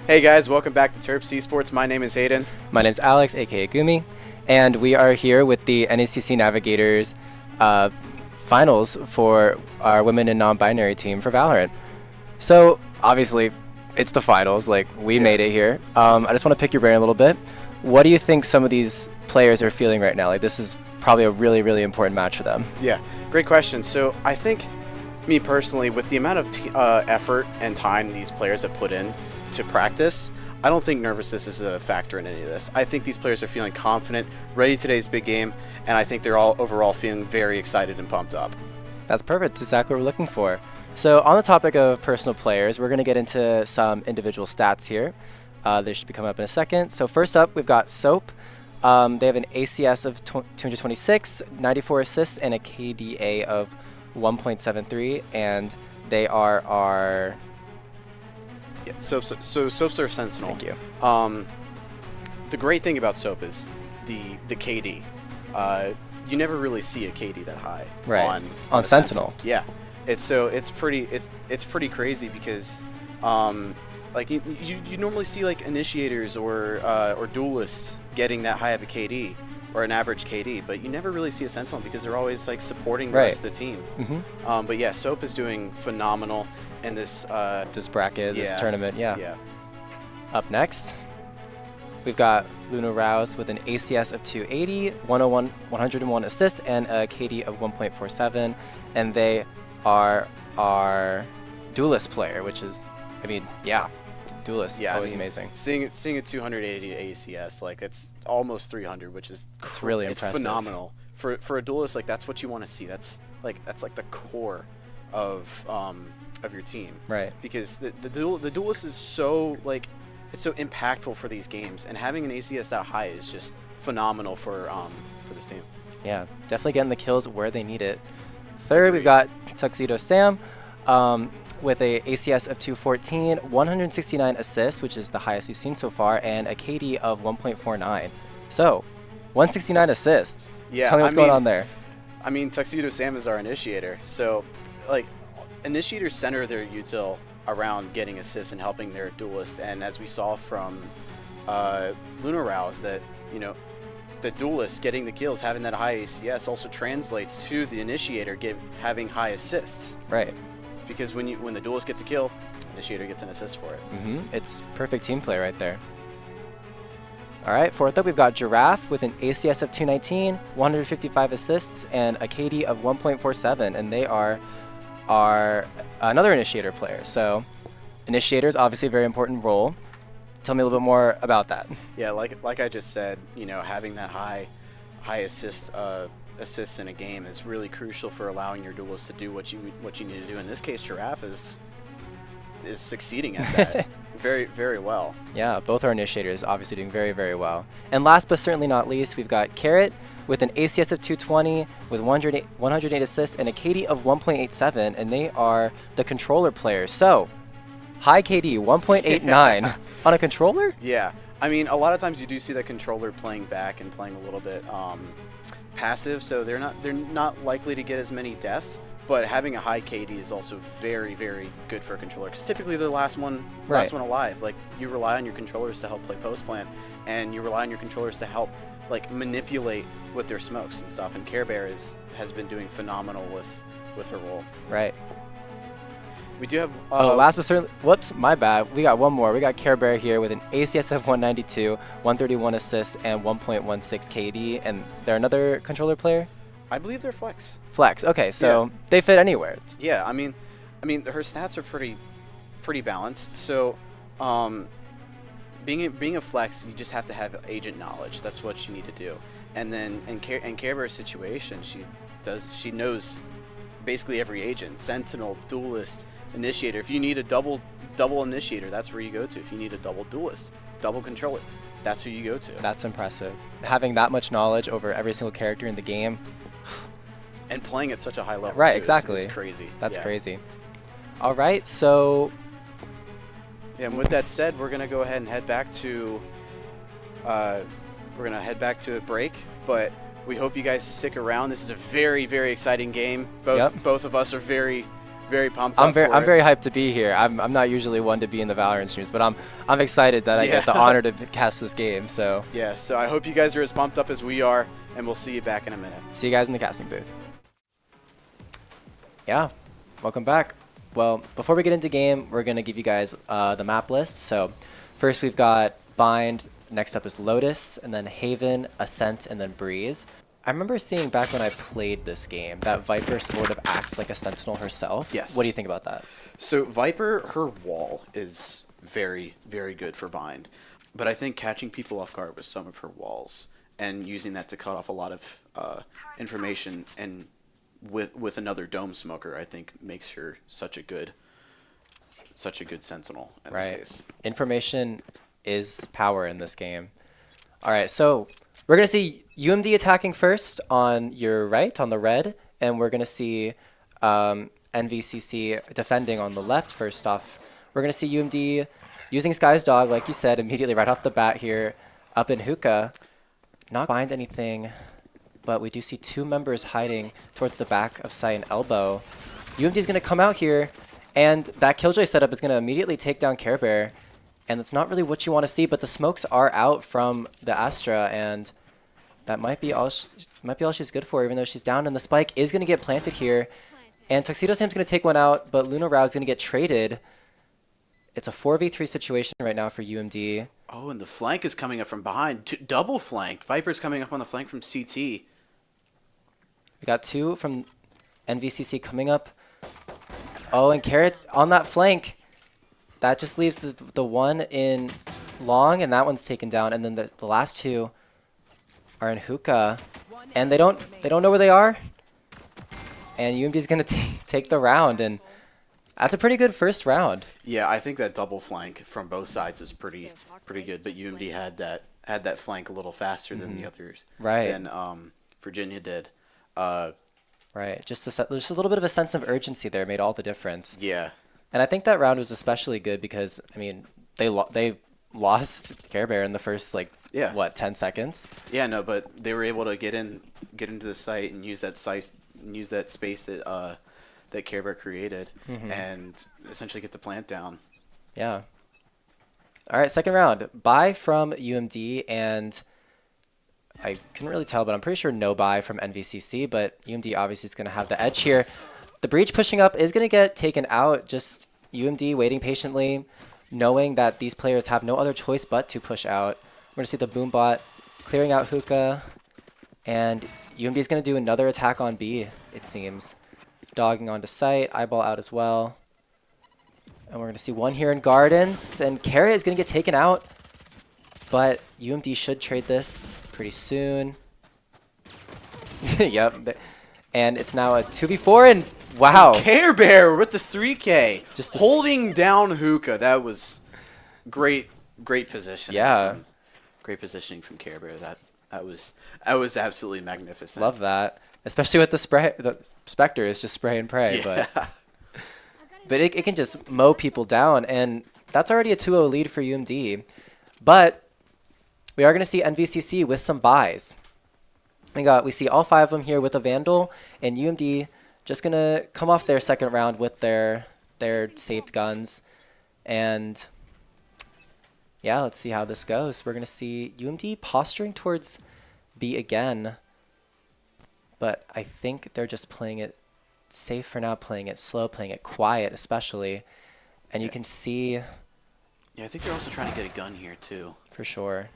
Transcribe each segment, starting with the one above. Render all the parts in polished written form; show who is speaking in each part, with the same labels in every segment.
Speaker 1: Hey guys, welcome back to Terps Esports. My name is Hayden.
Speaker 2: My name's Alex, aka Gumi, and we are here with the NECC Navigators finals for our women and non-binary team for Valorant. So obviously, it's the finals. Like we made it here. I just want to pick your brain a little bit. What do you think some of these players are feeling right now? Like this is probably a really, really important match for them.
Speaker 1: Yeah, great question. So I think, me personally, with the amount of effort and time these players have put in to practice, I don't think nervousness is a factor in any of this. I think these players are feeling confident, ready for today's big game, and I think they're all overall feeling very excited and pumped up.
Speaker 2: That's perfect. That's exactly what we're looking for. So on the topic of personal players, we're going to get into some individual stats here. They should be coming up in a second. So first up, we've got Soap. They have an ACS of 226, 94 assists, and a KDA of 1.73, and they are our...
Speaker 1: Yeah, Soap's our Sentinel.
Speaker 2: Thank you.
Speaker 1: The great thing about Soap is the KD. You never really see a KD that high on
Speaker 2: Sentinel.
Speaker 1: Yeah, it's pretty crazy because like you normally see like initiators or duelists getting that high of a KD or an average KD, but you never really see a Sentinel because they're always like supporting the rest of the team. But yeah, Soap is doing phenomenal in this
Speaker 2: bracket, this tournament.
Speaker 1: Yeah.
Speaker 2: Up next, we've got Luna Rouse with an ACS of 280, 101 assists, and a KD of 1.47, and they are our duelist player, which is, I mean, duelist, always amazing.
Speaker 1: Seeing a 280 ACS, like it's almost 300, which is
Speaker 2: really impressive.
Speaker 1: It's phenomenal for a duelist. Like that's what you want to see. That's like the core of your team,
Speaker 2: right?
Speaker 1: Because the duelist is so like it's so impactful for these games, and having an ACS that high is just phenomenal for this team.
Speaker 2: Yeah, definitely getting the kills where they need it. Third, we've got Tuxedo Sam with a ACS of 214, 169 assists, which is the highest we've seen so far, and a KD of 1.49. So, 169 assists.
Speaker 1: Yeah,
Speaker 2: tell me what's going on there.
Speaker 1: I mean, Tuxedo Sam is our initiator, so like initiators center their util around getting assists and helping their duelist, and as we saw from Luna Rouse, that the duelist getting the kills, having that high ACS also translates to the initiator having high assists.
Speaker 2: Right.
Speaker 1: Because when the duelist gets a kill, initiator gets an assist for it.
Speaker 2: It's perfect team play right there. All right, fourth up, we've got Giraffe with an ACS of 219, 155 assists, and a KD of 1.47, and they are another initiator player. So initiator is obviously a very important role. Tell me a little bit more about that.
Speaker 1: Yeah, like I just said, having that high assists in a game is really crucial for allowing your duelist to do what you need to do. In this case, Giraffe is succeeding at that very, very well.
Speaker 2: Yeah, both our initiators obviously doing very, very well. And last but certainly not least, we've got Carrot with an ACS of 220 with 108 assists and a KD of 1.87, and they are the controller players. So high KD, 1.89 on a controller?
Speaker 1: Yeah. I mean, a lot of times you do see the controller playing back and playing a little bit passive, so they're not likely to get as many deaths. But having a high KD is also very, very good for a controller, because typically they're the last one alive. Like you rely on your controllers to help play post plant, and you rely on your controllers to help like manipulate with their smokes and stuff. And Care Bear has been doing phenomenal with her role.
Speaker 2: Right.
Speaker 1: We do have...
Speaker 2: last but certainly... Whoops, my bad. We got one more. We got Care Bear here with an ACS of 192, 131 assists, and 1.16 KD. And they're another controller player?
Speaker 1: I believe they're Flex.
Speaker 2: Flex. Okay, so they fit anywhere.
Speaker 1: Yeah, I mean, her stats are pretty balanced. So, being a Flex, you just have to have agent knowledge. That's what you need to do. And then in Care Bear's situation, she knows basically every agent: Sentinel, Duelist, Initiator. If you need a double Initiator, that's where you go to. If you need a double Duelist, double Controller, that's who you go to.
Speaker 2: That's impressive. Having that much knowledge over every single character in the game.
Speaker 1: And playing at such a high level.
Speaker 2: Right,
Speaker 1: too,
Speaker 2: exactly.
Speaker 1: is crazy.
Speaker 2: That's crazy. All right, so...
Speaker 1: Yeah, and with that said, we're going to go ahead and head back to... we're going to head back to a break, but we hope you guys stick around. This is a very, very exciting game. Both of us are very very pumped
Speaker 2: I'm
Speaker 1: up for it.
Speaker 2: very hyped to be here. I'm not usually one to be in the Valorant streams, but I'm excited that I get the honor to cast this game. So
Speaker 1: yeah, so I hope you guys are as pumped up as we are, and we'll see you back in a minute.
Speaker 2: see you guys in the casting booth. Yeah, welcome back. Well, before we get into game, we're gonna give you guys the map list. So first we've got Bind. Next up is Lotus, and then Haven, Ascent, and then Breeze. I remember seeing back when I played this game that Viper sort of acts like a Sentinel herself.
Speaker 1: Yes.
Speaker 2: What do you think about that?
Speaker 1: So Viper, her wall is very, very good for bind. But I think catching people off guard with some of her walls and using that to cut off a lot of information and with another dome smoker, I think makes her such a good Sentinel in this case.
Speaker 2: Information is power in this game. All right, so we're going to see UMD attacking first on your right, on the red, and we're going to see NVCC defending on the left first off. We're going to see UMD using Sky's Dog, like you said, immediately right off the bat here, up in hookah. Not find anything, but we do see two members hiding towards the back of site and elbow. UMD is going to come out here, and that Killjoy setup is going to immediately take down Care Bear. And it's not really what you want to see, but the smokes are out from the Astra, and that might be all she's good for, even though she's down. And the spike is going to get planted here, and Tuxedo Sam's going to take one out, but Luna Rao is going to get traded. It's a 4v3 situation right now for UMD.
Speaker 1: Oh, and the flank is coming up from behind. Double flanked. Viper's coming up on the flank from CT.
Speaker 2: We got two from NVCC coming up. Oh, and Carrot on that flank. That just leaves the one in long, and that one's taken down. And then the last two are in hookah, and they don't know where they are. And UMD's gonna take the round, and that's a pretty good first round.
Speaker 1: Yeah, I think that double flank from both sides is pretty good. But UMD had that flank a little faster than the others.
Speaker 2: Right.
Speaker 1: Than Virginia did.
Speaker 2: Right. Just a little bit of a sense of urgency there made all the difference.
Speaker 1: Yeah.
Speaker 2: And I think that round was especially good because, I mean, they lost Care Bear in the first, 10 seconds?
Speaker 1: Yeah, no, but they were able to get into the site and use that space that Care Bear created and essentially get the plant down.
Speaker 2: Yeah. All right, second round. Buy from UMD, and I couldn't really tell, but I'm pretty sure no buy from NVCC, but UMD obviously is going to have the edge here. The breach pushing up is going to get taken out. Just UMD waiting patiently, knowing that these players have no other choice but to push out. We're going to see the boom bot clearing out hookah, and UMD is going to do another attack on B, it seems. Dogging onto site, eyeball out as well. And we're going to see one here in Gardens, and Carrot is going to get taken out, but UMD should trade this pretty soon. Yep. And it's now a 2v4, and wow.
Speaker 1: Care Bear with the 3K.
Speaker 2: Just
Speaker 1: holding down hookah. That was great positioning.
Speaker 2: Yeah.
Speaker 1: Great positioning from Care Bear. That was absolutely magnificent.
Speaker 2: Love that. Especially with the Spectre is just spray and pray.
Speaker 1: Yeah.
Speaker 2: But it can just mow people down, and that's already a 2-0 lead for UMD. But we are going to see NVCC with some buys. We see all five of them here with a Vandal, and UMD just going to come off their second round with their saved guns. And yeah, let's see how this goes. We're going to see UMD posturing towards B again, but I think they're just playing it safe for now, playing it slow, playing it quiet especially. And you can see...
Speaker 1: Yeah, I think they're also trying to get a gun here too.
Speaker 2: For sure.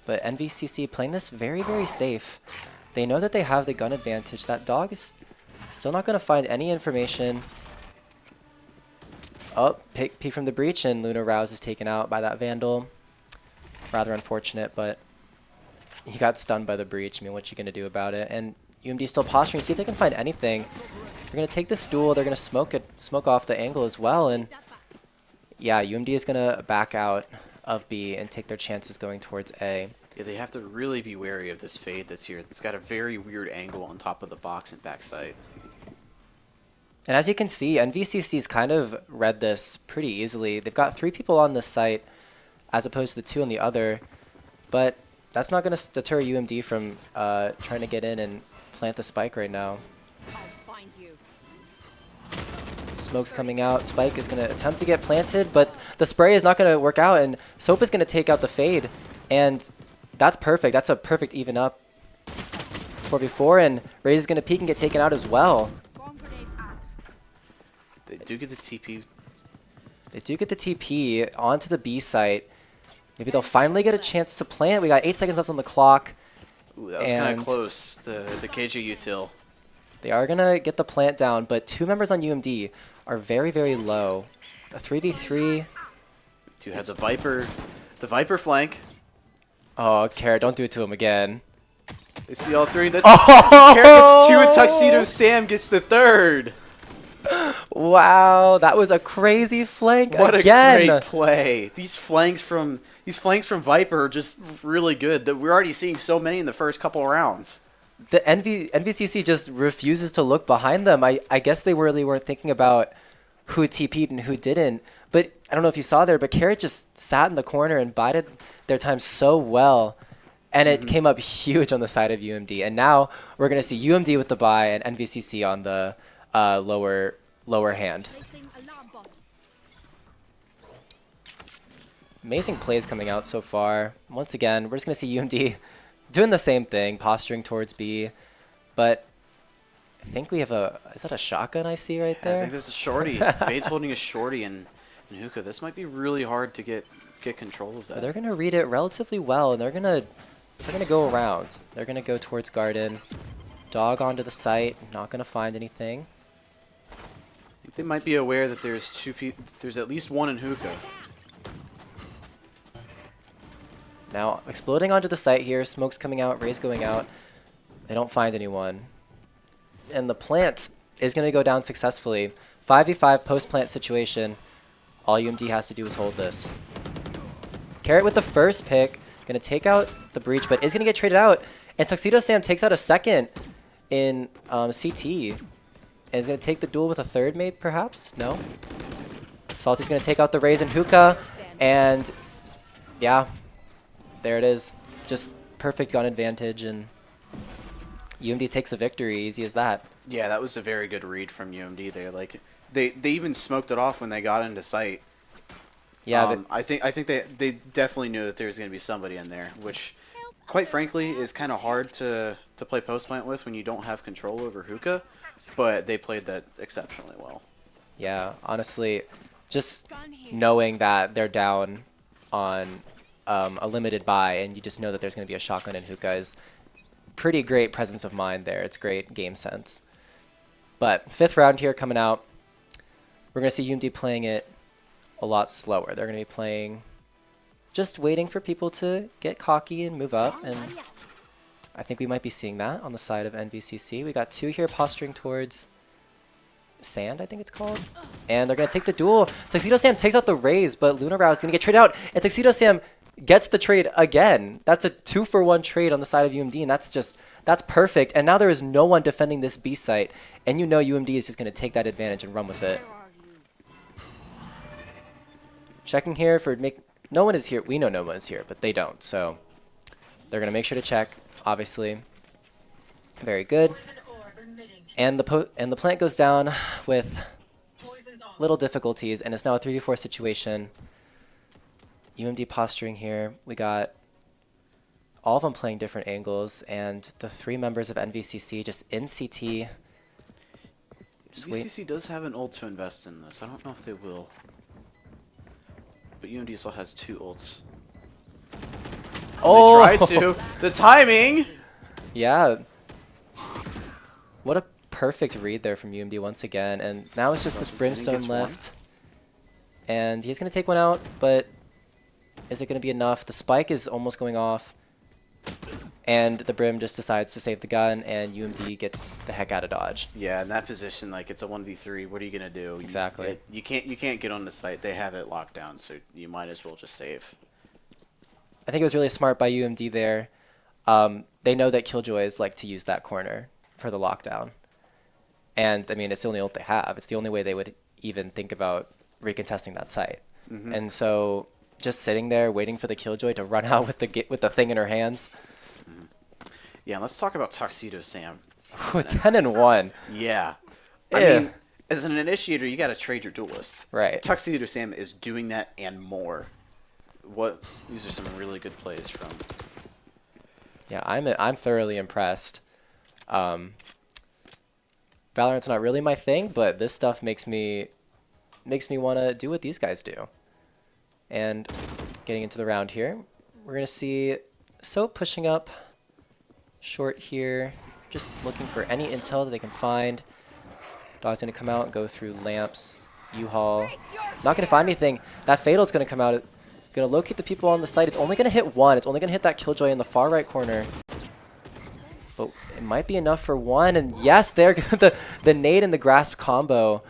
Speaker 2: But NVCC playing this very, very safe. They know that they have the gun advantage. That dog is still not going to find any information. Oh, peek from the breach, and Luna Rouse is taken out by that Vandal. Rather unfortunate, but he got stunned by the breach. I mean, what you going to do about it? And UMD still posturing, see if they can find anything. They're going to take this duel. They're going to smoke off the angle as well. And yeah, UMD is going to back out of B and take their chances going towards A.
Speaker 1: Yeah, they have to really be wary of this fade that's here. It's got a very weird angle on top of the box and backside.
Speaker 2: And as you can see, NVCC's kind of read this pretty easily. They've got 3 people on this site as opposed to the 2 on the other. But that's not going to deter UMD from trying to get in and plant the spike right now.
Speaker 3: I'll find you.
Speaker 2: Smoke's coming out. Spike is going to attempt to get planted, but the spray is not going to work out, and Soap is going to take out the fade. And that's perfect. That's a perfect even up 4v4, and Raze is going to peek and get taken out as well.
Speaker 1: They do get the TP.
Speaker 2: They do get the TP onto the B site. Maybe they'll finally get a chance to plant. We got 8 seconds left on the clock.
Speaker 1: Ooh, that was kind of close, the KJ util.
Speaker 2: They are going to get the plant down, but 2 members on UMD are very, very low. A 3v3.
Speaker 1: We do have the Viper flank.
Speaker 2: Oh, Carrot, don't do it to him again.
Speaker 1: They see all 3. That's Carrot gets 2 and Tuxedo Sam gets the 3rd.
Speaker 2: Wow, that was a crazy flank
Speaker 1: what
Speaker 2: again.
Speaker 1: A great play. These flanks from Viper are just really good. We're already seeing so many in the first couple of rounds.
Speaker 2: The NVCC just refuses to look behind them. I guess they really weren't thinking about who TP'd and who didn't. But I don't know if you saw there, but Carrot just sat in the corner and bided their time so well. And it came up huge on the side of UMD. And now we're going to see UMD with the buy and NVCC on the lower hand. Amazing plays coming out so far. Once again, we're just going to see UMD doing the same thing, posturing towards B. But I think we have is that a shotgun I see right there?
Speaker 1: I think this is shorty. Fade's holding a shorty and hookah. This might be really hard to get control of that.
Speaker 2: But they're going to read it relatively well, and they're going to go around. They're going to go towards garden. Dog onto the site, not going to find anything.
Speaker 1: I think they might be aware that there's at least one in hookah.
Speaker 2: Now, exploding onto the site here. Smoke's coming out, Raze going out. They don't find anyone. And the plant is going to go down successfully. 5v5 post-plant situation. All UMD has to do is hold this. Carrot with the first pick. Going to take out the breach, but is going to get traded out. And Tuxedo Sam takes out a second in CT. And is going to take the duel with a third, maybe, perhaps? No? Salty's going to take out the Raze and hookah. And, yeah, there it is. Just perfect gun advantage, and UMD takes the victory. Easy as that.
Speaker 1: Yeah, that was a very good read from UMD there. Like, they even smoked it off when they got into sight.
Speaker 2: Yeah,
Speaker 1: I think they definitely knew that there was going to be somebody in there, which, quite frankly, is kind of hard to play post plant with when you don't have control over hookah. But they played that exceptionally well.
Speaker 2: Yeah, honestly, just knowing that they're down on a limited buy, and you just know that there's going to be a shotgun in hookah is pretty great presence of mind there. It's great game sense. But 5th round here coming out. We're going to see UMD playing it a lot slower. They're going to be playing, just waiting for people to get cocky and move up, and I think we might be seeing that on the side of NVCC. We got 2 here posturing towards Sand, I think it's called. And they're going to take the duel. Tuxedo Sam takes out the Raze, but Luna Row is going to get traded out, and Tuxedo Sam gets the trade again. That's a 2-for-1 trade on the side of UMD, and that's perfect. And now there is no one defending this B site, and you know UMD is just going to take that advantage and run with it. Checking here for no one is here. We know no one is here, but they don't. So they're going to make sure to check, obviously. Very good. And the plant goes down with little difficulties, and it's now a 3v4 situation. UMD posturing here. We got all of them playing different angles, and the 3 members of NVCC just in CT.
Speaker 1: NVCC does have an ult to invest in this. I don't know if they will. But UMD still has 2 ults.
Speaker 2: Oh!
Speaker 1: They tried to. The timing!
Speaker 2: Yeah. What a perfect read there from UMD once again. And now it's just this Brimstone left. And he's going to take one out, but is it going to be enough? The spike is almost going off. And the Brim just decides to save the gun, and UMD gets the heck out of dodge.
Speaker 1: Yeah, in that position, like, it's a 1v3. What are you going to do?
Speaker 2: Exactly.
Speaker 1: You can't get on the site. They have it locked down, so you might as well just save.
Speaker 2: I think it was really smart by UMD there. They know that Killjoys like to use that corner for the lockdown. And, I mean, it's the only ult they have. It's the only way they would even think about recontesting that site. And so just sitting there waiting for the Killjoy to run out with the thing in her hands.
Speaker 1: Yeah, let's talk about Tuxedo Sam.
Speaker 2: 10-1.
Speaker 1: Yeah.
Speaker 2: Yeah.
Speaker 1: I mean, as an initiator, you got to trade your duelist.
Speaker 2: Right.
Speaker 1: Tuxedo Sam is doing that and more. These are some really good plays from.
Speaker 2: Yeah, I'm thoroughly impressed. Valorant's not really my thing, but this stuff makes me want to do what these guys do. And getting into the round here, we're going to see Soap pushing up short here, just looking for any intel that they can find. Dog's going to come out and go through lamps, U-Haul. Not going to find anything. That Fatal's going to come out, going to locate the people on the site. It's only going to hit one. It's only going to hit that Killjoy in the far right corner. But it might be enough for one. And yes, there the nade and the grasp combo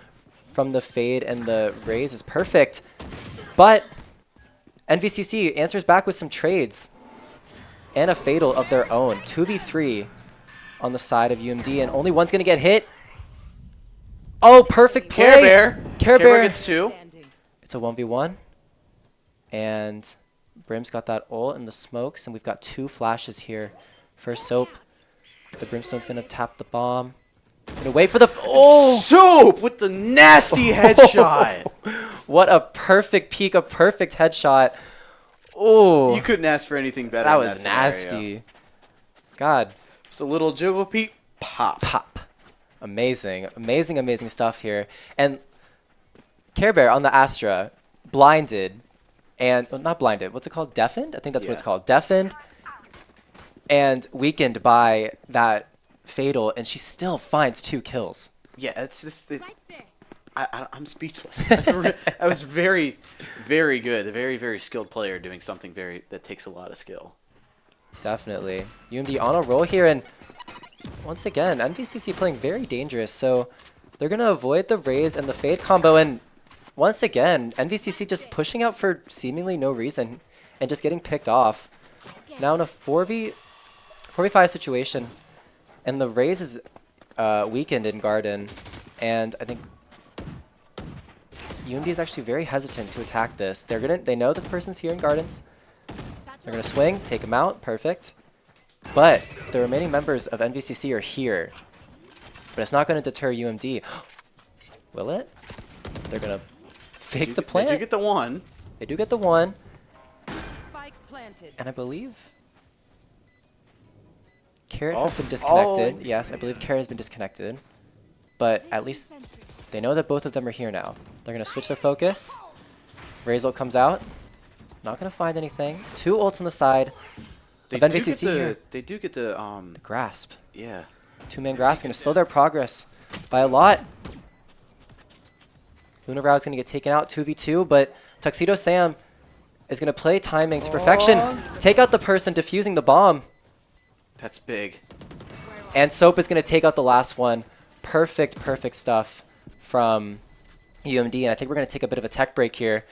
Speaker 2: from the Fade and the Raze is perfect. But NVCC answers back with some trades and a Fatal of their own. 2v3 on the side of UMD, and only one's going to get hit. Oh, perfect play.
Speaker 1: Care Bear gets 2.
Speaker 2: It's a 1v1. And Brim's got that ult in the smokes, and we've got 2 flashes here. First Soap. The Brimstone's going to tap the bomb. Going to wait for the... Oh!
Speaker 1: Soap with the nasty headshot.
Speaker 2: What a perfect peek, a perfect headshot. Oh.
Speaker 1: You couldn't ask for anything better.
Speaker 2: That was nasty. God.
Speaker 1: Just a little jiggle peep. Pop.
Speaker 2: Pop. Amazing. Amazing, amazing stuff here. And Care Bear on the Astra, blinded, and well, not blinded, what's it called? Deafened? I think that's what it's called. Deafened and weakened by that Fatal, and she still finds 2 kills.
Speaker 1: Yeah, it's just... I'm speechless. That was very, very good. A very, very skilled player doing something that takes a lot of skill.
Speaker 2: Definitely. UMD on a roll here, and once again, NVCC playing very dangerous, so they're going to avoid the Raze and the Fade combo, and once again, NVCC just pushing out for seemingly no reason and just getting picked off. Now in a 4v5 situation, and the Raze is weakened in Garden, and I think UMD is actually very hesitant to attack this. They know that the person's here in Gardens. They're gonna swing, take him out, perfect. But the remaining members of NVCC are here. But it's not gonna deter UMD. Will it? They're gonna fake the plant.
Speaker 1: They do get the 1.
Speaker 2: They do get the 1.
Speaker 3: Spike planted.
Speaker 2: And I believe Carrot has been disconnected. Yes, I believe Carrot has been disconnected. But at least they know that both of them are here now. They're going to switch their focus. Razel comes out. Not going to find anything. 2 ults on the side. Of NVCC here.
Speaker 1: They do get the
Speaker 2: grasp.
Speaker 1: Yeah.
Speaker 2: 2-man grasp. Going to slow their progress by a lot. Luna Rao is going to get taken out 2v2, but Tuxedo Sam is going to play timing to perfection. Take out the person defusing the bomb.
Speaker 1: That's big.
Speaker 2: And Soap is going to take out the last one. Perfect, perfect stuff from UMD. And I think we're going to take a bit of a tech break here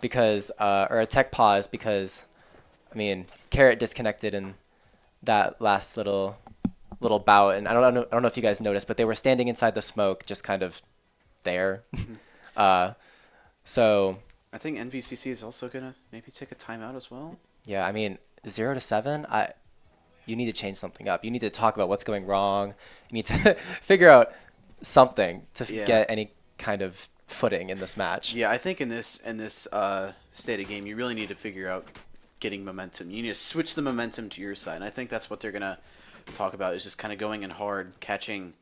Speaker 2: because, or a tech pause because, I mean, Carrot disconnected in that last little bout. And I don't know if you guys noticed, but they were standing inside the smoke, just kind of there. So
Speaker 1: I think NVCC is also going to maybe take a timeout as well.
Speaker 2: Yeah, I mean, 0 to 7, you need to change something up. You need to talk about what's going wrong. You need to figure out something to get any kind of footing in this match.
Speaker 1: Yeah, I think in this state of game, you really need to figure out getting momentum. You need to switch the momentum to your side. And I think that's what they're going to talk about is just kind of going in hard, catching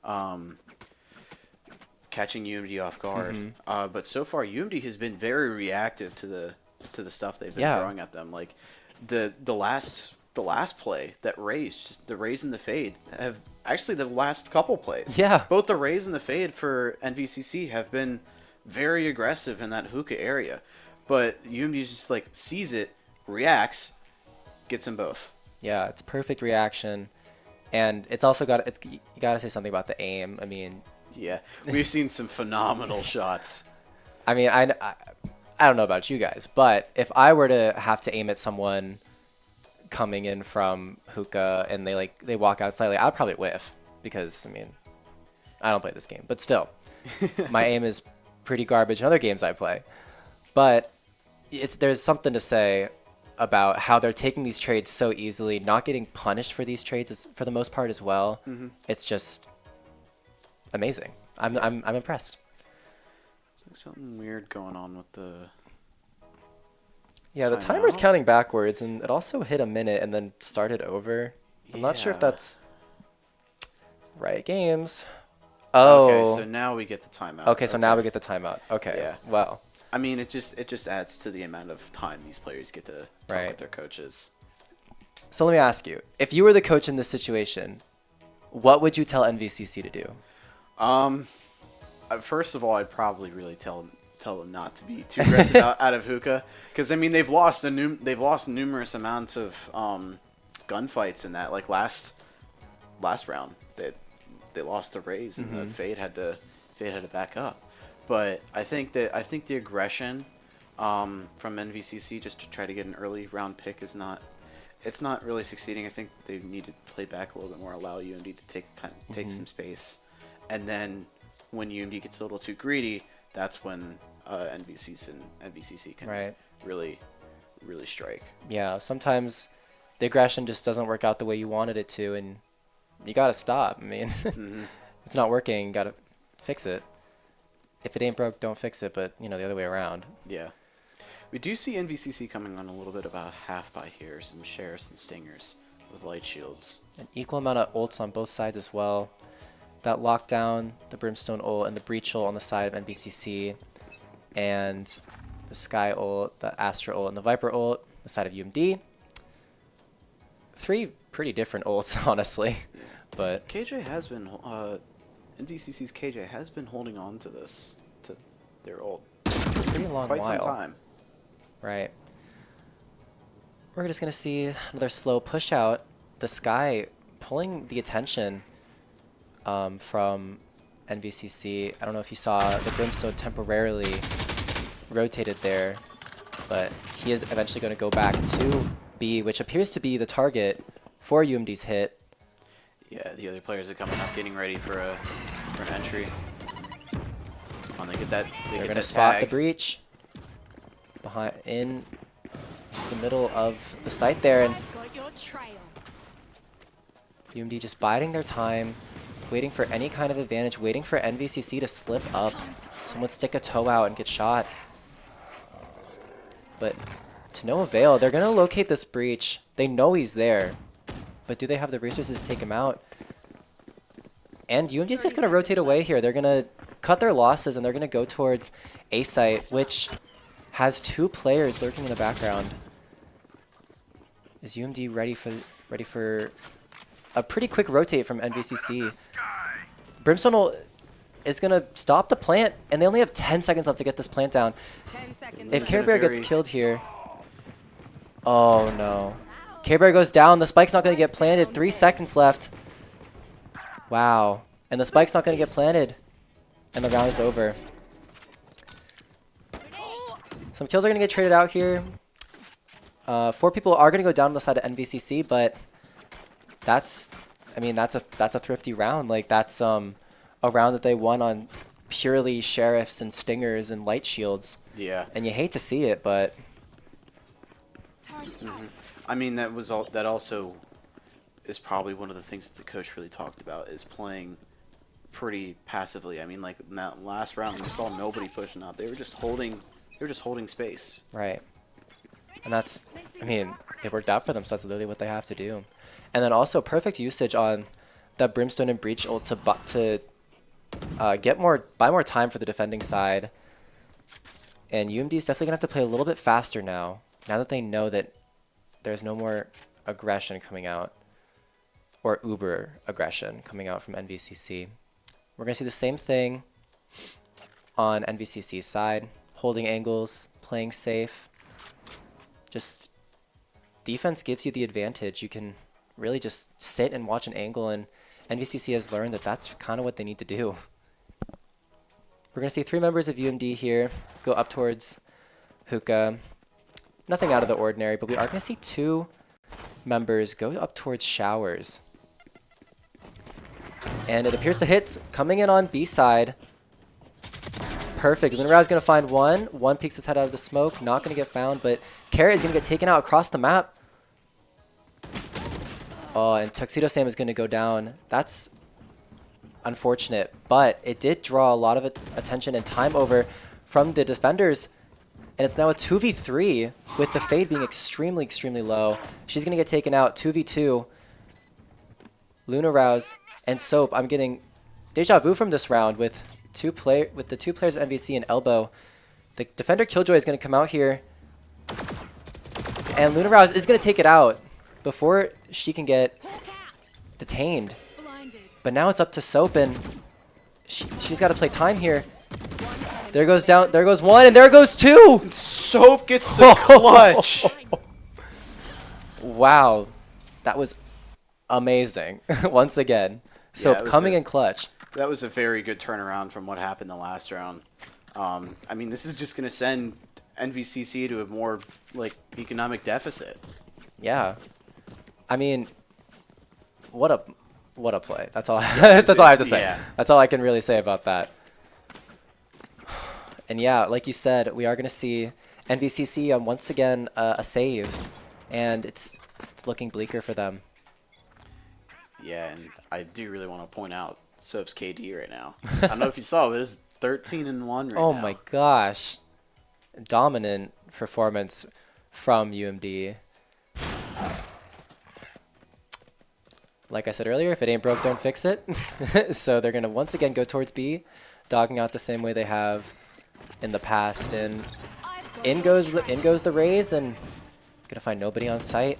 Speaker 1: UMD off guard. But so far, UMD has been very reactive to the stuff they've been throwing at them. Like the last play that the Raze and the Fade have actually the last couple plays.
Speaker 2: Yeah.
Speaker 1: Both the Raze and the Fade for NVCC have been very aggressive in that hookah area. But UMD just like sees it, reacts, gets them both.
Speaker 2: Yeah, it's perfect reaction. And it's also you got to say something about the aim. I mean,
Speaker 1: yeah, we've seen some phenomenal shots.
Speaker 2: I mean, I don't know about you guys, but if I were to have to aim at someone coming in from hookah and they walk out slightly, I'd probably whiff because, I mean, I don't play this game. But still, my aim is pretty garbage in other games I play. But there's something to say about how they're taking these trades so easily, not getting punished for these trades for the most part as well. It's just amazing. I'm impressed.
Speaker 1: There's like something weird going on with the.
Speaker 2: Yeah, the timer's counting backwards, and it also hit a minute and then started over. I'm not sure if that's Riot Games. Oh.
Speaker 1: Okay, so now we get the timeout.
Speaker 2: Okay, so now we get the timeout. Okay.
Speaker 1: Yeah.
Speaker 2: Well.
Speaker 1: I mean, it just adds to the amount of time these players get to talk with their coaches.
Speaker 2: So let me ask you, if you were the coach in this situation, what would you tell NVCC to do?
Speaker 1: First of all, I'd probably really tell them not to be too aggressive out of hookah, because I mean they've lost numerous amounts of gunfights in that. Like last round, they lost the Rays and the Fade had to back up. But I think the aggression from NVCC just to try to get an early round pick is not really succeeding. I think they need to play back a little bit more, allow UMD to take some space, and then when UMD gets a little too greedy, that's when NVCC can really strike. Yeah,
Speaker 2: sometimes the aggression just doesn't work out the way you wanted it to, and you gotta stop. I mean, it's not working. You gotta fix it. If it ain't broke, don't fix it. But the other way around.
Speaker 1: Yeah, we do see NVCC coming on a little bit about half by here. Some sheriffs and stingers with light shields.
Speaker 2: An equal amount of ults on both sides as well. That lockdown, the Brimstone ult, and the Breach ult on the side of NVCC. And the Sky ult, the Astra ult, and the Viper ult, the side of UMD. 3 pretty different ults, honestly.
Speaker 1: Yeah.
Speaker 2: But
Speaker 1: KJ has been, NVCC's KJ has been holding on to their ult.
Speaker 2: Pretty long
Speaker 1: quite
Speaker 2: while.
Speaker 1: some time.
Speaker 2: Right. We're just going to see another slow push out. The Sky pulling the attention from NVCC. I don't know if you saw the Brimstone temporarily rotated there, but he is eventually going to go back to B, which appears to be the target for UMD's hit.
Speaker 1: Yeah, the other players are coming up, getting ready for an entry. Oh, they get that.
Speaker 2: They're going to spot the Breach behind in the middle of the site there, and UMD just biding their time, waiting for any kind of advantage, waiting for NVCC to slip up. Someone stick a toe out and get shot. But to no avail. They're going to locate this Breach. They know he's there. But do they have the resources to take him out? And UMD's just going to rotate away here. They're going to cut their losses, and they're going to go towards A site, which has 2 players lurking in the background. Is UMD ready for a pretty quick rotate from NVCC? Brimstone is going to stop the plant, and they only have 10 seconds left to get this plant down. If Care Bear gets killed here... Oh, no. Care Bear goes down. The spike's not going to get planted. 3 seconds left. Wow. And the spike's not going to get planted. And the round is over. Some kills are going to get traded out here. 4 people are going to go down on the side of NVCC, but that's a thrifty round. Like, that's a round that they won on purely sheriffs and stingers and light shields.
Speaker 1: Yeah.
Speaker 2: And you hate to see it, but
Speaker 1: I mean, that also is probably one of the things that the coach really talked about, is playing pretty passively. I mean, like in that last round, we saw nobody pushing up. They were just holding space.
Speaker 2: Right. And that's, I mean, it worked out for them, so that's literally what they have to do. And then also perfect usage on that Brimstone and Breach ult to buy more time for the defending side. And UMD is definitely going to have to play a little bit faster now that they know that there's no more aggression coming out, or uber aggression coming out from NVCC. We're going to see the same thing on NVCC's side, holding angles, playing safe. Just defense gives you the advantage. You can really just sit and watch an angle, and NVCC has learned that that's kind of what they need to do. We're going to see 3 members of UMD here go up towards Hookah. Nothing out of the ordinary, but we are going to see 2 members go up towards Showers. And it appears the hit's coming in on B side. Perfect. Winrow's going to find one. One peeks his head out of the smoke. Not going to get found, but Carrot is going to get taken out across the map. Oh, and Tuxedo Sam is going to go down. That's unfortunate, but it did draw a lot of attention and time over from the defenders. And it's now a 2v3 with the Fade being extremely, extremely low. She's going to get taken out. 2v2. Luna Rouse and Soap. I'm getting deja vu from this round with the two players of NVC and Elbow. The defender Killjoy is going to come out here. And Luna Rouse is going to take it out before she can get detained. But now it's up to Soap, and she's got to play time here. There goes down. There goes one, and there goes two.
Speaker 1: Soap gets the clutch.
Speaker 2: Wow, that was amazing. Once again, Soap coming in clutch.
Speaker 1: That was a very good turnaround from what happened the last round. I mean, this is just going to send NVCC to a more like economic deficit.
Speaker 2: Yeah, I mean, what a play. That's all. That's all I have to say.
Speaker 1: Yeah.
Speaker 2: That's all I can really say about that. And yeah, like you said, we are going to see NVCC on once again a save, and it's looking bleaker for them.
Speaker 1: Yeah, and I do really want to point out Soap's KD right now. I don't know if you saw, but it's 13-1 right now.
Speaker 2: Oh my gosh, dominant performance from UMD. Like I said earlier, if it ain't broke, don't fix it. So they're going to once again go towards B, dogging out the same way they have in the past. And in goes the Raze, and going to find nobody on site.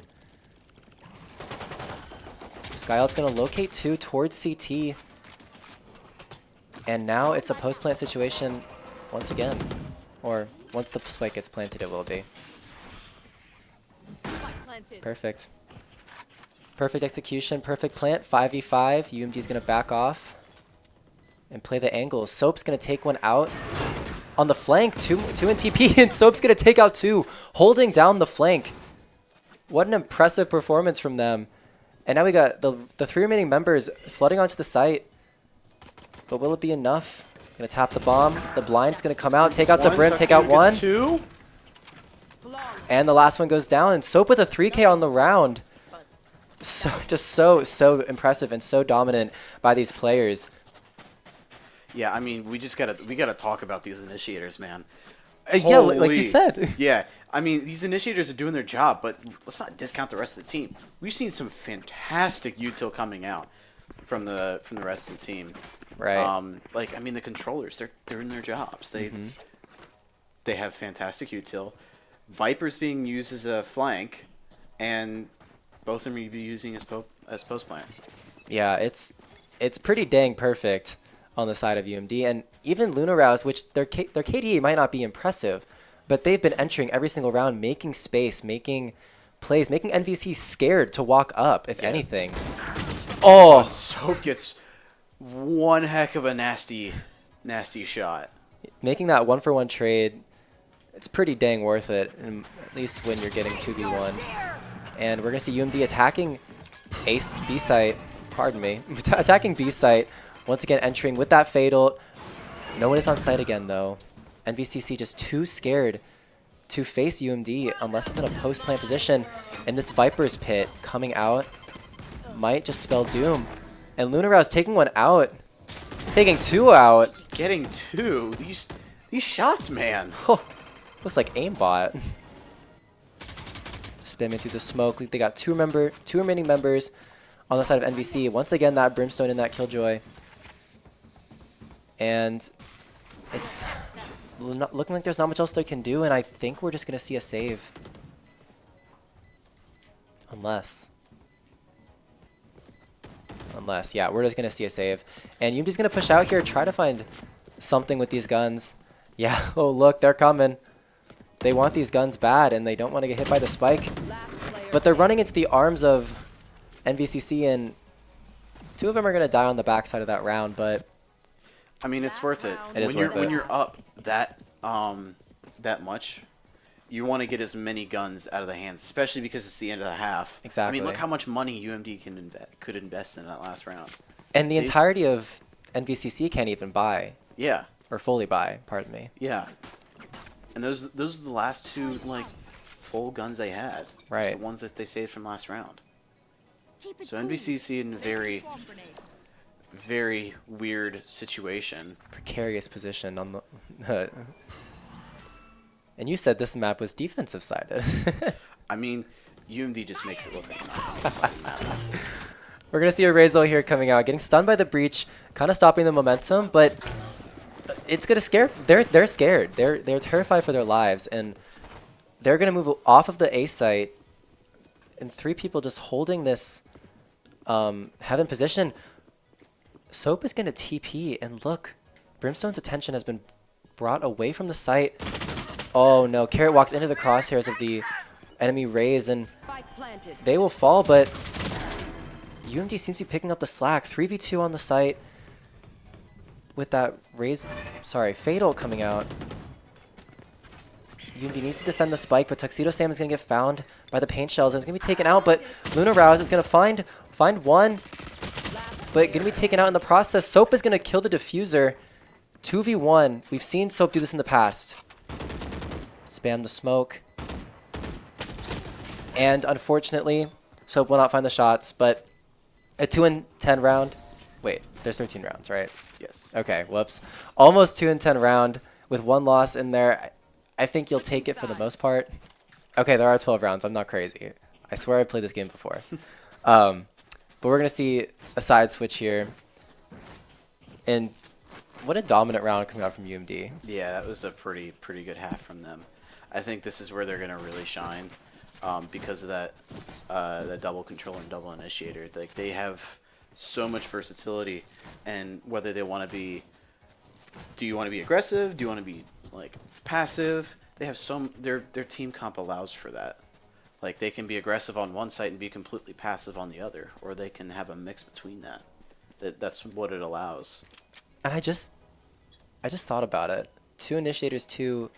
Speaker 2: Skyald's going to locate two towards CT. And now it's a post-plant situation once again. Or once the spike gets planted, it will be. Perfect. Perfect execution, perfect plant, 5v5. UMD's going to back off and play the angle. Soap's going to take one out on the flank, two in TP, and Soap's going to take out two, holding down the flank. What an impressive performance from them. And now we got the three remaining members flooding onto the site. But will it be enough? Going to tap the bomb. The blind's going to come out, take out the brim, take out one.
Speaker 1: Two.
Speaker 2: And the last one goes down. And Soap with a 3K on the round. So impressive and so dominant by these players.
Speaker 1: Yeah, I mean, we gotta talk about these initiators, man.
Speaker 2: Yeah, like you said.
Speaker 1: Yeah, I mean, these initiators are doing their job, but let's not discount the rest of the team. We've seen some fantastic util coming out from the rest of the team.
Speaker 2: Right.
Speaker 1: Like, I mean, the controllers, they're doing their jobs. They have fantastic util. Viper's being used as a flank, and both of them will be using as post plant. Yeah,
Speaker 2: it's pretty dang perfect on the side of UMD, and even Luna Rouse, which their KDA might not be impressive, but they've been entering every single round, making space, making plays, making NVC scared to walk up, if anything. Oh,
Speaker 1: Soap gets one heck of a nasty shot.
Speaker 2: Making that 1-for-1 trade, it's pretty dang worth it, at least when you're getting 2v1. And we're going to see UMD attacking B site, pardon me, attacking B site, once again entering with that Fatal. No one is on site again, though. NVCC just too scared to face UMD unless it's in a post-plant position. And this Viper's Pit coming out might just spell doom. And Luna Rouse taking one out, taking two out.
Speaker 1: Getting two? These shots, man.
Speaker 2: Looks like aimbot. Spamming through the smoke. They got two remaining members on the side of NVC. Once again, that Brimstone and that Killjoy. And it's looking like there's not much else they can do, and I think we're just going to see a save. Unless, yeah, we're just going to see a save. And UMD's going to push out here, try to find something with these guns. Yeah, oh look, they're coming. They want these guns bad, and they don't want to get hit by the spike. But they're running into the arms of NVCC, and two of them are going to die on the backside of that round, but
Speaker 1: I mean, it's worth it.
Speaker 2: It is worth it.
Speaker 1: When you're up that much, you want to get as many guns out of the hands, especially because it's the end of the half.
Speaker 2: Exactly.
Speaker 1: I mean, look how much money UMD could invest in that last round.
Speaker 2: And the entirety of NVCC can't even buy.
Speaker 1: Yeah.
Speaker 2: Or fully buy, pardon me.
Speaker 1: Yeah. And those are the last two like full guns they had.
Speaker 2: Right.
Speaker 1: It's the ones that they saved from last round. So NVCC in a very very weird situation.
Speaker 2: Precarious position on the... And you said this map was defensive sided.
Speaker 1: I mean, UMD just makes it look like an offensive map.
Speaker 2: We're going to see a Razel here coming out, getting stunned by the breach, kind of stopping the momentum, but it's going to scare... They're scared. They're terrified for their lives, and they're going to move off of the A site, and 3 people just holding this heaven position. Soap is going to TP, and look, Brimstone's attention has been brought away from the site. Oh no, Carrot walks into the crosshairs of the enemy Raze, and they will fall, but UMD seems to be picking up the slack. 3v2 on the site with that Raze, sorry, Fatal coming out. UMD needs to defend the spike, but Tuxedo Sam is going to get found by the paint shells, and it's going to be taken out, but Luna Rouse is going to find one, but going to be taken out in the process. Soap is going to kill the diffuser. 2v1. We've seen Soap do this in the past. Spam the smoke. And unfortunately, Soap will not find the shots, but a 2 in 10 round. Wait, there's 13 rounds, right?
Speaker 1: Yes.
Speaker 2: Okay, whoops. Almost 2 in 10 round with 1 loss in there. I think you'll take it for the most part. Okay, there are 12 rounds. I'm not crazy. I swear I played this game before. But we're going to see a side switch here. And what a dominant round coming out from UMD.
Speaker 1: Yeah, that was a pretty good half from them. I think this is where they're going to really shine because of that double controller and double initiator. Like, they have so much versatility, and whether they want to be, do you want to be aggressive? Do you want to be like passive? They have their team comp allows for that. Like, they can be aggressive on one site and be completely passive on the other, or they can have a mix between that. That's what it allows.
Speaker 2: And I just thought about it. 2 initiators, 2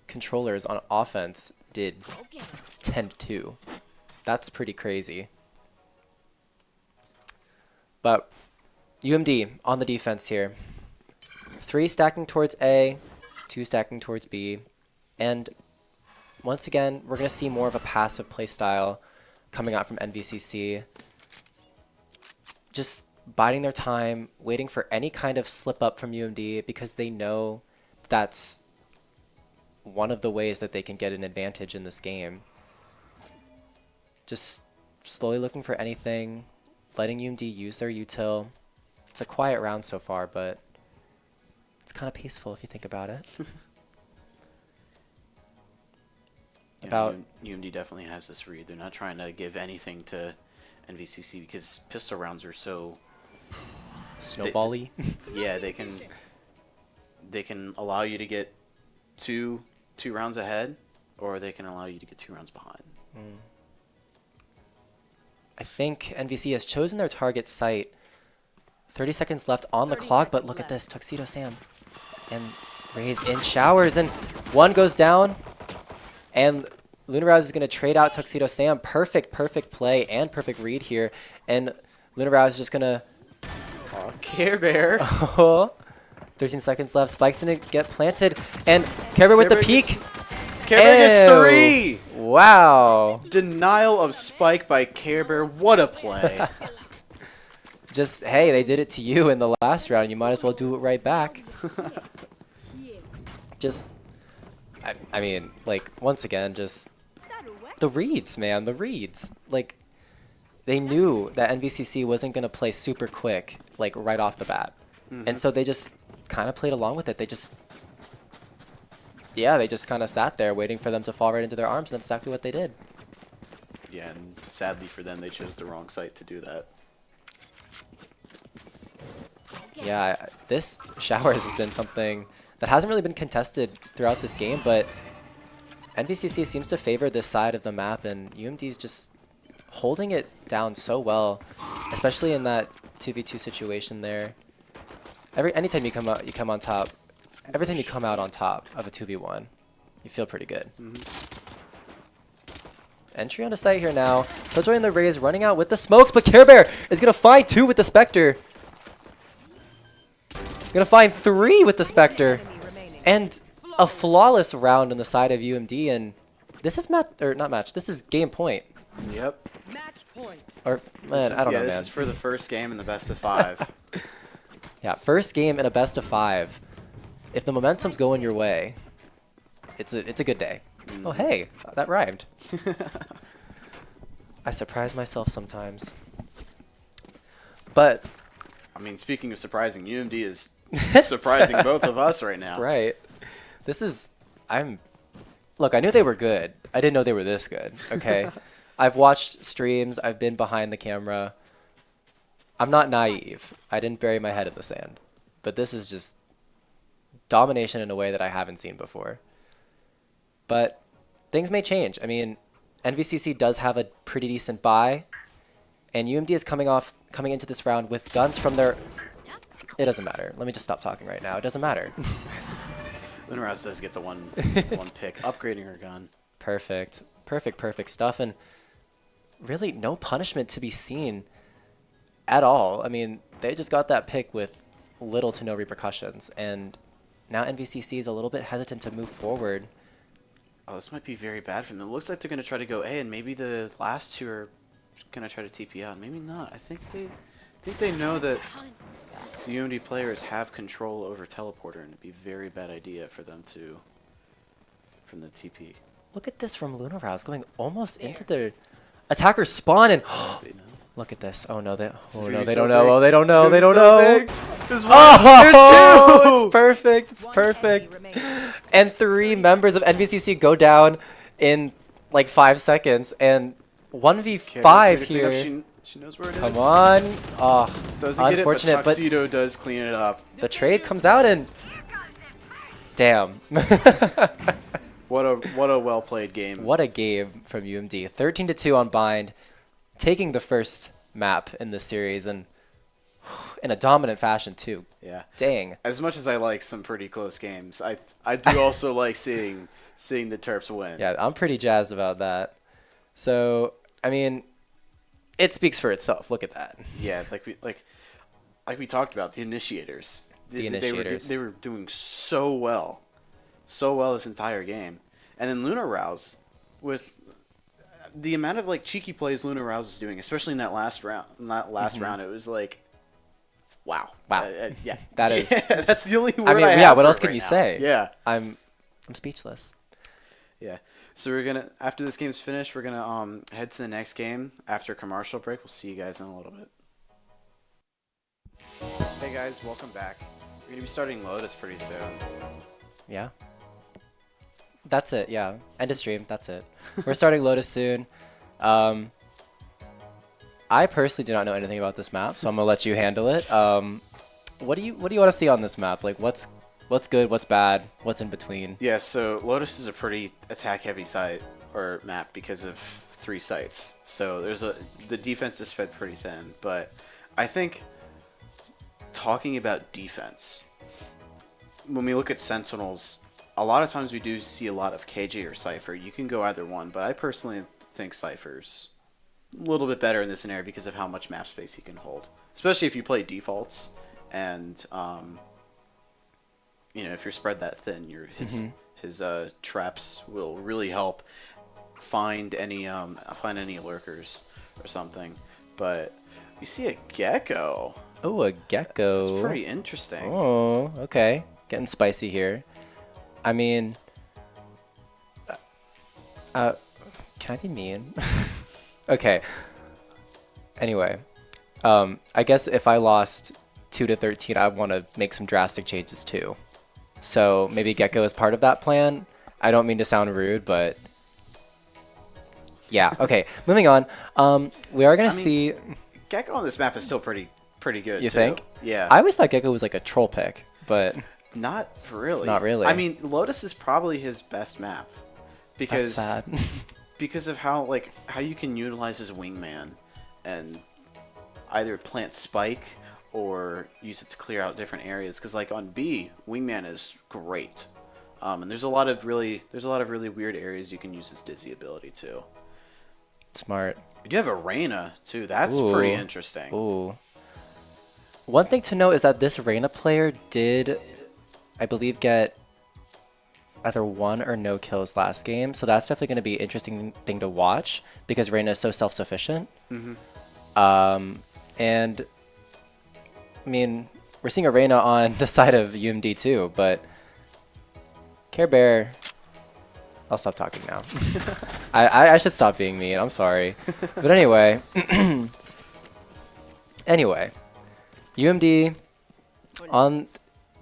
Speaker 2: controllers on offense did 10-2. That's pretty crazy. But UMD on the defense here. 3 stacking towards A, 2 stacking towards B, and once again, we're going to see more of a passive play style coming out from NVCC. Just biding their time, waiting for any kind of slip up from UMD because they know that's one of the ways that they can get an advantage in this game. Just slowly looking for anything, letting UMD use their util. It's a quiet round so far, but it's kind of peaceful if you think about it.
Speaker 1: Yeah, UMD definitely has this read. They're not trying to give anything to NVCC because pistol rounds are so
Speaker 2: snowball-y.
Speaker 1: Yeah, they can allow you to get two rounds ahead, or they can allow you to get 2 rounds behind.
Speaker 2: I think NVC has chosen their target site. 30 seconds left on the clock, but look at this, Tuxedo Sam and Raze in showers, and 1 goes down. And Lunarouse is going to trade out Tuxedo Sam. Perfect play and perfect read here. And Lunarouse is just going to...
Speaker 1: Oh, Care Bear.
Speaker 2: 13 seconds left. Spike's going to get planted. And Care Bear with the peek.
Speaker 1: Care Bear gets 3.
Speaker 2: Wow.
Speaker 1: Denial of spike by Care Bear. What a play.
Speaker 2: Just, hey, they did it to you in the last round. You might as well do it right back. Just... I mean, like, once again, just the reads, man, the reads. Like, they knew that NVCC wasn't going to play super quick, like, right off the bat. And so they just kind of played along with it. They just kind of sat there waiting for them to fall right into their arms, and that's exactly what they did.
Speaker 1: Yeah, and sadly for them, they chose the wrong site to do that.
Speaker 2: Yeah, this showers has been something that hasn't really been contested throughout this game, but NVCC seems to favor this side of the map, and UMD's just holding it down so well, especially in that 2v2 situation there. Anytime you come on top, every time you come out on top of a 2v1, you feel pretty good. Entry on the site here now. Killjoy and the Raze running out with the smokes, but Care Bear is going to find 2 with the Spectre. Gonna find 3 with the Spectre, and a flawless round on the side of UMD, and this is this is game point.
Speaker 1: Yep.
Speaker 3: Match point.
Speaker 2: Or, man, I don't know, man.
Speaker 1: This is for the first game in the best of 5.
Speaker 2: Yeah, first game in a best of 5. If the momentum's going your way, it's a good day. Oh, hey, that rhymed. I surprise myself sometimes. But
Speaker 1: I mean, speaking of surprising, UMD is surprising both of us right now.
Speaker 2: right. This is look, I knew they were good. I didn't know they were this good, okay? I've watched streams, I've been behind the camera. I'm not naive. I didn't bury my head in the sand. But this is just domination in a way that I haven't seen before. But things may change. I mean, NVCC does have a pretty decent buy, and UMD is coming into this round with guns from their... It doesn't matter. Let me just stop talking right now. It doesn't matter.
Speaker 1: Lunarouse does get the one pick, upgrading her gun.
Speaker 2: Perfect. Perfect stuff. And really no punishment to be seen at all. I mean, they just got that pick with little to no repercussions. And now NVCC is a little bit hesitant to move forward.
Speaker 1: Oh, this might be very bad for them. It looks like they're going to try to go A, and maybe the last two are going to try to TP out. Maybe not. I think they know that the UMD players have control over teleporter, and it'd be a very bad idea for them to from the TP.
Speaker 2: Look at this from Lunarouse going almost into their attacker spawn, and
Speaker 1: They know.
Speaker 2: look at this. Oh no, they
Speaker 1: gonna
Speaker 2: no,
Speaker 1: be
Speaker 2: they
Speaker 1: so
Speaker 2: don't know.
Speaker 1: big.
Speaker 2: Oh, they don't
Speaker 1: It's
Speaker 2: know.
Speaker 1: gonna
Speaker 2: They
Speaker 1: be
Speaker 2: don't
Speaker 1: so
Speaker 2: know.
Speaker 1: big. There's one.
Speaker 2: Oh,
Speaker 1: There's two.
Speaker 2: it's perfect. It's
Speaker 3: One
Speaker 2: perfect.
Speaker 3: enemy remaining.
Speaker 2: And 3 members of NVCC go down in like 5 seconds, and 1v5 here.
Speaker 1: She knows where it is.
Speaker 2: Come on. Oh,
Speaker 1: Doesn't get
Speaker 2: unfortunate,
Speaker 1: it,
Speaker 2: but
Speaker 1: but Tuxedo does clean it up.
Speaker 2: the trade comes out, and damn.
Speaker 1: What a well played game.
Speaker 2: What a game from UMD. 13-2 on Bind, taking the first map in this series, and in a dominant fashion too.
Speaker 1: Yeah.
Speaker 2: Dang.
Speaker 1: As much as I like some pretty close games, I do also like seeing the Terps win.
Speaker 2: Yeah, I'm pretty jazzed about that. So, I mean, it speaks for itself. Look at that.
Speaker 1: Yeah, like we talked about, the initiators. They were doing so well this entire game. And then Lunarouse, with the amount of like cheeky plays Lunarouse is doing, especially in that last round, round, it was like, wow. Yeah,
Speaker 2: That is.
Speaker 1: that's the only word
Speaker 2: I mean,
Speaker 1: have
Speaker 2: yeah. What
Speaker 1: for
Speaker 2: else
Speaker 1: it
Speaker 2: can
Speaker 1: right
Speaker 2: you
Speaker 1: now.
Speaker 2: say?
Speaker 1: Yeah,
Speaker 2: I'm speechless.
Speaker 1: yeah. So we're gonna, after this game's finished, we're gonna head to the next game after commercial break. We'll see you guys in a little bit. Hey guys, welcome back. We're gonna be starting Lotus pretty soon.
Speaker 2: Yeah. That's it. Yeah. End of stream. That's it. We're starting Lotus soon. I personally do not know anything about this map, so I'm gonna let you handle it. What do you want to see on this map? Like, what's good? What's bad? What's in between?
Speaker 1: Yeah, so Lotus is a pretty attack-heavy site or map because of 3 sites. So the defense is spread pretty thin, but I think talking about defense, when we look at Sentinels, a lot of times we do see a lot of KJ or Cypher. You can go either one, but I personally think Cypher's a little bit better in this scenario because of how much map space he can hold, especially if you play defaults and if you're spread that thin, his traps will really help find any lurkers or something. But we see a gecko.
Speaker 2: Oh, a gecko.
Speaker 1: It's pretty interesting.
Speaker 2: Oh, okay. Getting spicy here. I mean, can I be mean? Okay. Anyway, I guess if I lost 2-13, I want to make some drastic changes too. So maybe Gecko is part of that plan. I don't mean to sound rude, but yeah. Okay, moving on. We are gonna see.
Speaker 1: Gecko on this map is still pretty good.
Speaker 2: You
Speaker 1: too.
Speaker 2: think?
Speaker 1: Yeah.
Speaker 2: I always thought Gecko was like a troll pick, but
Speaker 1: Not really.
Speaker 2: Not really.
Speaker 1: I mean, Lotus is probably his best map because
Speaker 2: that's sad.
Speaker 1: because of how you can utilize his wingman and either plant spike or use it to clear out different areas. Because like on B, wingman is great, and there's a lot of really weird areas you can use this dizzy ability to.
Speaker 2: Smart.
Speaker 1: You do have a Reyna too. That's
Speaker 2: Ooh.
Speaker 1: pretty interesting.
Speaker 2: Ooh. One thing to note is that this Reyna player did, I believe, get either 1 or no kills last game. So that's definitely going to be an interesting thing to watch because Reyna is so self-sufficient.
Speaker 1: Mm-hmm.
Speaker 2: And I mean, we're seeing Arena on the side of UMD too, but Care Bear, I'll stop talking now. I should stop being mean. I'm sorry. But anyway, UMD on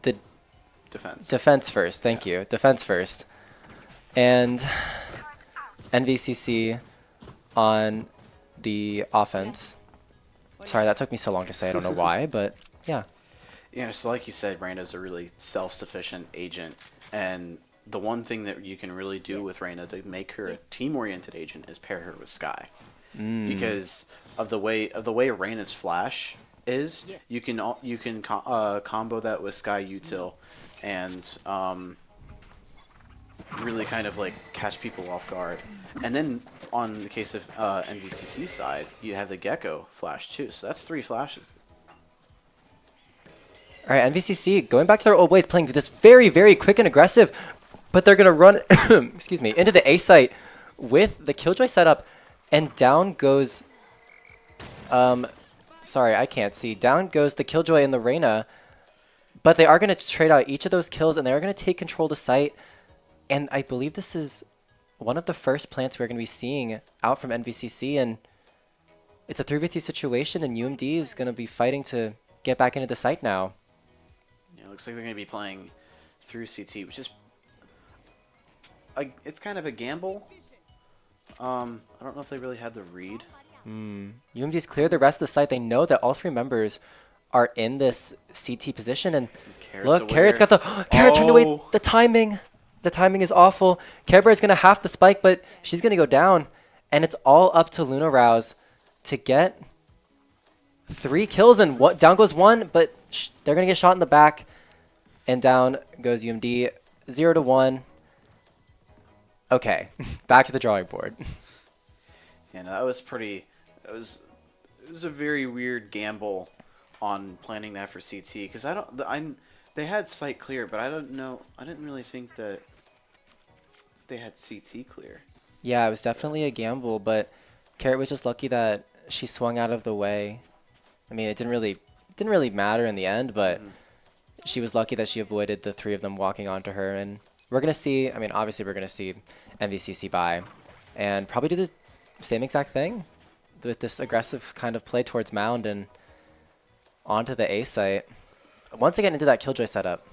Speaker 2: the defense first. Thank you. Defense first. And NVCC on the offense. Sorry, that took me so long to say. I don't know why, but yeah.
Speaker 1: Yeah, so like you said, Reyna's a really self-sufficient agent, and the one thing that you can really do with Reyna to make her a team-oriented agent is pair her with Skye, because of the way Reyna's flash is. You can combo that with Skye util, and really kind of like catch people off guard. And then on the case of NVCC side, you have the Gecko flash too. So that's 3 flashes.
Speaker 2: All right, NVCC going back to their old ways, playing this very, very quick and aggressive, but they're gonna run, excuse me, into the A site with the Killjoy setup, and down goes, sorry, I can't see. Down goes the Killjoy and the Reyna, but they are gonna trade out each of those kills, and they are gonna take control of the site. And I believe this is one of the first plants we're gonna be seeing out from NVCC, and it's a 3v3 situation, and UMD is gonna be fighting to get back into the site now.
Speaker 1: Looks like they're going to be playing through CT, which is it's kind of a gamble. I don't know if they really had the read.
Speaker 2: UMD's cleared the rest of the site. They know that all 3 members are in this CT position, and look, Carrot's got the Carrot turned away. The timing is awful. Care Bear is going to have the spike, but she's going to go down, and it's all up to Luna Rouse to get 3 kills, and down goes 1, but they're going to get shot in the back. And down goes UMD, 0-1. Okay, back to the drawing board.
Speaker 1: Yeah, no, that was pretty. It was a very weird gamble on planning that for CT, because they had site clear, but I don't know. I didn't really think that they had CT clear.
Speaker 2: Yeah, it was definitely a gamble, but Carrot was just lucky that she swung out of the way. I mean, it didn't really matter in the end, but. She was lucky that she avoided the 3 of them walking onto her, and we're going to see, I mean, obviously we're going to see NVCC buy and probably do the same exact thing with this aggressive kind of play towards Mound and onto the A site. Once again into that Killjoy setup.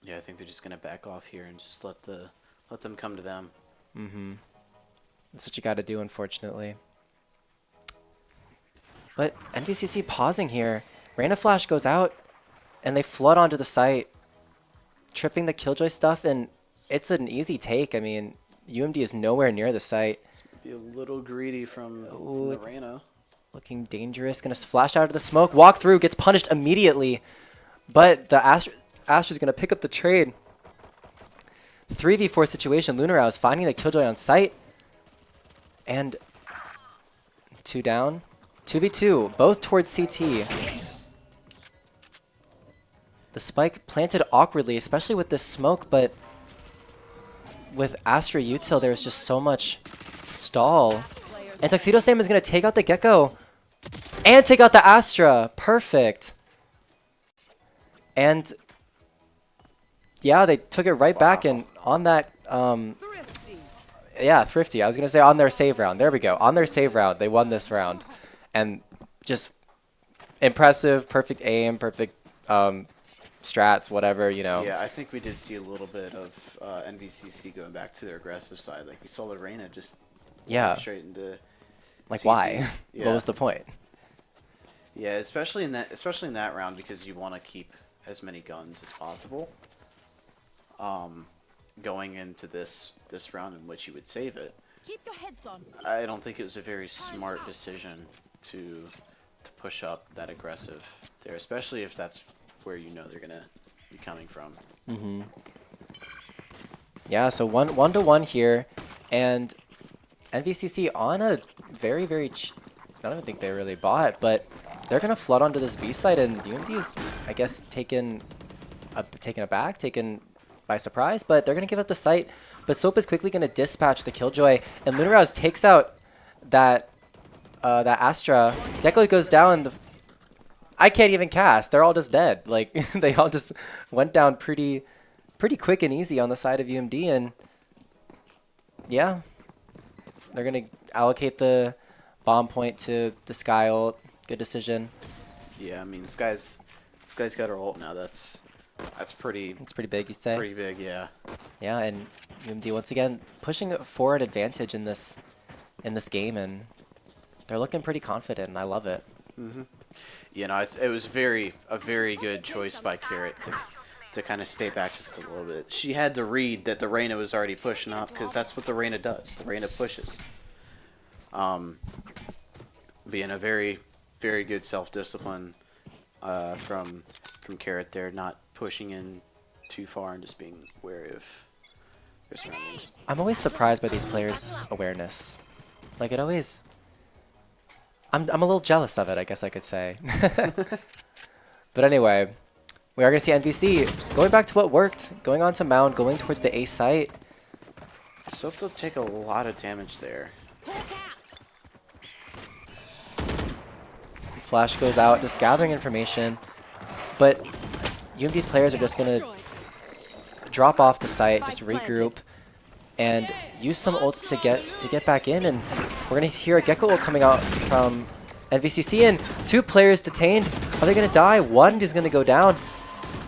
Speaker 1: Yeah, I think they're just going to back off here and just let them come to them.
Speaker 2: That's what you got to do, unfortunately. But NVCC pausing here. Reyna Flash goes out, and they flood onto the site, tripping the Killjoy stuff, and it's an easy take. I mean, UMD is nowhere near the site.
Speaker 1: This might be a little greedy from the Reyna.
Speaker 2: Looking dangerous. Going to flash out of the smoke, walk through, gets punished immediately, but the Astra's going to pick up the trade. 3v4 situation. Lunarao is finding the Killjoy on site, and 2 down. 2v2, both towards CT. The spike planted awkwardly, especially with this smoke, but with Astra util, there was just so much stall. And Tuxedo Sam is going to take out the Gecko and take out the Astra. Perfect. And yeah, they took it right back, and on that, yeah, Thrifty. I was going to say on their save round. There we go. On their save round, they won this round. And just impressive, perfect aim, perfect strats, whatever, you know.
Speaker 1: Yeah, I think we did see a little bit of NVCC going back to their aggressive side. Like we saw the Reyna just straight into
Speaker 2: like
Speaker 1: CT.
Speaker 2: Why?
Speaker 1: Yeah.
Speaker 2: What was the point?
Speaker 1: Yeah, especially in that round, because you want to keep as many guns as possible. Going into this round in which you would save it.
Speaker 3: Keep your heads on.
Speaker 1: I don't think it was a very smart decision to push up that aggressive there, especially if that's where you know they're gonna be coming from.
Speaker 2: Yeah, so 1-1 here, and NVCC on a very, very. I don't even think they really bought, but they're gonna flood onto this B site, and UMD is, I guess, taken aback, taken by surprise, but they're gonna give up the site. But Soap is quickly gonna dispatch the Killjoy, and Lunaraz takes out that Astra. Gecko goes down. I can't even cast. They're all just dead. Like, they all just went down pretty quick and easy on the side of UMD, and yeah, they're gonna allocate the bomb point to the Sky ult. Good decision.
Speaker 1: Yeah, I mean, this guy's got her ult now. That's pretty.
Speaker 2: It's pretty big, you say?
Speaker 1: Pretty big, yeah.
Speaker 2: Yeah, and UMD once again pushing a forward advantage in this game, and they're looking pretty confident, and I love it.
Speaker 1: You know, it was a very good choice by Carrot to kind of stay back just a little bit. She had to read that the Reyna was already pushing up, because that's what the Reyna does. The Reyna pushes. Being a very good self-discipline from Carrot there, not pushing in too far and just being wary of their surroundings.
Speaker 2: I'm always surprised by these players' awareness. Like, it always... I'm a little jealous of it, I guess I could say. But anyway, we are going to see NVC going back to what worked, going on to Mound, going towards the A site.
Speaker 1: Soap will take a lot of damage there.
Speaker 2: Flash goes out, just gathering information. But UMD's players are just going to drop off the site, just regroup, and use some ults to get back in. And we're going to hear a Gecko ult coming out from NVCC, and 2 players detained. Are they going to die? One is going to go down.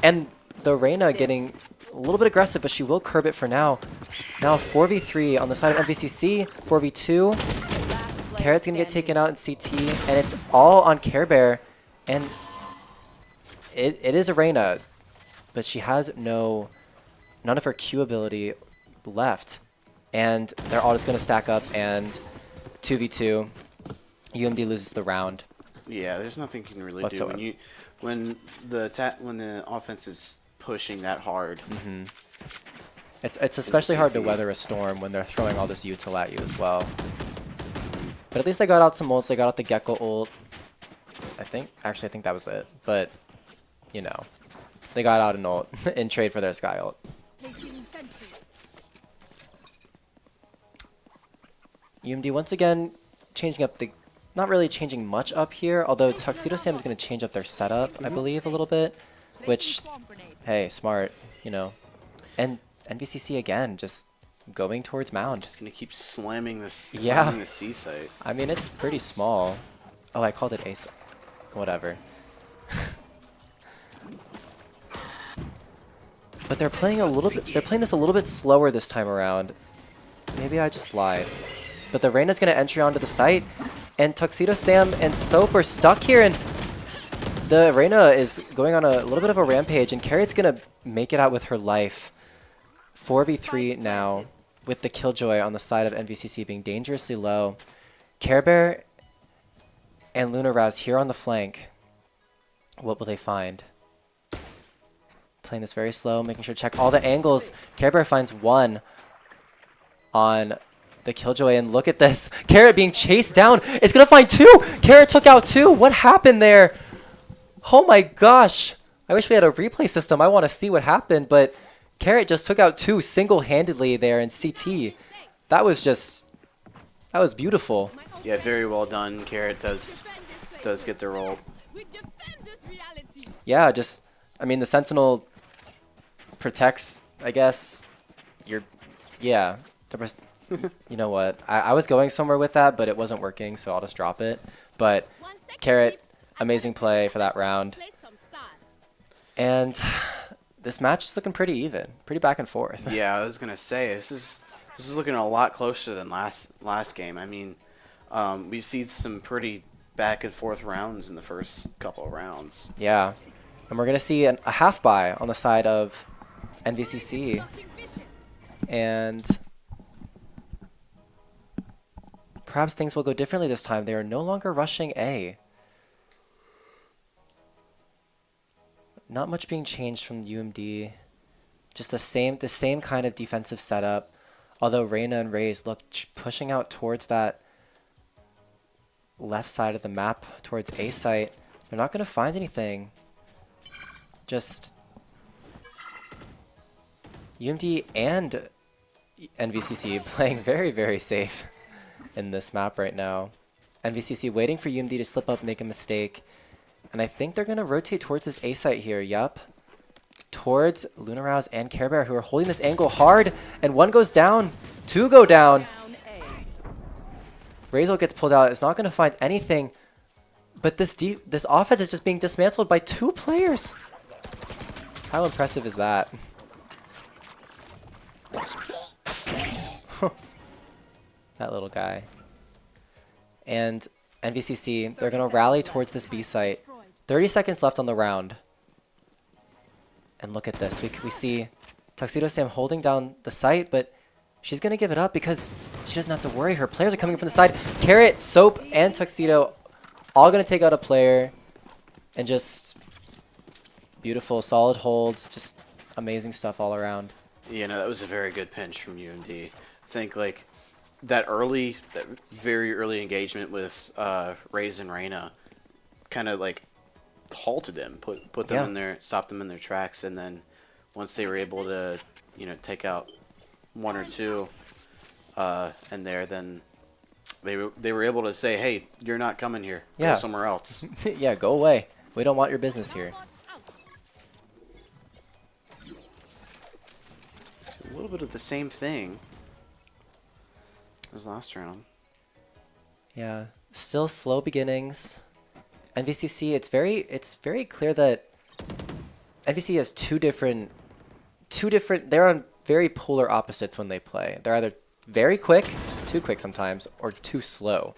Speaker 2: And the Reyna getting a little bit aggressive, but she will curb it for now. Now 4v3 on the side of NVCC, 4v2. Carrot's going to get taken out in CT, and it's all on Care Bear. And it is a Reyna, but she has none of her Q ability left. And they're all just going to stack up, and 2v2. UMD loses the round.
Speaker 1: Yeah, there's nothing you can really
Speaker 2: whatsoever.
Speaker 1: do when the offense is pushing that hard.
Speaker 2: It's especially hard to weather a storm when they're throwing all this util at you as well. But at least they got out some ults. They got out the Gecko ult. I think that was it. But, you know, they got out an ult in trade for their Sky ult. UMD once again changing up the... Not really changing much up here, although Tuxedo Sam is going to change up their setup, I believe, a little bit. Which, hey, smart, you know. And NVCC again, just going towards Mound.
Speaker 1: Just going to keep slamming the C site.
Speaker 2: I mean, it's pretty small. Oh, I called it A site. Whatever. But they're playing this a little bit slower this time around. Maybe I just lied. But the Reyna's going to enter onto the site, and Tuxedo Sam and Soap are stuck here, and the Reyna is going on a little bit of a rampage, and Carrot's going to make it out with her life. 4v3 now, with the Killjoy on the side of NVCC being dangerously low. Care Bear and Luna Rouse here on the flank. What will they find? Playing this very slow, making sure to check all the angles. Care Bear finds one on the Killjoy, and look at this. Carrot being chased down. It's going to find 2. Carrot took out 2. What happened there? Oh my gosh. I wish we had a replay system. I want to see what happened, but Carrot just took out 2 single-handedly there in CT. That was beautiful.
Speaker 1: Yeah, very well done. Carrot does get the roll.
Speaker 2: Yeah, I mean, the Sentinel protects, I guess. Yeah. You know what? I was going somewhere with that, but it wasn't working, so I'll just drop it. But Carrot, amazing play for that round. And this match is looking pretty even, pretty back and forth.
Speaker 1: Yeah, I was gonna say this is looking a lot closer than last game. I mean, we see some pretty back and forth rounds in the first couple of rounds.
Speaker 2: Yeah, and we're gonna see a half buy on the side of NVCC, and perhaps things will go differently this time. They are no longer rushing A. Not much being changed from UMD. Just the same kind of defensive setup. Although Reyna and Raze look pushing out towards that left side of the map, towards A site. They're not going to find anything. Just UMD and NVCC playing very, very safe in this map right now. NVCC waiting for UMD to slip up, make a mistake, And I think they're going to rotate towards this A site here. Yup. Towards Lunarouse and Care Bear, who are holding this angle hard. And one goes down. Two go down. Razel gets pulled out. Is not going to find anything. But this offense is just being dismantled by 2 players. How impressive is that? That little guy. And NVCC, they're going to rally towards this B site. 30 seconds left on the round. And look at this. We see Tuxedo Sam holding down the site, but she's going to give it up because she doesn't have to worry. Her players are coming from the side. Carrot, Soap, and Tuxedo all going to take out a player. And just beautiful, solid holds. Just amazing stuff all around.
Speaker 1: Yeah, no, that was a very good pinch from UMD. I think, like, that very early engagement with Raze and Reyna kind of, like, halted them, put them in there, stopped them in their tracks, and then once they were able to, you know, take out 1 or 2 in there, then they were able to say, hey, you're not coming here. Go somewhere else.
Speaker 2: Yeah, go away. We don't want your business here.
Speaker 1: So a little bit of the same thing as last round.
Speaker 2: Yeah, still slow beginnings. NVCC, it's very clear that NVC has two different. They're on very polar opposites when they play. They're either very quick, too quick sometimes, or too slow.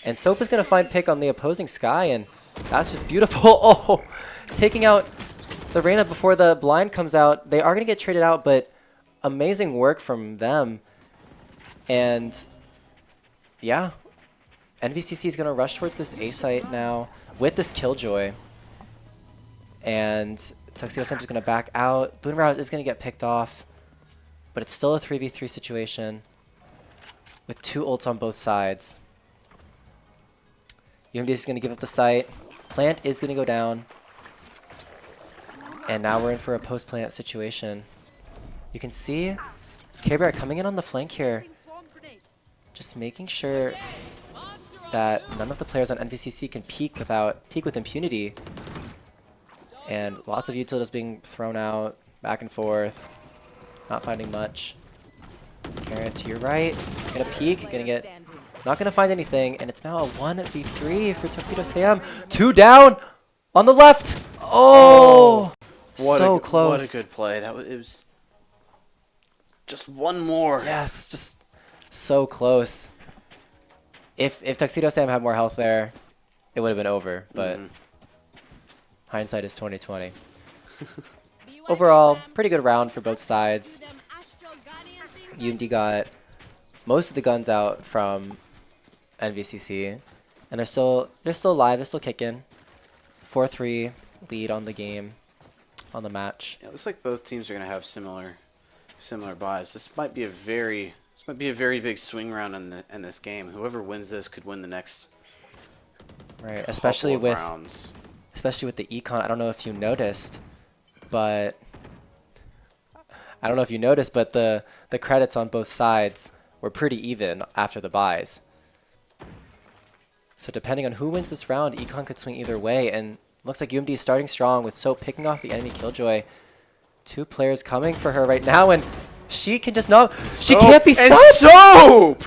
Speaker 2: And Soap is going to find pick on the opposing Sky, and that's just beautiful. Oh, taking out the Reyna before the blind comes out. They are going to get traded out, but amazing work from them. And yeah, NVCC is going to rush towards this A site now with this Killjoy. And Tuxedo Sam is going to back out. Lunarouse is going to get picked off. But it's still a 3v3 situation with 2 ults on both sides. UMD is going to give up the site. Plant is going to go down. And now we're in for a post-plant situation. You can see K-Bear coming in on the flank here. Just making sure that none of the players on NVCC can peek with impunity. And lots of utilities being thrown out, back and forth. Not finding much. Carrot to your right. Gonna peek, not gonna find anything, and it's now a 1v3 for Tuxedo Sam. 2 down on the left. Oh, so close.
Speaker 1: What a good play. It was just one more.
Speaker 2: Yes, just so close. If Tuxedo Sam had more health there, it would have been over, but hindsight is 20/20. Overall, pretty good round for both sides. UMD got most of the guns out from NVCC, and they're still alive. They're still kicking. 4-3 lead on the game, on the match.
Speaker 1: Yeah, it looks like both teams are going to have similar buys. This might be a very big swing round in this game. Whoever wins this could win the next.
Speaker 2: Right, especially with
Speaker 1: rounds.
Speaker 2: Especially with the econ. I don't know if you noticed. But the credits on both sides were pretty even after the buys. So depending on who wins this round, econ could swing either way. And looks like UMD is starting strong with Soap picking off the enemy Killjoy. 2 players coming for her right now, and she can just not. She can't be stopped.
Speaker 1: Soap!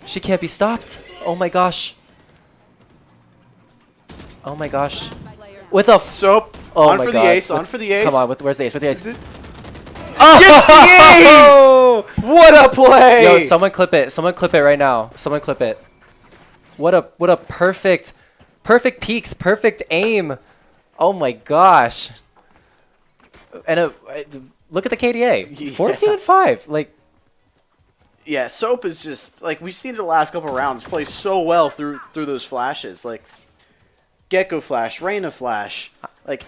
Speaker 2: She can't be stopped. Oh my gosh. Oh my gosh. With a
Speaker 1: Soap.
Speaker 2: Oh
Speaker 1: on
Speaker 2: my
Speaker 1: for
Speaker 2: God.
Speaker 1: the ace. On for the ace.
Speaker 2: Come on, where's the ace? With the ace.
Speaker 1: Oh! Gets the ace! What a play!
Speaker 2: Yo, someone clip it. Someone clip it right now. Someone clip it. What a perfect peaks, perfect aim. Oh my gosh. And look at the KDA. 14-5. Like.
Speaker 1: Yeah, Soap is just like we've seen it the last couple rounds play so well through those flashes. Like Gecko flash, Reyna flash. Like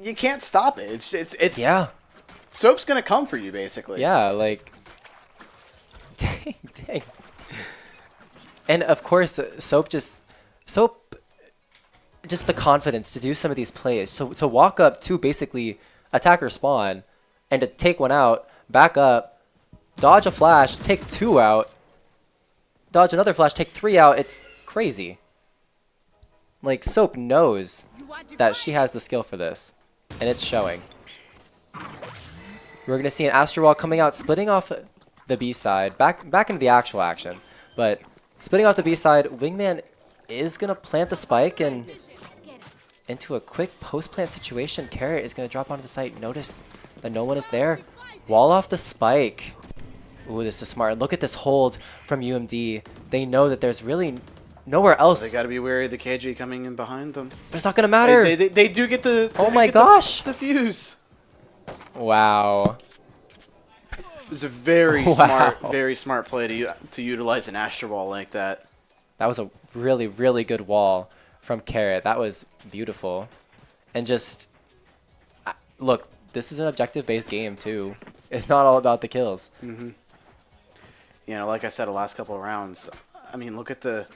Speaker 1: you can't stop it. It's
Speaker 2: yeah.
Speaker 1: Soap's gonna come for you basically.
Speaker 2: Yeah, like dang. And of course, Soap just the confidence to do some of these plays. So to walk up to basically attacker spawn and to take one out, back up, dodge a flash, take 2 out, dodge another flash, take 3 out. It's crazy. like, Soap knows that she has the skill for this, and it's showing. We're going to see an Astro Wall coming out, splitting off the B side, back into the actual action. But splitting off the B side, Wingman is going to plant the spike, and into a quick post-plant situation, Carrot is going to drop onto the site. Notice that no one is there. Wall off the spike. Ooh, this is smart. Look at this hold from UMD. They know that there's really nowhere else.
Speaker 1: They got to be wary of the KJ coming in behind them.
Speaker 2: But it's not going to matter.
Speaker 1: They do get the.
Speaker 2: Oh my gosh.
Speaker 1: The fuse.
Speaker 2: Wow.
Speaker 1: It was a very smart play to utilize an Astro Wall like that.
Speaker 2: That was a really, really good wall from Carrot. That was beautiful. And just, look, this is an objective-based game, too. It's not all about the kills.
Speaker 1: Mm-hmm. You know, like I said, the last couple of rounds, I mean, look at the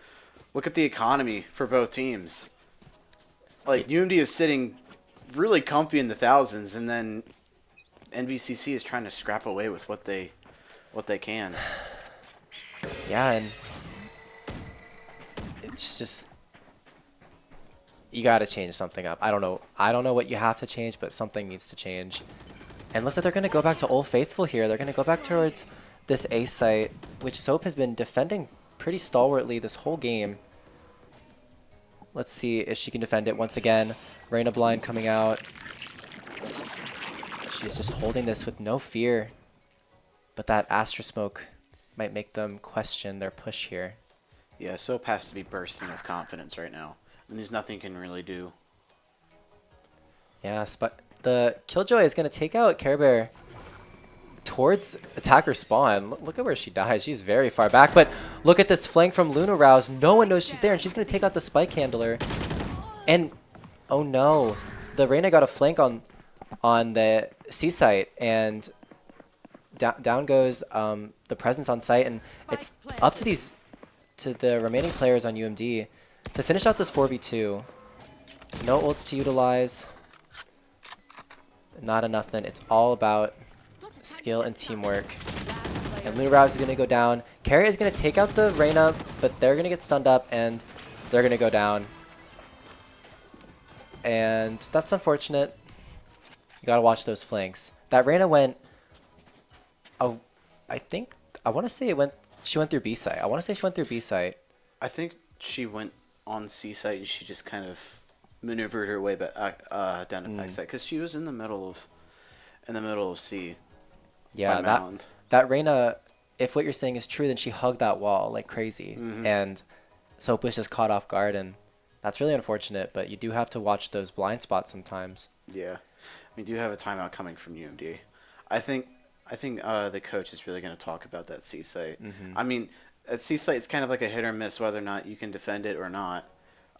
Speaker 1: economy for both teams. Like, UMD is sitting really comfy in the thousands, and then NVCC is trying to scrap away with what they can.
Speaker 2: Yeah, and it's just, you got to change something up. I don't know what you have to change, but something needs to change. And looks like they're going to go back to Old Faithful here. They're going to go back towards this A site, which Soap has been defending pretty stalwartly this whole game. Let's see if she can defend it once again. Reyna Blind coming out. She's just holding this with no fear. But that Astra Smoke might make them question their push here.
Speaker 1: Yeah, Soap has to be bursting with confidence right now. I mean, there's nothing you can really do.
Speaker 2: Yes, but the Killjoy is going to take out Care Bear towards attacker spawn. Look at where she died. She's very far back. But look at this flank from Luna Rouse. No one knows she's there, and she's going to take out the spike handler. And, oh no, the Reyna got a flank on the C site, and down goes the presence on site, and it's up to the remaining players on UMD to finish out this 4v2. No ults to utilize. Not enough then. It's all about skill and teamwork. And Luna Rouse is going to go down. Carrot is going to take out the Reyna, but they're going to get stunned up, and they're going to go down. And that's unfortunate. You got to watch those flanks. That Reyna went, I want to say she went through B site. I want to say she went through B site.
Speaker 1: I think she went on C site, and she just kind of maneuvered her way back down to B site, because she was in the middle of C.
Speaker 2: Yeah, that Reyna, if what you're saying is true, then she hugged that wall like crazy. And Soap was just caught off guard, and that's really unfortunate, but you do have to watch those blind spots sometimes.
Speaker 1: Yeah. We do have a timeout coming from UMD. I think the coach is really going to talk about that C site. I mean, at C site, it's kind of like a hit or miss whether or not you can defend it or not.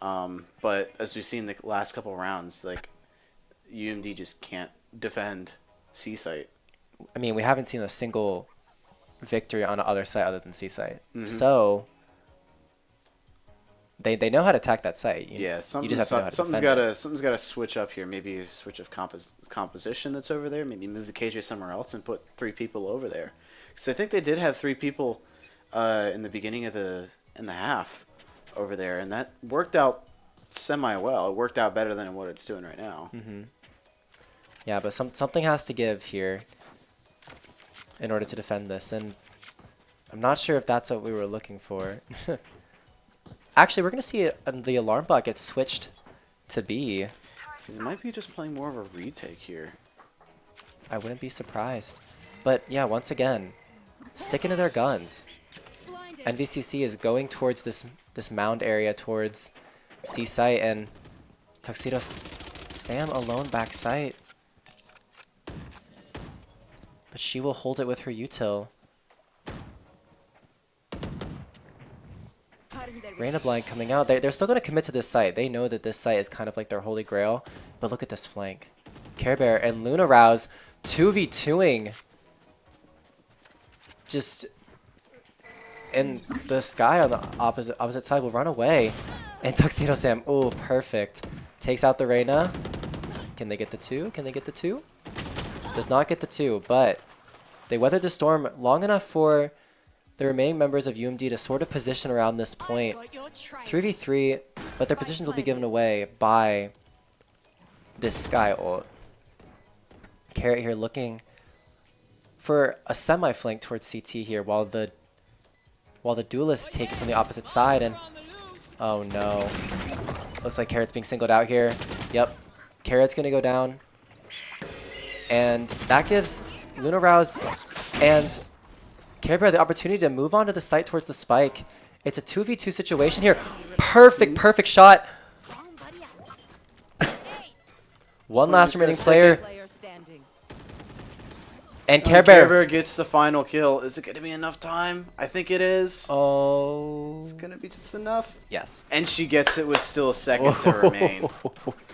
Speaker 1: But as we've seen the last couple of rounds, like, UMD just can't defend C site.
Speaker 2: I mean, we haven't seen a single victory on the other site other than C site. So they know how to attack that site.
Speaker 1: Yeah,
Speaker 2: something's
Speaker 1: got to switch up here. Maybe a switch of composition that's over there. Maybe move the KJ somewhere else and put 3 people over there. Because I think they did have 3 people in the beginning of the half over there, and that worked out semi well. It worked out better than what it's doing right now.
Speaker 2: Yeah, but something has to give here in order to defend this, and I'm not sure if that's what we were looking for. Actually, we're going to see the alarm bot get switched to B.
Speaker 1: It might be just playing more of a retake here.
Speaker 2: I wouldn't be surprised. But yeah, once again, sticking to their guns. NVCC is going towards this mound area towards C site, and Tuxedo Sam alone back site. But she will hold it with her util. Reyna Blind coming out. They're still going to commit to this site. They know that this site is kind of like their holy grail. But look at this flank. Care Bear and Luna Rouse 2v2ing. Just in the sky on the opposite side will run away. And Tuxedo Sam, oh, perfect. Takes out the Reyna. Can they get the 2? Can they get the 2? Does not get the 2, but they weathered the storm long enough for the the remaining members of UMD to sort of position around this point. 3v3, but their positions will be given away by this Sky ult. Carrot here looking for a semi-flank towards CT here while the duelists take it from the opposite side, and oh no. Looks like Carrot's being singled out here. Yep. Carrot's gonna go down. And that gives Luna Rouse and Care Bear the opportunity to move on to the site towards the spike. It's a 2v2 situation here. Perfect shot. One last remaining player. And Care
Speaker 1: Bear gets the final kill. Is it going to be enough time? I think it is.
Speaker 2: Oh.
Speaker 1: It's going to be just enough.
Speaker 2: Yes.
Speaker 1: And she gets it with still a second to remain.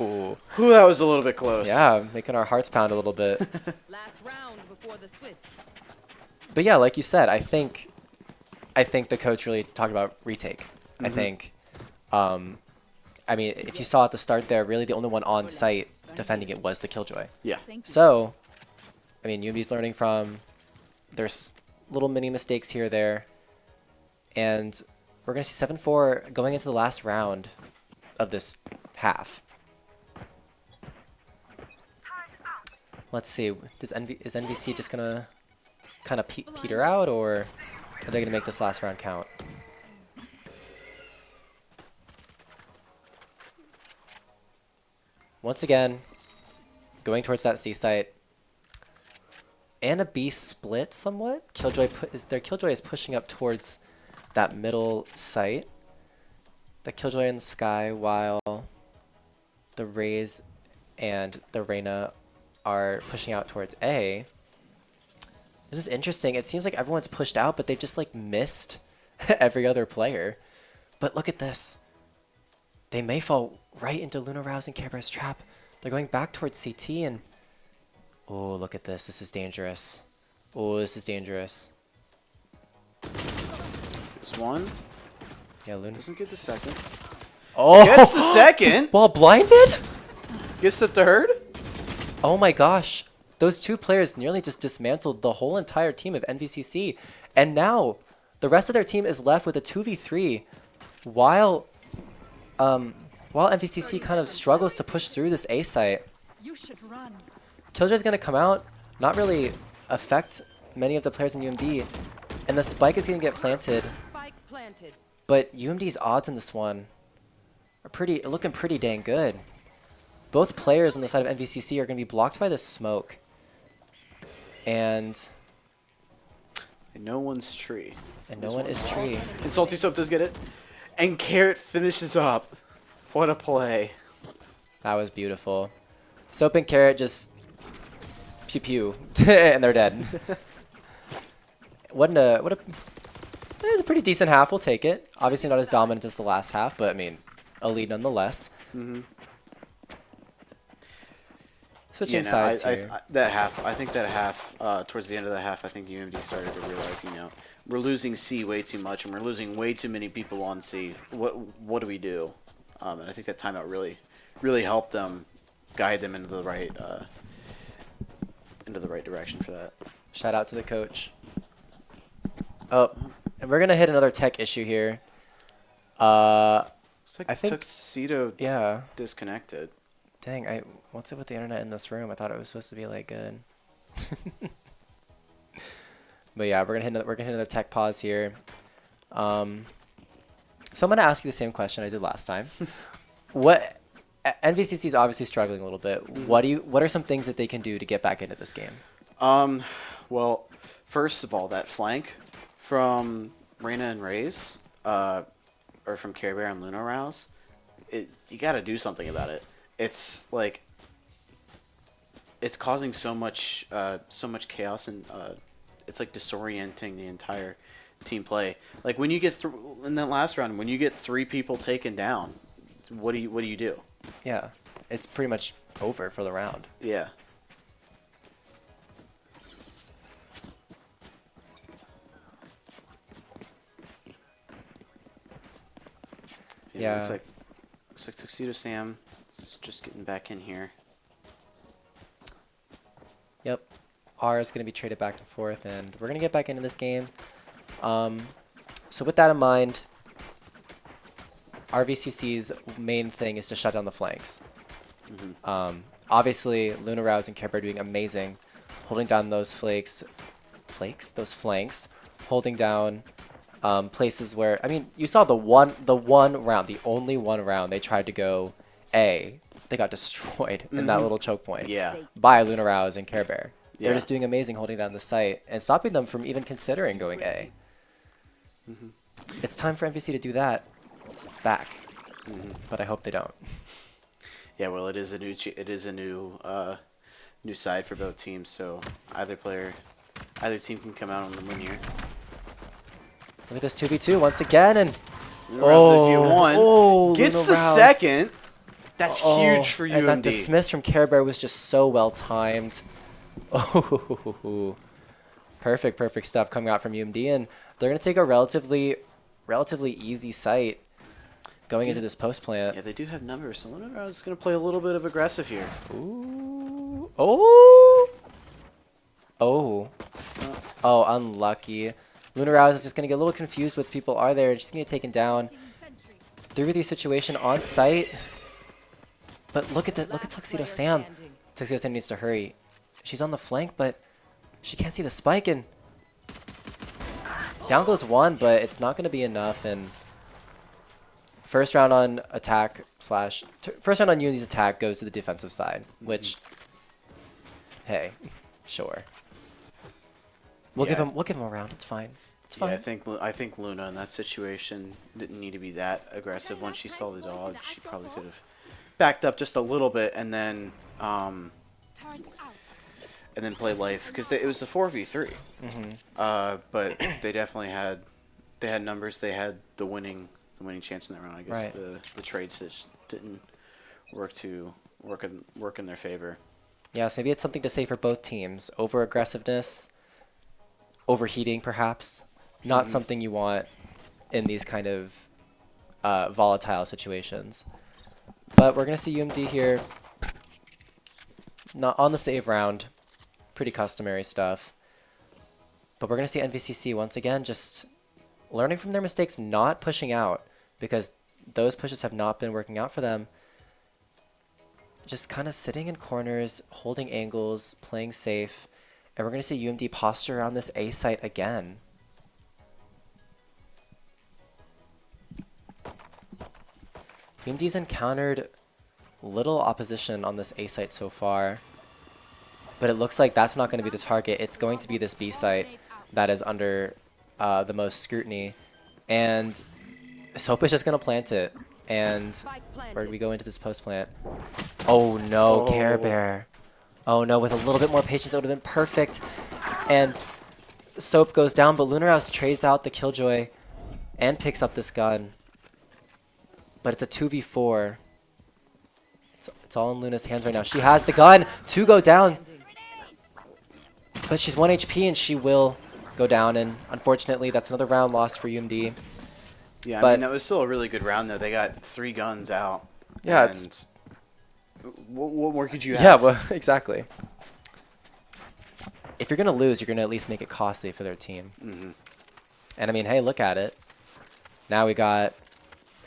Speaker 1: Ooh, that was a little bit close.
Speaker 2: Yeah, making our hearts pound a little bit.
Speaker 3: Last round before the switch.
Speaker 2: But yeah, like you said, I think the coach really talked about retake. I think, I mean, if you saw at the start there, really the only one on site defending it was the Killjoy.
Speaker 1: Yeah.
Speaker 2: So, I mean, UMD's learning from there's little mini mistakes here or there, and we're gonna see 7-4 going into the last round of this half. Let's see, is NVC just gonna kind of peter out, or are they gonna make this last round count? Once again, going towards that C site. And a B split somewhat. Their Killjoy is pushing up towards that middle site. The Killjoy in the sky, while the Raze and the Reyna are pushing out towards A. This is interesting. It seems like everyone's pushed out, but they've just like missed every other player. But look at this. They may fall right into Luna Rouse and Care Bear's trap. They're going back towards CT, and oh, look at this. This is dangerous. Oh, this is dangerous.
Speaker 1: There's one.
Speaker 2: Yeah, Luna
Speaker 1: doesn't get the second.
Speaker 2: Oh,
Speaker 1: gets the second.
Speaker 2: While blinded?
Speaker 1: Gets the third.
Speaker 2: Oh my gosh. Those two players nearly just dismantled the whole entire team of NVCC. And now the rest of their team is left with a 2v3 while NVCC kind of struggles to push through this A site.
Speaker 3: You should run.
Speaker 2: Killjoy's going to come out, not really affect many of the players in UMD, and the spike is going to get planted.
Speaker 3: Spike planted.
Speaker 2: But UMD's odds in this one are looking pretty dang good. Both players on the side of NVCC are going to be blocked by this smoke. And
Speaker 1: no one's tree.
Speaker 2: And no one is tree.
Speaker 1: And Salty Soap does get it. And Carrot finishes up. What a play.
Speaker 2: That was beautiful. Soap and Carrot just pew pew, and they're dead. What a pretty decent half. We'll take it. Obviously not as dominant as the last half, but I mean, a lead nonetheless. Switching sides here.
Speaker 1: I think that half, towards the end of the half, I think UMD started to realize, we're losing C way too much, and we're losing way too many people on C. What do we do? And I think that timeout really helped them guide them into the right direction for that.
Speaker 2: Shout out to the coach. Oh, and we're gonna hit another tech issue here.
Speaker 1: Looks like
Speaker 2: I think
Speaker 1: Tuxedo disconnected.
Speaker 2: Dang, what's it with the internet in this room? I thought it was supposed to be like good. But yeah, we're gonna hit another tech pause here. So I'm gonna ask you the same question I did last time. NVCC is obviously struggling a little bit. What are some things that they can do to get back into this game?
Speaker 1: Well, first of all, that flank from Reyna and Raze, or from Care Bear and Luna Rouse, you got to do something about it. It's like it's causing so much chaos, and it's like disorienting the entire team play. Like when you get through in that last round, when you get 3 people taken down, what do you do?
Speaker 2: Yeah, it's pretty much over for the round.
Speaker 1: Yeah.
Speaker 2: Yeah.
Speaker 1: Looks like Tuxedo Sam is just getting back in here.
Speaker 2: Yep. R is going to be traded back and forth, and we're going to get back into this game. So with that in mind, RVCC's main thing is to shut down the flanks. Obviously, Luna Rouse and Care Bear doing amazing, holding down those flanks, holding down places where, I mean, you saw the only one round they tried to go A. They got destroyed in that little choke point by Luna Rouse and Care Bear. They're just doing amazing holding down the site and stopping them from even considering going A. It's time for NVC to do that back, but I hope they don't.
Speaker 1: Yeah, well, it is a new side for both teams, so either team can come out on the win here.
Speaker 2: Look at this 2v2 once again, and
Speaker 1: gets
Speaker 2: Luna
Speaker 1: the
Speaker 2: Rouse.
Speaker 1: second. That's huge for UMD.
Speaker 2: And that dismiss from Care Bear was just so well timed. Oh, perfect stuff coming out from UMD, and they're gonna take a relatively easy site going into this post plant.
Speaker 1: Yeah, they do have numbers, so Luna Rouse is gonna play a little bit of aggressive here.
Speaker 2: Ooh. Oh, unlucky. Luna Rouse is just gonna get a little confused with people are there. She's gonna get taken down. 3v3 situation on site. But look at Tuxedo Sam. Tuxedo Sam needs to hurry. She's on the flank, but she can't see the spike, and down goes one, but it's not gonna be enough. And first round on UMD's attack goes to the defensive side, which, hey, sure. We'll give him a round. It's fine. It's fine.
Speaker 1: Yeah, I think Luna in that situation didn't need to be that aggressive. Once she saw the dog, she probably could have backed up just a little bit and then play life, because it was a 4v3. But they definitely had numbers. They had the winning chance in that round. I guess the trade stitch didn't work in their favor.
Speaker 2: Yeah, so maybe it's something to say for both teams. Over aggressiveness, overheating perhaps, not something you want in these kind of volatile situations. But we're gonna see UMD here, not on the save round, pretty customary stuff. But we're gonna see NVCC once again just learning from their mistakes, not pushing out, because those pushes have not been working out for them. Just kind of sitting in corners, holding angles, playing safe, and we're gonna see UMD posture around this A site again. UMD's encountered little opposition on this A site so far, but it looks like that's not going to be the target. It's going to be this B site that is under the most scrutiny, and Soap is just going to plant it, and where we go into this post plant. Oh no, Care Bear. Oh no, with a little bit more patience, it would have been perfect. And Soap goes down, but Luna Rouse trades out the Killjoy and picks up this gun. But it's a 2v4. It's all in Luna's hands right now. She has the gun to go down. But she's 1 HP and she will go down. And unfortunately, that's another round lost for UMD.
Speaker 1: Yeah, I mean, that was still a really good round, though. They got 3 guns out.
Speaker 2: Yeah, it's...
Speaker 1: What more could you ask?
Speaker 2: Yeah, well, exactly. If you're going to lose, you're going to at least make it costly for their team. And I mean, hey, look at it. Now we got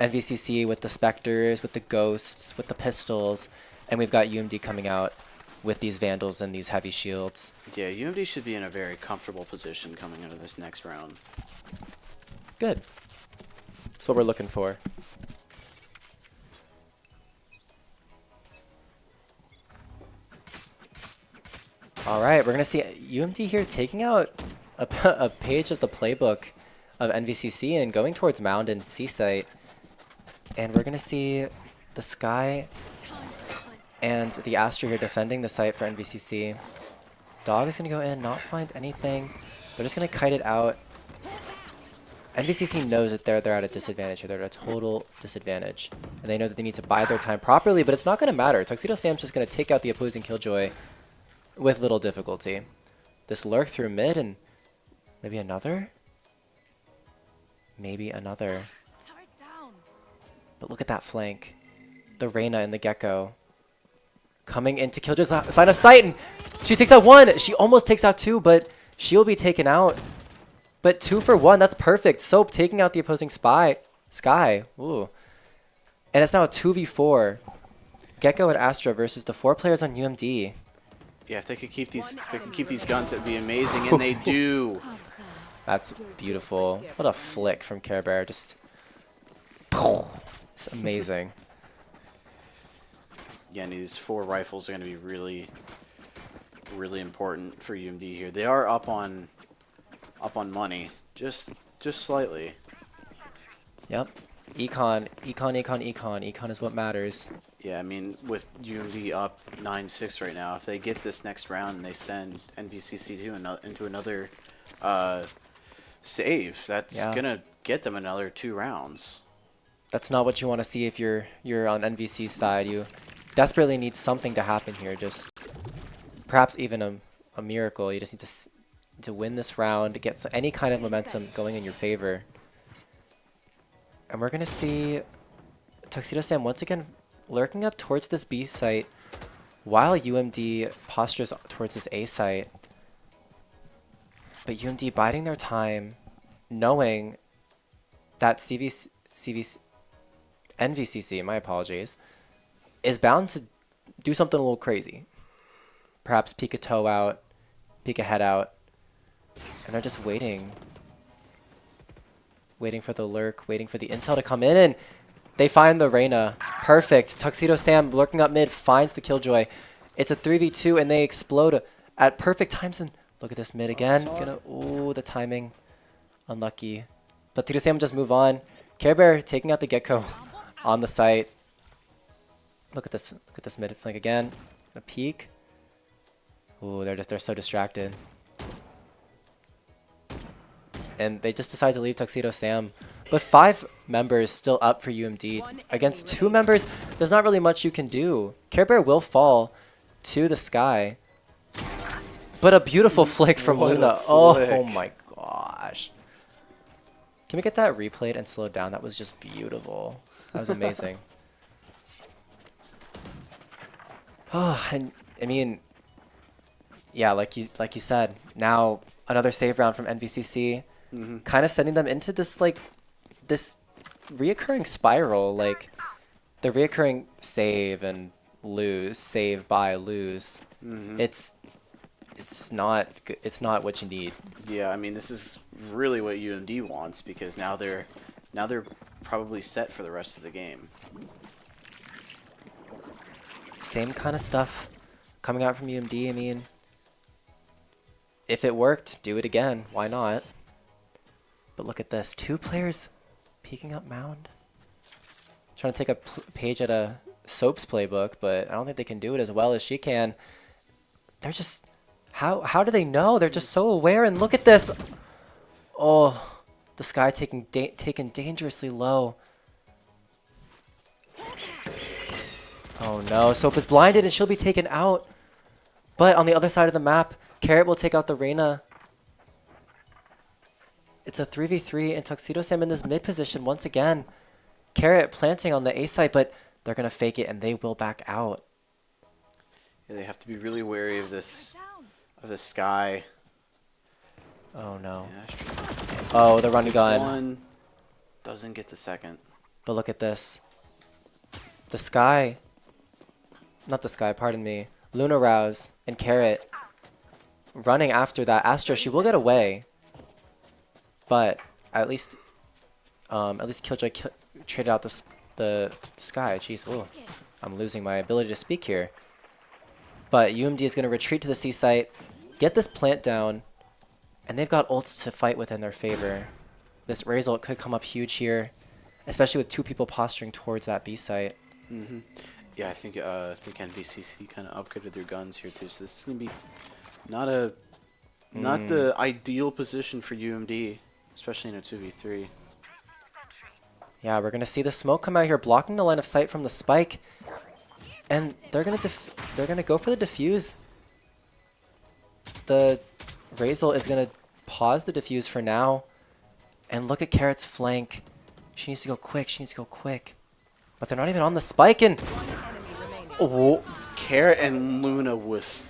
Speaker 2: NVCC with the Spectres, with the Ghosts, with the Pistols, and we've got UMD coming out with these Vandals and these heavy shields.
Speaker 1: Yeah, UMD should be in a very comfortable position coming out of this next round.
Speaker 2: Good. That's what we're looking for. All right, we're going to see UMD here taking out a page of the playbook of NVCC and going towards Mound and C site. And we're going to see the Sky and the Astra here defending the site for NVCC. Dog is going to go in, not find anything. They're just going to kite it out. NVCC knows that they're at a disadvantage here. They're at a total disadvantage. And they know that they need to bide their time properly, but it's not going to matter. Tuxedo Sam's just going to take out the opposing Killjoy with little difficulty. This lurk through mid and maybe another? Maybe another. But look at that flank. The Reyna and the Gecko coming into Killjoy's line of sight, and she takes out 1. She almost takes out 2, but she'll be taken out. But 2 for 1, that's perfect. Soap taking out the opposing Sky. Ooh. And it's now a 2v4. Gecko and Astra versus the 4 players on UMD.
Speaker 1: Yeah, if they could keep these guns, it'd be amazing, and they do.
Speaker 2: That's beautiful. What a flick from Care Bear. Just it's amazing.
Speaker 1: Yeah, and these 4 rifles are going to be really, really important for UMD here. They are up on money, just slightly.
Speaker 2: Yep. Econ is what matters.
Speaker 1: Yeah, I mean, with UMD up 9-6 right now, if they get this next round and they send NVCC into another save, that's gonna get them another 2 rounds.
Speaker 2: That's not what you want to see if you're on NVC's side. You desperately need something to happen here. Just perhaps even a miracle. You just need to win this round to get any kind of momentum going in your favor. And we're gonna see Tuxedo Sam once again lurking up towards this B site while UMD postures towards this A site. But UMD biding their time, knowing that NVCC, my apologies, is bound to do something a little crazy. Perhaps peek a toe out, peek a head out, and they're just waiting for the lurk, waiting for the intel to come in, and they find the Reyna. Perfect. Tuxedo Sam lurking up mid finds the Killjoy. It's a 3v2 and they explode at perfect times. And look at this mid again. Ooh, the timing. Unlucky. But Tuxedo Sam just move on. Care Bear taking out the Gecko on the site. Look at this mid flank again. A peek. Ooh, they're so distracted. And they just decide to leave Tuxedo Sam. But 5 members still up for UMD. Against 2 members, there's not really much you can do. Care Bear will fall to the Sky. But a beautiful flick from Luna. Oh my gosh. Can we get that replayed and slowed down? That was just beautiful. That was amazing. Oh, and I mean, yeah, like you said, now another save round from NVCC. Kind of sending them into this this reoccurring spiral, like the reoccurring save and lose, save by lose. It's not what you need.
Speaker 1: Yeah, I mean, this is really what UMD wants, because now they're probably set for the rest of the game.
Speaker 2: Same kind of stuff coming out from UMD. I mean, if it worked, do it again. Why not? But look at this. 2 players peeking up mound. Trying to take a page out of Soap's playbook, but I don't think they can do it as well as she can. They're just... How do they know? They're just so aware, and look at this! Oh, the Sky taken dangerously low. Oh no, Soap is blinded and she'll be taken out. But on the other side of the map, Carrot will take out the Reyna. It's a 3v3 and Tuxedo Sam in this mid position once again. Carrot planting on the A side, but they're going to fake it and they will back out.
Speaker 1: Yeah, they have to be really wary of this Sky.
Speaker 2: Oh no.
Speaker 1: Yeah,
Speaker 2: oh, the run gun.
Speaker 1: One doesn't get the second.
Speaker 2: But look at this. The Sky. Not the Sky, pardon me. Luna Rouse and Carrot running after that. Astra, she will get away. But at least Killjoy traded out the Sky. Jeez, whoa. I'm losing my ability to speak here. But UMD is going to retreat to the C site, get this plant down, and they've got ults to fight within their favor. This Razor could come up huge here, especially with 2 people posturing towards that B site.
Speaker 1: Yeah, I think NVCC kind of upgraded their guns here too, so this is going to be not the ideal position for UMD. Especially in a 2v3.
Speaker 2: Yeah, we're gonna see the smoke come out here, blocking the line of sight from the spike, and they're gonna go for the defuse. The Razor is gonna pause the defuse for now, and look at Carrot's flank. She needs to go quick. She needs to go quick, but they're not even on the spike. And oh,
Speaker 1: Carrot and Luna with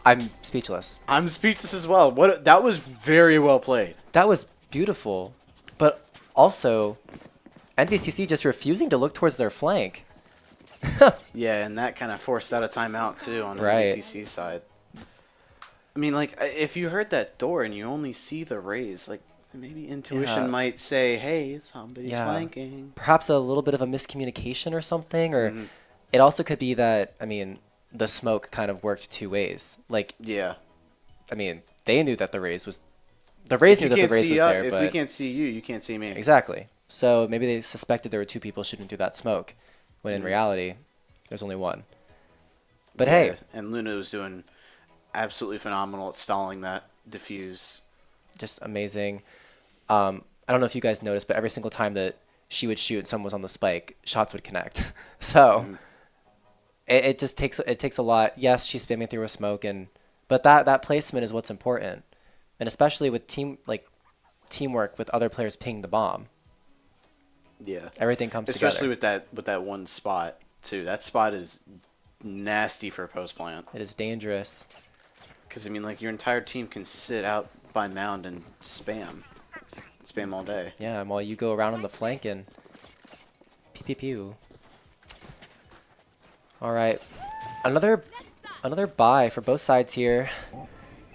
Speaker 2: I'm speechless.
Speaker 1: I'm speechless as well. That was very well played.
Speaker 2: That was beautiful, but also NVCC just refusing to look towards their flank.
Speaker 1: Yeah, and that kind of forced out a timeout too on the
Speaker 2: Right.
Speaker 1: NVCC side. I mean, like, if you heard that door and you only see the raise, like, maybe intuition
Speaker 2: Yeah.
Speaker 1: might say, hey, somebody's
Speaker 2: Yeah.
Speaker 1: flanking.
Speaker 2: Perhaps a little bit of a miscommunication or something, or
Speaker 1: Mhm.
Speaker 2: it also could be that, I mean, the smoke kind of worked two ways. Like,
Speaker 1: Yeah.
Speaker 2: I mean, they knew that the raise
Speaker 1: If
Speaker 2: knew
Speaker 1: you
Speaker 2: that the
Speaker 1: can't
Speaker 2: raise
Speaker 1: see
Speaker 2: was
Speaker 1: us-
Speaker 2: there,
Speaker 1: if
Speaker 2: but
Speaker 1: we can't see you, you can't see me.
Speaker 2: exactly. So maybe they suspected there were two people shooting through that smoke, when in
Speaker 1: Mhm.
Speaker 2: reality, there's only one. But
Speaker 1: Yeah,
Speaker 2: hey,
Speaker 1: and Luna was doing absolutely phenomenal at stalling that diffuse.
Speaker 2: just amazing. I don't know if you guys noticed, but every single time that she would shoot and someone was on the spike, shots would connect. So
Speaker 1: Mhm.
Speaker 2: it just takes a lot. Yes, she's spamming through a smoke, but that placement is what's important, and especially with teamwork with other players pinging the bomb,
Speaker 1: Yeah.
Speaker 2: everything comes
Speaker 1: Especially
Speaker 2: together.
Speaker 1: with that one spot too. That spot is nasty for post plant.
Speaker 2: It is dangerous.
Speaker 1: Because I mean, like, your entire team can sit out by mound and spam all day.
Speaker 2: Yeah, and while you go around on the flank and pew pew pew. All right, another buy for both sides here.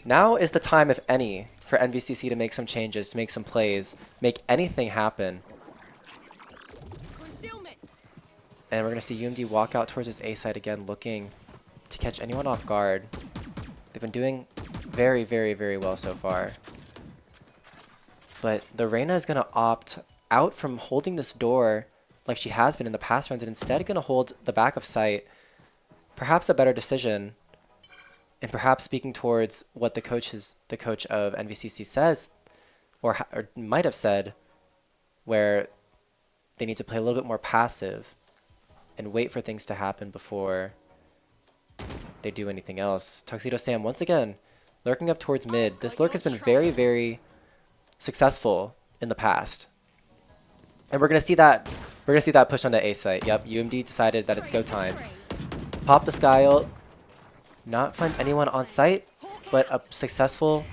Speaker 2: Now is the time, if any, for NVCC to make some changes, to make some plays, make anything happen.
Speaker 3: Concealment.
Speaker 2: And we're gonna see UMD walk out towards his A side again, looking to catch anyone off guard. They've been doing very, very, very well so far. But the Reyna is gonna opt out from holding this door like she has been in the past rounds, and instead gonna hold the back of sight. Perhaps a better decision, and perhaps speaking towards what the coach of NVCC says, or might have said, where they need to play a little bit more passive and wait for things to happen before they do anything else. Tuxedo Sam once again lurking up towards mid. This lurk has been very, very successful in the past. And we're gonna see that push on the A site. Yep, UMD decided that it's go time. Pop the sky ult. Not find anyone on site, but a successful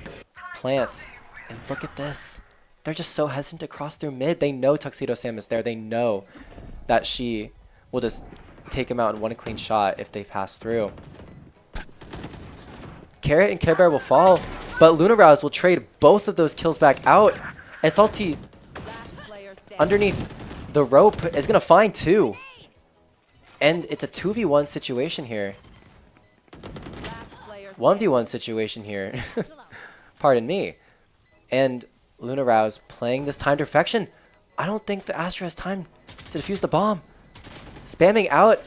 Speaker 2: plant. And look at this. They're just so hesitant to cross through mid. They know Tuxedo Sam is there. They know that she will just take him out in one clean shot if they pass through. Carrot and Care Bear will fall, but Luna Rouse will trade both of those kills back out. And Salty
Speaker 3: Last player standing.
Speaker 2: underneath the rope is going to find two. And it's a 2v1 situation here.
Speaker 3: Last player
Speaker 2: 1v1 situation here. Pardon me. And Luna Rouse playing this timed perfection. I don't think the Astra has time to defuse the bomb. Spamming out.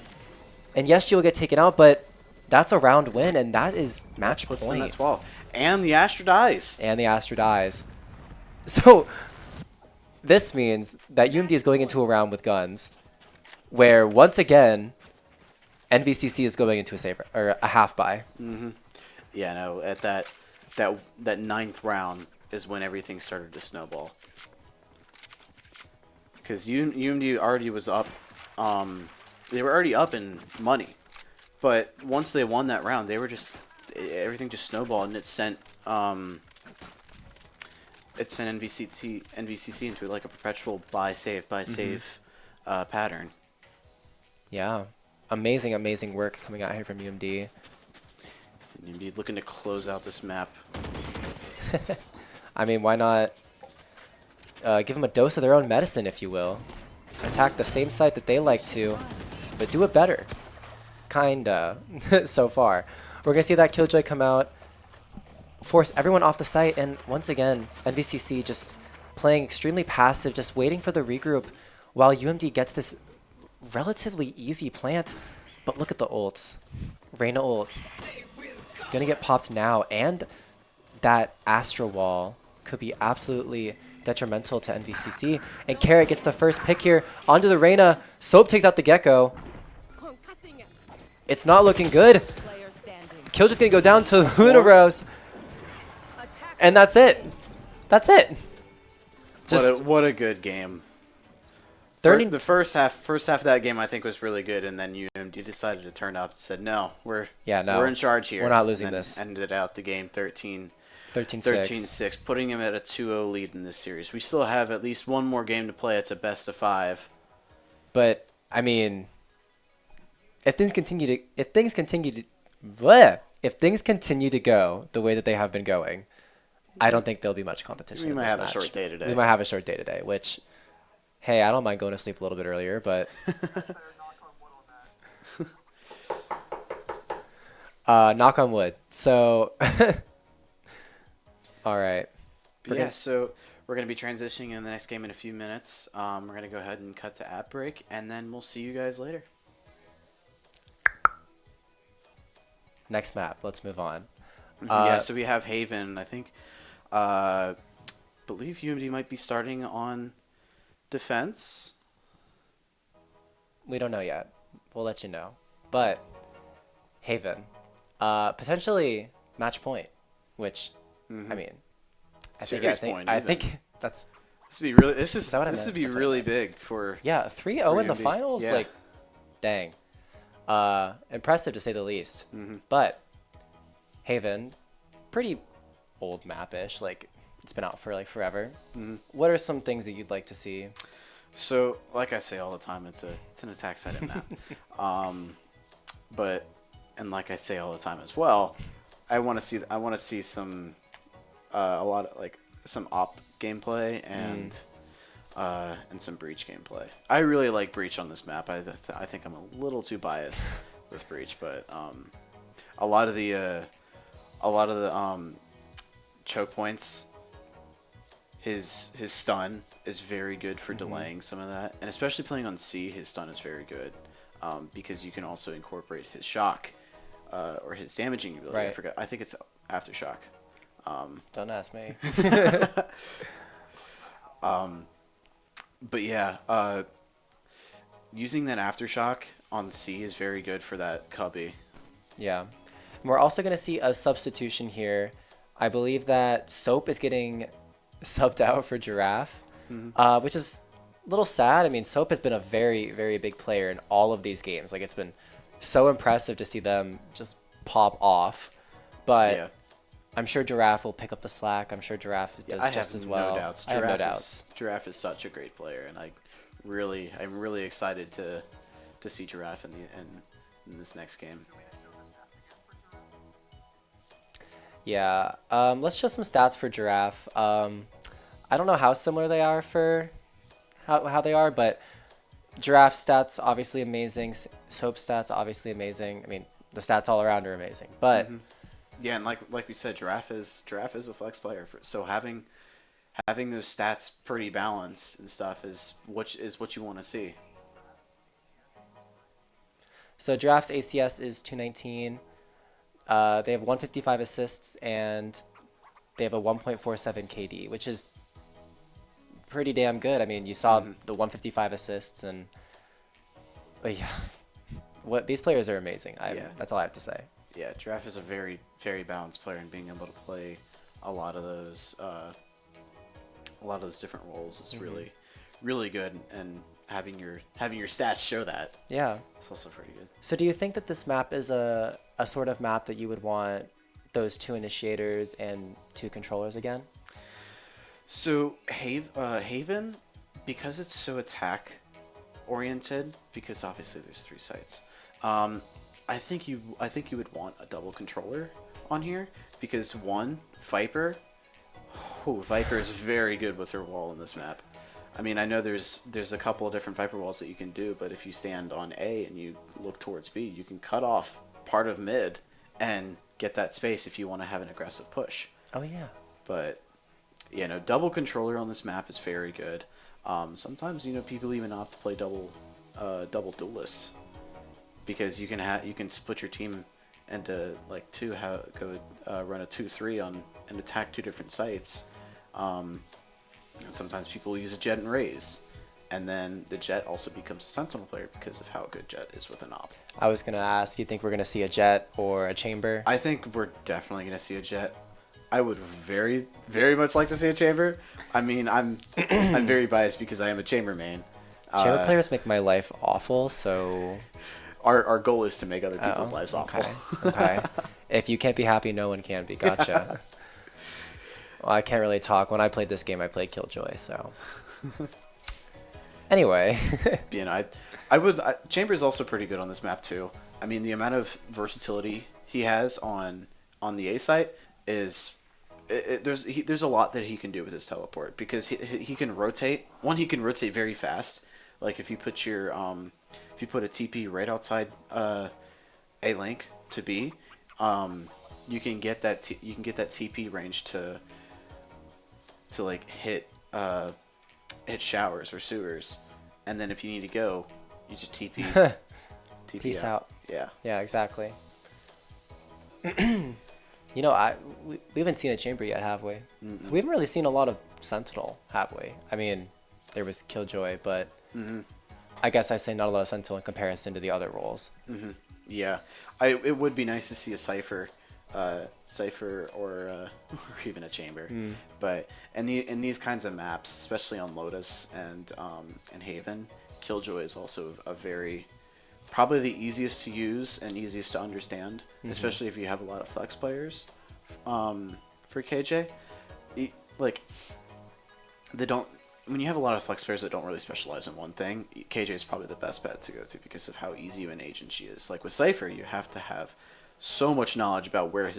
Speaker 2: And yes, she will get taken out, but that's a round win, and that is match
Speaker 1: Puts in
Speaker 2: point.
Speaker 1: that 12. And the Astra dies.
Speaker 2: And the Astra dies. So this means that UMD is going into a round with guns, where once again, NVCC is going into a saver or a half buy.
Speaker 1: Yeah, no. At that ninth round is when everything started to snowball. Because UMD already was up. They were already up in money, but once they won that round, they were just everything just snowballed, and it sent NVCC into like a perpetual buy save pattern.
Speaker 2: Yeah, amazing, amazing work coming out here from UMD.
Speaker 1: And UMD looking to close out this map.
Speaker 2: I mean, why not give them a dose of their own medicine, if you will? Attack the same site that they like to, but do it better. Kinda, so far. We're going to see that Killjoy come out, force everyone off the site, and once again, NVCC just playing extremely passive, just waiting for the regroup while UMD gets this relatively easy plant. But look at the ults. Reyna ult. Gonna get popped now, and that Astra wall could be absolutely detrimental to NVCC. And Carrot gets the first pick here onto the Reyna. Soap takes out the Gecko.
Speaker 3: concussing.
Speaker 2: It's not looking good.
Speaker 3: Player standing.
Speaker 2: Kill just gonna go down to Luna Rose.
Speaker 3: Attack.
Speaker 2: And that's it. That's it. Just
Speaker 1: What a good game
Speaker 2: 30
Speaker 1: The first half of that game I think was really good, and then UMD decided to turn up and said, "No, we're in charge here.
Speaker 2: We're not losing
Speaker 1: and then
Speaker 2: this."
Speaker 1: Ended out the game 13-6,
Speaker 2: 13-6.
Speaker 1: putting him at a 2-0 lead in this series. We still have at least one more game to play. It's a best of 5.
Speaker 2: But I mean, if things continue to go the way that they have been going, I don't think there'll be much competition.
Speaker 1: We
Speaker 2: in
Speaker 1: might
Speaker 2: this
Speaker 1: have
Speaker 2: match.
Speaker 1: a short day today.
Speaker 2: We might have a short day today, which, hey, I don't mind going to sleep a little bit earlier, but knock on wood. So, all right.
Speaker 1: Yeah, so we're going to be transitioning in the next game in a few minutes. We're going to go ahead and cut to app break, and then we'll see you guys later.
Speaker 2: Next map. Let's move on.
Speaker 1: Yeah, so we have Haven. I think, believe UMD might be starting on defense.
Speaker 2: We don't know yet. We'll let you know. But Haven, potentially match point, which I mean, I think that's
Speaker 1: This would be really. This would be really big for.
Speaker 2: Yeah, 3-0 in the
Speaker 1: UMD.
Speaker 2: finals.
Speaker 1: Yeah.
Speaker 2: Like, dang, impressive to say the least. But Haven, pretty old map-ish. Like, it's been out for like forever. What are some things that you'd like to see?
Speaker 1: So, like I say all the time, it's an attack-sided map. But like I say all the time as well, I want to see some a lot of like some op gameplay and some breach gameplay. I really like breach on this map. I think I'm a little too biased with breach, but a lot of the choke points. His stun is very good for delaying some of that, and especially playing on C, his stun is very good because you can also incorporate his shock or his damaging ability.
Speaker 2: Right.
Speaker 1: I forgot. I think it's aftershock.
Speaker 2: Don't ask me.
Speaker 1: But yeah, using that aftershock on C is very good for that cubby.
Speaker 2: Yeah. And we're also going to see a substitution here. I believe that Soap is getting subbed out for Giraffe, which is a little sad. I mean, Soap has been a very, very big player in all of these games. Like, it's been so impressive to see them just pop off. But
Speaker 1: Yeah.
Speaker 2: I'm sure Giraffe will pick up the slack. I'm sure Giraffe does just as well.
Speaker 1: No doubts.
Speaker 2: I have no doubts.
Speaker 1: Giraffe is such a great player, and I'm really excited to see Giraffe in this next game.
Speaker 2: Yeah. Let's show some stats for Giraffe. I don't know how similar they are for how they are, but Giraffe stats obviously amazing. Soap stats obviously amazing. I mean, the stats all around are amazing. But
Speaker 1: Yeah, and like we said, Giraffe is a flex player, so having those stats pretty balanced and stuff is what you want to see.
Speaker 2: So Giraffe's ACS is 219. They have 155 assists and they have a 1.47 KD, which is pretty damn good. I mean, you saw the 155 assists and yeah, these players are amazing. That's all I have to say.
Speaker 1: Yeah, Giraffe is a very, very balanced player, and being able to play a lot of those different roles is really, really good. And having your stats show that,
Speaker 2: Yeah.
Speaker 1: it's also pretty good.
Speaker 2: So do you think that this map is a sort of map that you would want those 2 initiators and 2 controllers again?
Speaker 1: So Haven, because it's so attack oriented, because obviously there's 3 sites. I think you would want a double controller on here because Viper is very good with her wall in this map. I mean, I know there's a couple of different Viper walls that you can do, but if you stand on A and you look towards B, you can cut off part of mid and get that space if you want to have an aggressive push.
Speaker 2: Oh yeah.
Speaker 1: But double controller on this map is very good. Sometimes people even opt to play double duelists because you can split your team into like run a 2-3 and attack 2 different sites. And sometimes people use a Jet and Raze, and then the Jet also becomes a Sentinel player because of how good Jet is with an op.
Speaker 2: I was gonna ask, do you think we're gonna see a Jet or a Chamber?
Speaker 1: I think we're definitely gonna see a Jet. I would very, very much like to see a Chamber. I mean, I'm very biased because I am a Chamber main.
Speaker 2: Chamber players make my life awful, so...
Speaker 1: Our goal is to make other people's lives awful.
Speaker 2: Okay. If you can't be happy, no one can be. Gotcha. Well, I can't really talk. When I played this game, I played Killjoy, so... Anyway.
Speaker 1: You know, Chamber is also pretty good on this map too. I mean, the amount of versatility he has on the A site is there's a lot that he can do with his teleport, because he can rotate. One, he can rotate very fast. Like if you put your if you put a TP right outside A link to B, you can get that TP range to like hit showers or sewers, and then if you need to go, you just TP. TP
Speaker 2: Peace out.
Speaker 1: Yeah.
Speaker 2: Yeah, exactly. You know, we haven't seen a Chamber yet, have we?
Speaker 1: Mm-mm.
Speaker 2: We haven't really seen a lot of Sentinel, have we? I mean, there was Killjoy, but I guess I say not a lot of Sentinel in comparison to the other roles.
Speaker 1: Yeah, it would be nice to see a Cypher or even a Chamber. But in these kinds of maps, especially on Lotus and Haven, Killjoy is also probably the easiest to use and easiest to understand, especially if you have a lot of flex players. For KJ, when you have a lot of flex players that don't really specialize in one thing, KJ is probably the best bet to go to because of how easy of an agent she is. Like with Cypher, you have to have so much knowledge about where you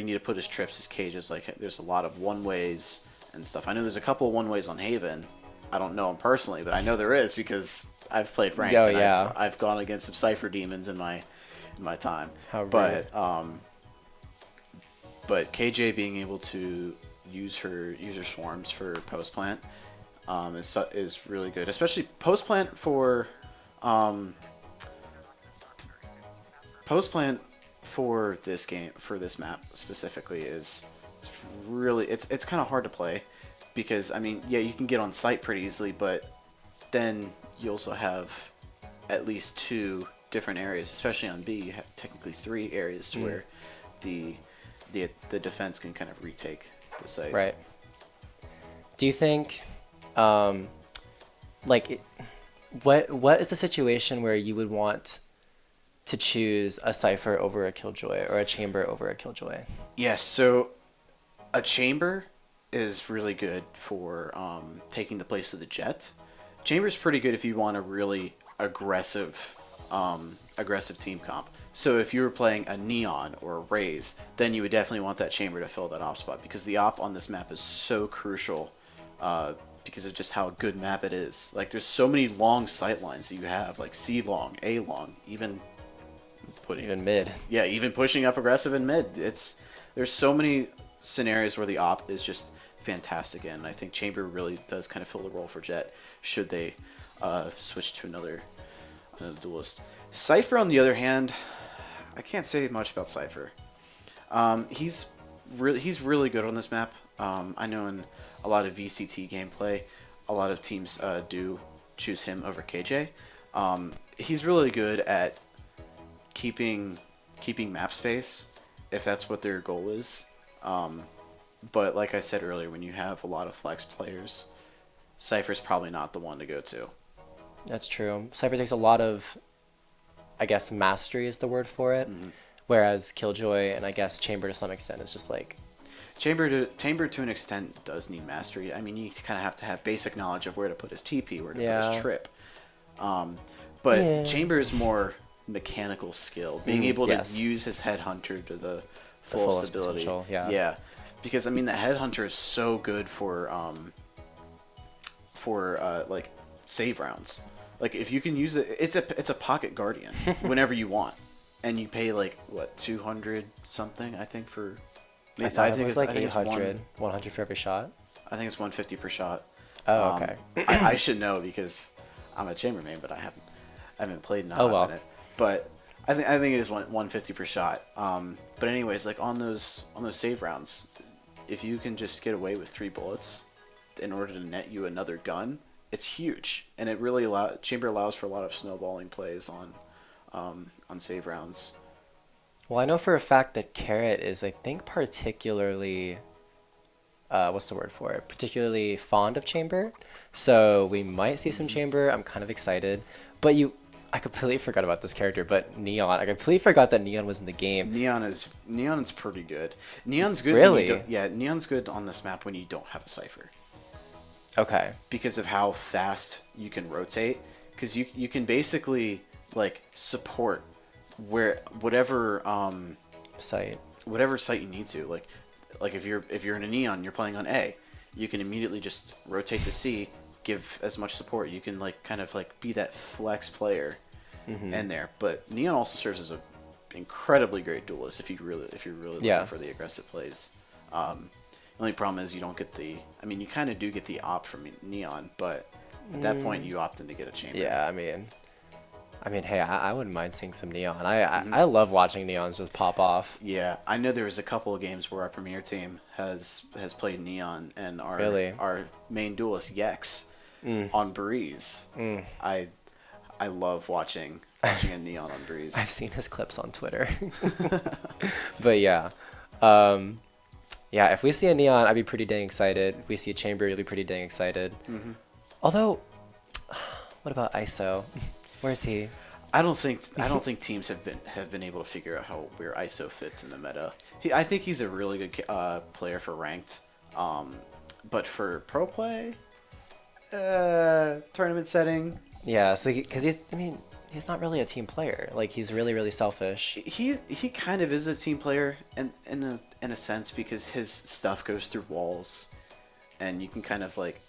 Speaker 1: need to put his trips, his cages. Like there's a lot of one-ways and stuff. I know there's a couple of one-ways on Haven. I don't know him personally, but I know there is because I've played ranked.
Speaker 2: Oh,
Speaker 1: and
Speaker 2: yeah.
Speaker 1: I've gone against some Cypher demons in my time.
Speaker 2: How rude.
Speaker 1: But KJ being able to use her swarms for post plant is really good, especially post plant for this map specifically it's kind of hard to play, because I mean, yeah, you can get on site pretty easily, but then you also have at least 2 different areas, especially on B. You have technically 3 areas to where the defense can kind of retake the site.
Speaker 2: Right. Do you think, what is a situation where you would want to choose a Cypher over a Killjoy or a Chamber over a Killjoy?
Speaker 1: Yes, so a Chamber is really good for taking the place of the Jet. Chamber is pretty good if you want a really aggressive team comp. So if you were playing a Neon or a Raze, then you would definitely want that Chamber to fill that op spot, because the op on this map is so crucial because of just how good map it is. Like there's so many long sight lines that you have, like C long, A long, even
Speaker 2: mid.
Speaker 1: Yeah, even pushing up aggressive in mid. There's so many scenarios where the op is just fantastic in. I think Chamber really does kind of fill the role for Jet should they switch to another duelist. Cypher, on the other hand, I can't say much about Cypher. He's really good on this map. I know in a lot of VCT gameplay, a lot of teams do choose him over KJ. He's really good at keeping map space if that's what their goal is. But like I said earlier, when you have a lot of flex players, Cypher's probably not the one to go to.
Speaker 2: That's true. Cypher takes a lot of, I guess, mastery is the word for it. Whereas Killjoy and I guess Chamber to some extent is just like...
Speaker 1: Chamber to an extent does need mastery. I mean, you kind of have to have basic knowledge of where to put his TP, where to put his trip. But Chamber is more mechanical skill, being able to use his Headhunter to the full stability. Yeah, because I mean the Headhunter is so good for like save rounds. Like if you can use it, it's a pocket guardian whenever you want, and you pay like what 200 something I think for.
Speaker 2: I think it's like 800, 100 for every shot.
Speaker 1: I think it's 150 per shot.
Speaker 2: Oh, okay.
Speaker 1: I should know because I'm a Chamber main, but I haven't played in a hot minute. But I think it is 150 per shot. But anyways, like on those save rounds, if you can just get away with 3 bullets in order to net you another gun, it's huge, and it really Chamber allows for a lot of snowballing plays on save rounds.
Speaker 2: Well, I know for a fact that Carrot is, I think, particularly what's the word for it? Particularly fond of Chamber. So we might see some Chamber. I'm kind of excited. But I completely forgot about this character. But Neon, I completely forgot that Neon was in the game.
Speaker 1: Neon's pretty good. Neon's good.
Speaker 2: Really?
Speaker 1: Yeah, Neon's good on this map when you don't have a Cypher.
Speaker 2: Okay.
Speaker 1: Because of how fast you can rotate. Because you can basically like support whatever
Speaker 2: Site.
Speaker 1: whatever site you need to. Like if you're in a Neon, you're playing on A, you can immediately just rotate to C, give as much support. You can like kind of like be that flex player in there. But Neon also serves as a incredibly great duelist if you're really looking for the aggressive plays. The only problem is you don't get the. I mean, you kind of do get the op from Neon, but at that point you opt in to get a Chamber.
Speaker 2: Yeah, I mean, hey, I wouldn't mind seeing some Neon. I love watching Neons just pop off.
Speaker 1: Yeah, I know there was a couple of games where our premier team has played Neon, and our main duelist Yex on Breeze. I love watching a Neon on Breeze.
Speaker 2: I've seen his clips on Twitter. But yeah. Yeah, if we see a Neon, I'd be pretty dang excited. If we see a Chamber, you'll be pretty dang excited. Although, what about ISO? Where is he?
Speaker 1: I don't think teams have been able to figure out where ISO fits in the meta. I think he's a really good player for ranked, but for pro play, tournament setting.
Speaker 2: Yeah, so because he's not really a team player. Like he's really selfish.
Speaker 1: He kind of is a team player in a sense because his stuff goes through walls, and you can kind of like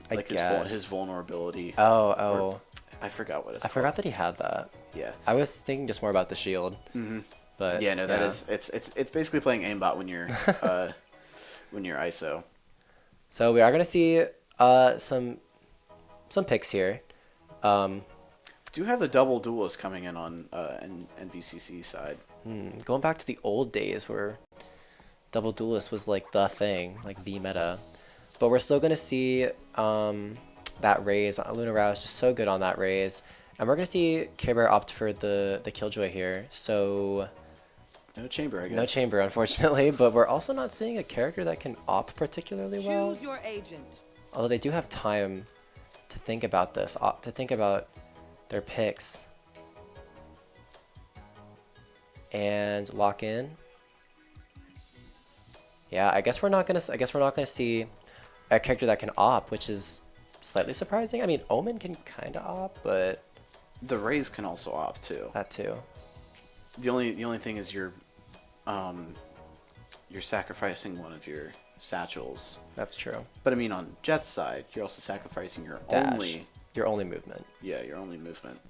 Speaker 1: his vulnerability.
Speaker 2: Oh.
Speaker 1: I forgot what it's called.
Speaker 2: I forgot that he had that.
Speaker 1: Yeah.
Speaker 2: I was thinking just more about the shield. But
Speaker 1: yeah, no, that is it's basically playing aimbot when you're when you're ISO.
Speaker 2: So we are gonna see some picks here.
Speaker 1: Do have the double duelist coming in on NVCC side.
Speaker 2: Going back to the old days where double duelist was like the thing, like the meta. But we're still gonna see that raise. Luna Rao is just so good on that raise. And we're going to see Care Bear opt for the Killjoy here. So
Speaker 1: no Chamber, I guess.
Speaker 2: No Chamber, unfortunately. But we're also not seeing a character that can opt particularly well.
Speaker 3: Choose your agent.
Speaker 2: Although they do have time to think about this, to think about their picks. And lock in. Yeah, I guess we're not gonna see a character that can op, which is slightly surprising. I mean, Omen can kind of opt, but
Speaker 1: the Raze can also opt too.
Speaker 2: That too.
Speaker 1: The only thing is you're sacrificing one of your satchels.
Speaker 2: That's true.
Speaker 1: But I mean, on Jet's side, you're also sacrificing your
Speaker 2: only movement.
Speaker 1: Yeah, your only movement.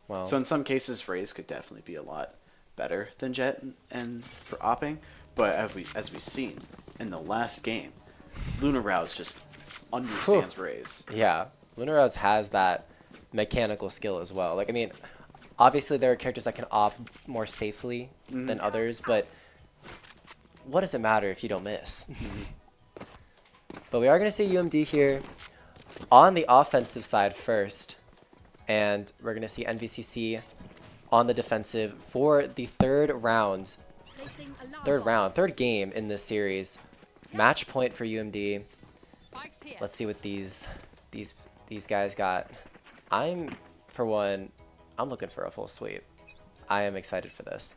Speaker 2: Well,
Speaker 1: so in some cases, Raze could definitely be a lot better than Jet and for opping. But as we've seen in the last game, Luna Rouse just understands Raze.
Speaker 2: Yeah, Luna Rouse has that mechanical skill as well. Like, I mean, obviously there are characters that can opt more safely than others, but what does it matter if you don't miss? But we are going to see UMD here on the offensive side first, and we're going to see NVCC on the defensive for the third game in this series. Match point for UMD. Let's see what these guys got. For one, I'm looking for a full sweep. I am excited for this.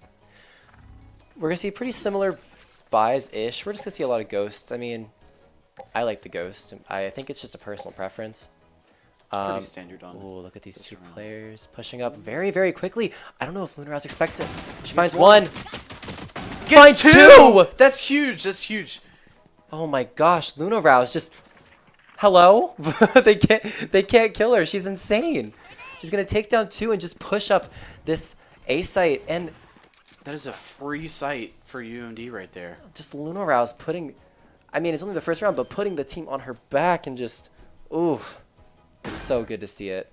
Speaker 2: We're gonna see pretty similar buys-ish. We're just gonna see a lot of ghosts. I mean, I like the ghost. I think it's just a personal preference.
Speaker 1: Pretty standard on.
Speaker 2: Ooh, look at these two players pushing up very quickly. I don't know if Luna Rouse expects it. She finds one. Finds two!
Speaker 1: That's huge. That's huge.
Speaker 2: Oh my gosh, Luna Rouse just hello? they can't kill her. She's insane. She's gonna take down two and just push up this A site, and
Speaker 1: that is a free site for UMD right there.
Speaker 2: Just Luna Rouse putting, I mean, it's only the first round, but putting the team on her back and just, ooh, it's so good to see it.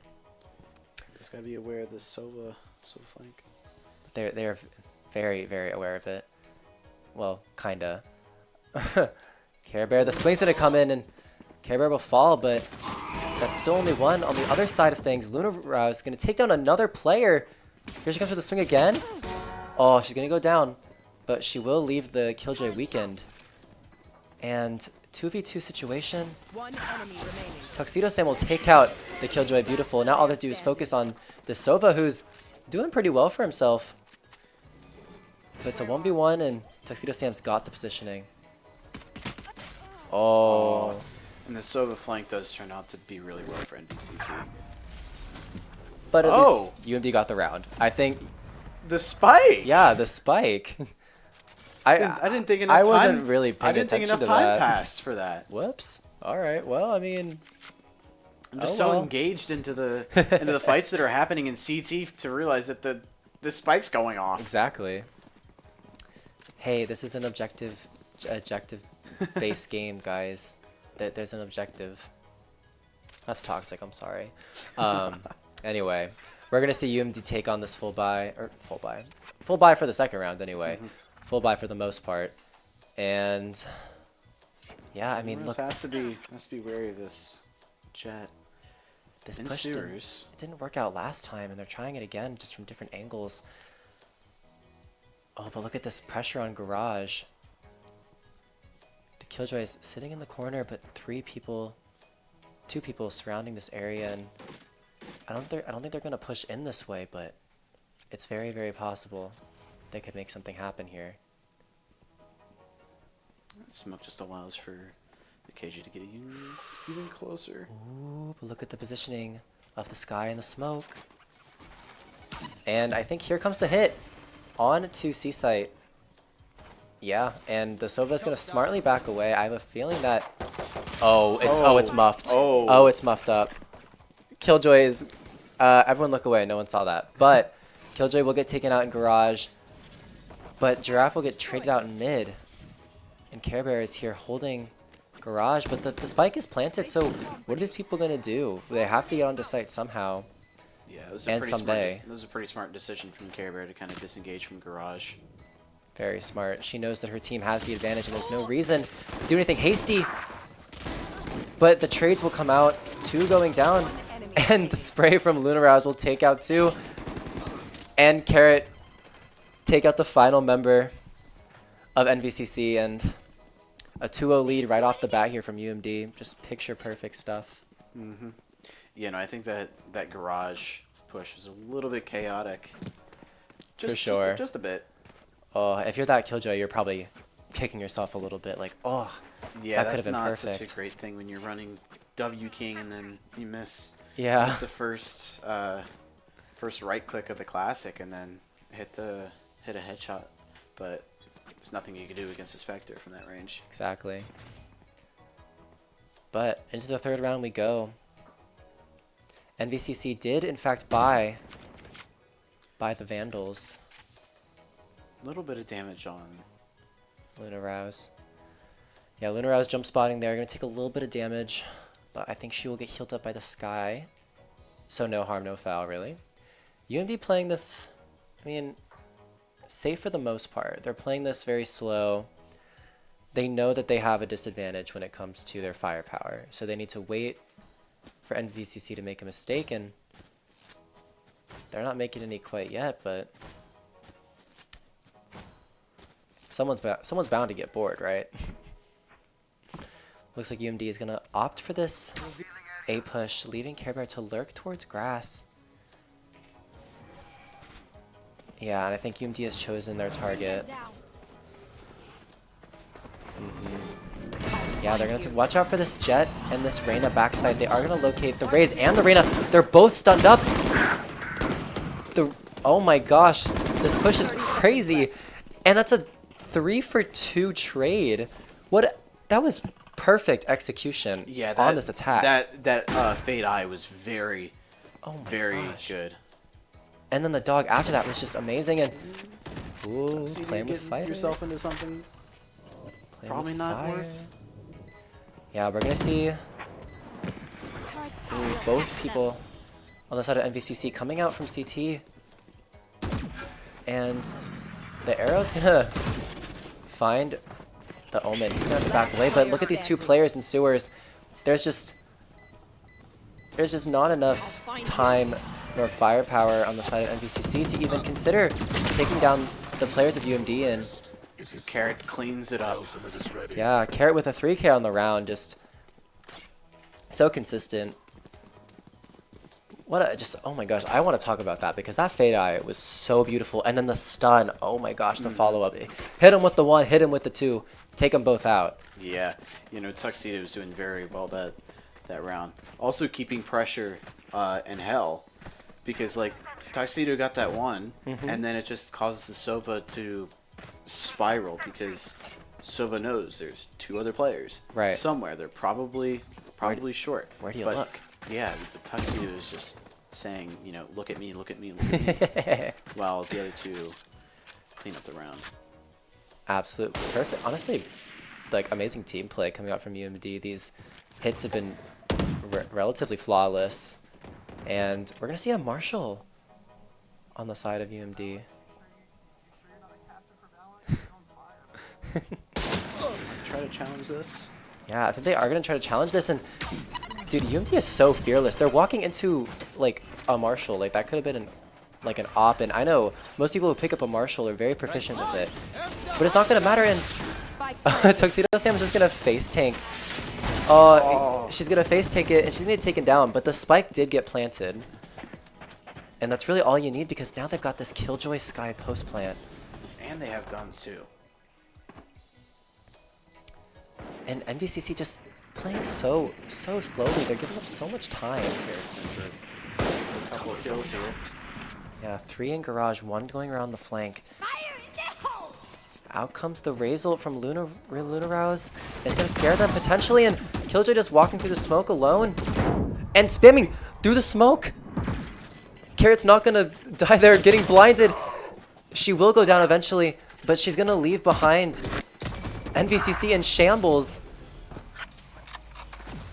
Speaker 1: Just gotta be aware of the Sova flank.
Speaker 2: They're very aware of it. Well, kinda. Care Bear, the swing's gonna come in and Care Bear will fall, but that's still only one. On the other side of things, Luna Rouse is gonna take down another player. Here she comes for the swing again. Oh, she's gonna go down, but she will leave the Killjoy weakened. And 2v2 situation.
Speaker 3: One enemy remaining.
Speaker 2: Tuxedo Sam will take out the Killjoy. Beautiful. Now all they have to do is focus on the Sova, who's doing pretty well for himself. But it's a 1v1, and Tuxedo Sam's got the positioning. Oh.
Speaker 1: And the Sova flank does turn out to be really well for NVCC.
Speaker 2: But at least UMD got the round. I think.
Speaker 1: The spike!
Speaker 2: Yeah, the spike.
Speaker 1: I didn't think enough
Speaker 2: I
Speaker 1: time.
Speaker 2: wasn't really paying
Speaker 1: I didn't think
Speaker 2: attention
Speaker 1: enough
Speaker 2: to
Speaker 1: time
Speaker 2: that.
Speaker 1: passed for that.
Speaker 2: Whoops. All right. Well, I mean,
Speaker 1: I'm just
Speaker 2: oh
Speaker 1: so
Speaker 2: well.
Speaker 1: engaged into the fights that are happening in CT to realize that the spike's going off.
Speaker 2: Exactly. Hey, this is an objective based game, guys. There's an objective. That's toxic. I'm sorry. Anyway, we're gonna see UMD take on this full buy for the second round. Anyway, full buy for the most part, and yeah, I mean, look,
Speaker 1: has to be wary of this jet.
Speaker 2: this
Speaker 1: in
Speaker 2: push
Speaker 1: sewers.
Speaker 2: didn't work out last time, and they're trying it again, just from different angles. Oh, but look at this pressure on Garage. The Killjoy is sitting in the corner, but two people surrounding this area, and I don't think they're gonna push in this way, but it's very, very possible they could make something happen here.
Speaker 1: Smoke just allows for the KG to get even closer.
Speaker 2: Ooh, but look at the positioning of the sky and the smoke. And I think here comes the hit on to C-Site. Yeah, and the Sova is gonna smartly back away. I have a feeling that it's muffed. Oh, it's muffed up. Killjoy is everyone look away, no one saw that. But Killjoy will get taken out in Garage. But Giraffe will get traded out in mid. And Care Bear is here holding Garage, but the spike is planted, so what are these people gonna do? They have to get onto site somehow.
Speaker 1: Yeah, it was
Speaker 2: And someday.
Speaker 1: It was a pretty smart decision from Care Bear to kind of disengage from Garage.
Speaker 2: Very smart. She knows that her team has the advantage and there's no reason to do anything hasty. But the trades will come out, 2 going down, and the spray from Lunaraz will take out 2. And Carrot take out the final member of NVCC, and a 2-0 lead right off the bat here from UMD. Just picture perfect stuff.
Speaker 1: Yeah, no, I think that Garage push was a little bit chaotic.
Speaker 2: For sure.
Speaker 1: Just a bit.
Speaker 2: Oh, if you're that Killjoy, you're probably kicking yourself a little bit, like, oh,
Speaker 1: yeah,
Speaker 2: that could have
Speaker 1: that's
Speaker 2: been
Speaker 1: not
Speaker 2: perfect.
Speaker 1: such a great thing when you're running W King and then you miss.
Speaker 2: Yeah.
Speaker 1: Miss the first right click of the classic and then hit a headshot, but there's nothing you can do against a Spectre from that range.
Speaker 2: Exactly. But into the third round we go. NVCC did, in fact, buy the Vandals.
Speaker 1: A little bit of damage on
Speaker 2: Luna Rouse. Yeah, Luna Rouse jump spotting there. Going to take a little bit of damage, but I think she will get healed up by the sky. So no harm, no foul, really. UMD playing this, I mean, safe for the most part. They're playing this very slow. They know that they have a disadvantage when it comes to their firepower. So they need to wait for NVCC to make a mistake, and they're not making any quite yet, but someone's bound to get bored, right? Looks like UMD is going to opt for this A push, leaving Care Bear to lurk towards grass. Yeah, and I think UMD has chosen their target. Yeah, they're going to watch out for this Jet and this Reyna backside. They are going to locate the Raze and the Reyna. They're both stunned up. Oh my gosh, this push is crazy. And that's a 3-for-2 trade. That was perfect execution on this attack.
Speaker 1: That Fade Eye was very
Speaker 2: gosh.
Speaker 1: good.
Speaker 2: And then the dog after that was just amazing. And ooh, playing with fire.
Speaker 1: Yourself into something probably not worth.
Speaker 2: Yeah, we're gonna see both people on the side of NVCC coming out from CT, and the arrow's gonna find the Omen. He's gonna have to back away, but look at these two players in sewers. There's just not enough time nor firepower on the side of NVCC to even consider taking down the players of UMD, and
Speaker 1: Carrot cleans it up.
Speaker 2: Yeah, Carrot with a 3K on the round, just so consistent. Oh my gosh, I want to talk about that because that fade eye was so beautiful. And then the stun, oh my gosh, the follow-up. Hit him with the 1, hit him with the 2, take them both out.
Speaker 1: Yeah, you know, Tuxedo was doing very well that round. Also keeping pressure in hell because, like, Tuxedo got that 1, and then it just causes the Sova to spiral because Sova knows there's 2 other players somewhere. They're probably short.
Speaker 2: Where do you look?
Speaker 1: Yeah, the Tuxedo is just saying, you know, look at me, look at me, look at me, while the other 2 clean up the round.
Speaker 2: Absolutely perfect. Honestly, like, amazing team play coming out from UMD. These hits have been relatively flawless, and we're gonna see a Marshall on the side of UMD.
Speaker 1: Try to challenge this.
Speaker 2: Yeah, I think they are gonna try to challenge this, and dude, UMD is so fearless. They're walking into like a Marshall. Like, that could have been an op, and I know most people who pick up a Marshall are very proficient with it, but it's not gonna matter. And Tuxedo Sam is just gonna face tank. She's gonna face tank it, and she's gonna get taken down. But the spike did get planted, and that's really all you need because now they've got this Killjoy Sky post plant,
Speaker 1: and they have guns too.
Speaker 2: And NVCC just playing so slowly. They're giving up so much time.
Speaker 1: Carrot's in for a couple of kills here.
Speaker 2: Yeah, 3 in garage, 1 going around the flank.
Speaker 3: Fire in the hole!
Speaker 2: Out comes the Razor from Luna Rouse. It's gonna scare them potentially, and Killjoy just walking through the smoke alone and spamming through the smoke. Carrot's not gonna die there, getting blinded. She will go down eventually, but she's gonna leave behind NVCC in shambles.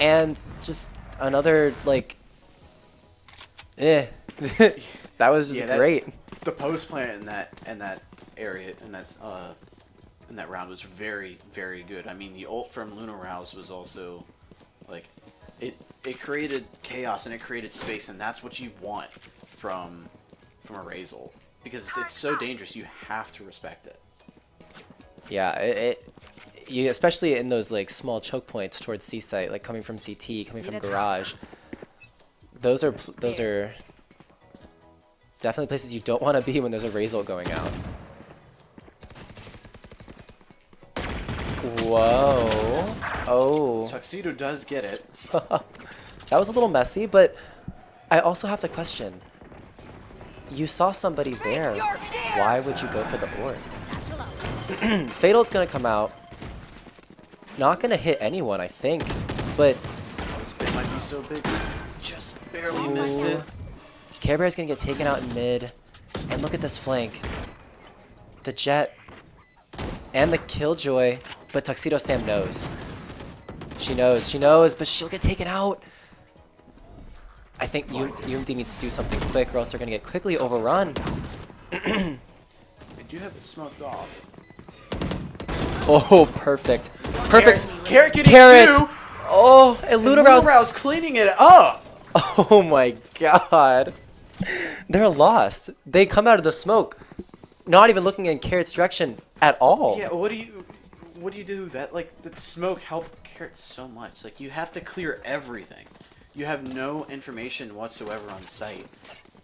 Speaker 2: And just another, like, that was just great.
Speaker 1: The post plant in that area in that round was very, very good. I mean, the ult from Luna Rouse was also, like, it created chaos and it created space, and that's what you want from a Razor because it's so dangerous. You have to respect it.
Speaker 2: Yeah, you, especially in those like small choke points towards C site, like coming from CT, coming from garage. Those are definitely places you don't want to be when there's a Razor going out. Whoa! Oh.
Speaker 1: Tuxedo does get it.
Speaker 2: That was a little messy, but I also have to question. You saw somebody there. Why would you go for the orb? Fatal's gonna come out. Not gonna hit anyone, I think, but
Speaker 1: This bit might be so big. Just barely missed it.
Speaker 2: Care Bear's gonna get taken out in mid, and look at this flank. The Jet and the Killjoy, but Tuxedo Sam knows. She knows, but she'll get taken out. I think UMD needs to do something quick, or else they're gonna get quickly overrun.
Speaker 1: They do have it smoked off.
Speaker 2: Oh, perfect. Perfect.
Speaker 1: Carrot getting
Speaker 2: Carrot.
Speaker 1: 2.
Speaker 2: Oh, and Luna Rouse
Speaker 1: cleaning it up.
Speaker 2: Oh my god. They're lost. They come out of the smoke, not even looking in Carrot's direction at all.
Speaker 1: Yeah, what do you do? That smoke helped Carrot so much. Like, you have to clear everything. You have no information whatsoever on site,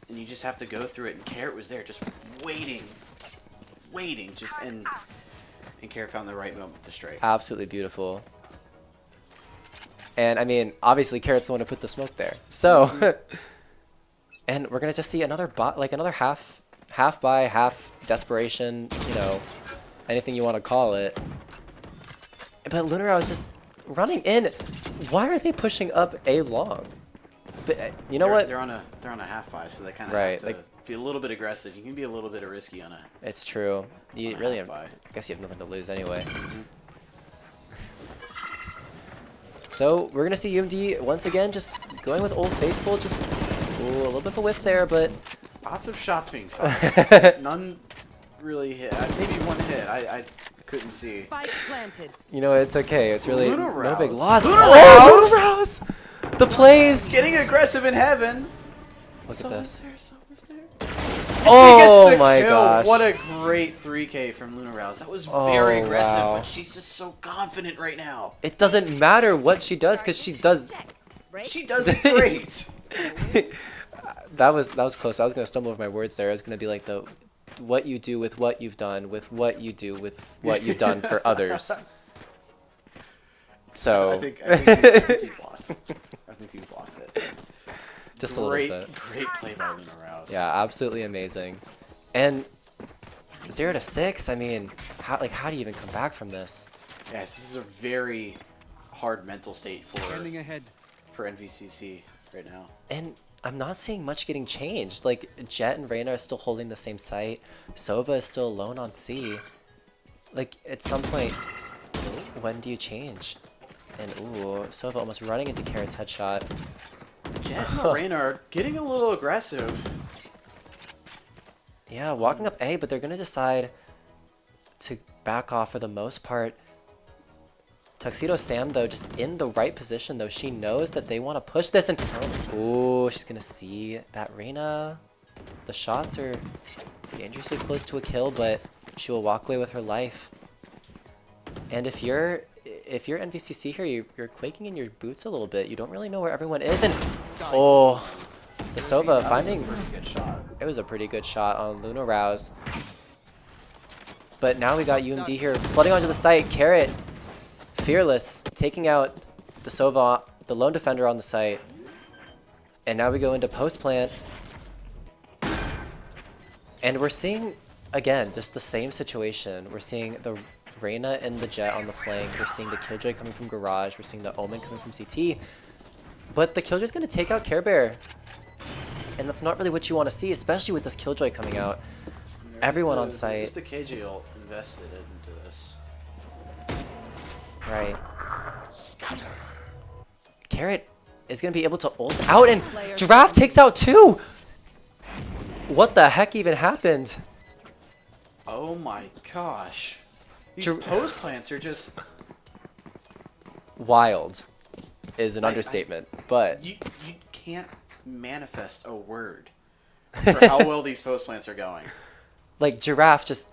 Speaker 1: and you just have to go through it. And Carrot was there, just waiting, and Carrot found the right moment to strike.
Speaker 2: Absolutely beautiful. And I mean, obviously, Carrot's the one who put the smoke there. So, and we're gonna just see another another half buy, half desperation. You know, anything you want to call it. But Lunar was just running in. Why are they pushing up A long? But you know what?
Speaker 1: They're on a half buy, so they kind of
Speaker 2: Right,
Speaker 1: have to be a little bit aggressive. You can be a little bit risky on a.
Speaker 2: It's true. You really,
Speaker 1: half buy.
Speaker 2: I guess you have nothing to lose anyway. So we're gonna see UMD once again, just going with Old Faithful. Just a little bit of a whiff there, but
Speaker 1: Lots of shots being fired. None really hit. Maybe one hit. I couldn't see.
Speaker 3: Spike planted.
Speaker 2: you know it's okay. It's really
Speaker 1: Luna
Speaker 2: no big
Speaker 1: Rouse.
Speaker 2: loss.
Speaker 1: Luna
Speaker 2: Oh, Luna Rouse! The plays.
Speaker 1: Getting aggressive in heaven.
Speaker 2: Look at
Speaker 1: Someone's
Speaker 2: this.
Speaker 1: there. Someone's there.
Speaker 2: Oh
Speaker 1: She gets the
Speaker 2: my
Speaker 1: kill.
Speaker 2: gosh.
Speaker 1: What a great 3K from Luna Rouse. That was very aggressive,
Speaker 2: wow.
Speaker 1: but she's just so confident right now.
Speaker 2: It doesn't matter what she does because she does.
Speaker 1: She does it great.
Speaker 2: That was close. I was gonna stumble over my words there. I was gonna be like the what you do with what you've done with what you do with what you've done for others. So
Speaker 1: I think you've lost. I think you've lost it.
Speaker 2: just a little bit.
Speaker 1: Great play by Luna Rouse.
Speaker 2: Yeah, absolutely amazing. And 0-6. I mean, how do you even come back from this?
Speaker 1: Yes, this is a very hard mental state
Speaker 4: Standing ahead.
Speaker 1: for NVCC right now.
Speaker 2: And I'm not seeing much getting changed. Like Jet and Reyna are still holding the same site. Sova is still alone on C. Like at some point, when do you change? And ooh, Sova almost running into Carrot's headshot.
Speaker 1: Jet and Arena are getting a little aggressive.
Speaker 2: Yeah, walking up A, but they're gonna decide to back off for the most part. Tuxedo Sam though, just in the right position though. She knows that they want to push this and ooh, she's gonna see that Reyna. The shots are dangerously close to a kill, but she will walk away with her life. And if you're NVCC here, you're quaking in your boots a little bit. You don't really know where everyone is, and oh, the Sova finding
Speaker 1: That was a pretty good shot.
Speaker 2: it was a pretty good shot on Luna Rouse. But now we got UMD here flooding onto the site. Carrot, fearless, taking out the Sova, the lone defender on the site. And now we go into post plant. And we're seeing, again, just the same situation. We're seeing the Reyna and the Jet on the flank. We're seeing the Killjoy coming from Garage. We're seeing the Omen coming from CT. But the Killjoy's going to take out Care Bear. And that's not really what you want to see, especially with this Killjoy coming out. Everyone on site.
Speaker 1: Just the KJ ult invested into this.
Speaker 2: Right. Carrot is going to be able to ult out, and Giraffe takes out 2! What the heck even happened?
Speaker 1: Oh my gosh. These
Speaker 2: Gir-
Speaker 1: post plants are just...
Speaker 2: Wild is an understatement, but
Speaker 1: You can't manifest a word for how well these post plants are going.
Speaker 2: like Giraffe just,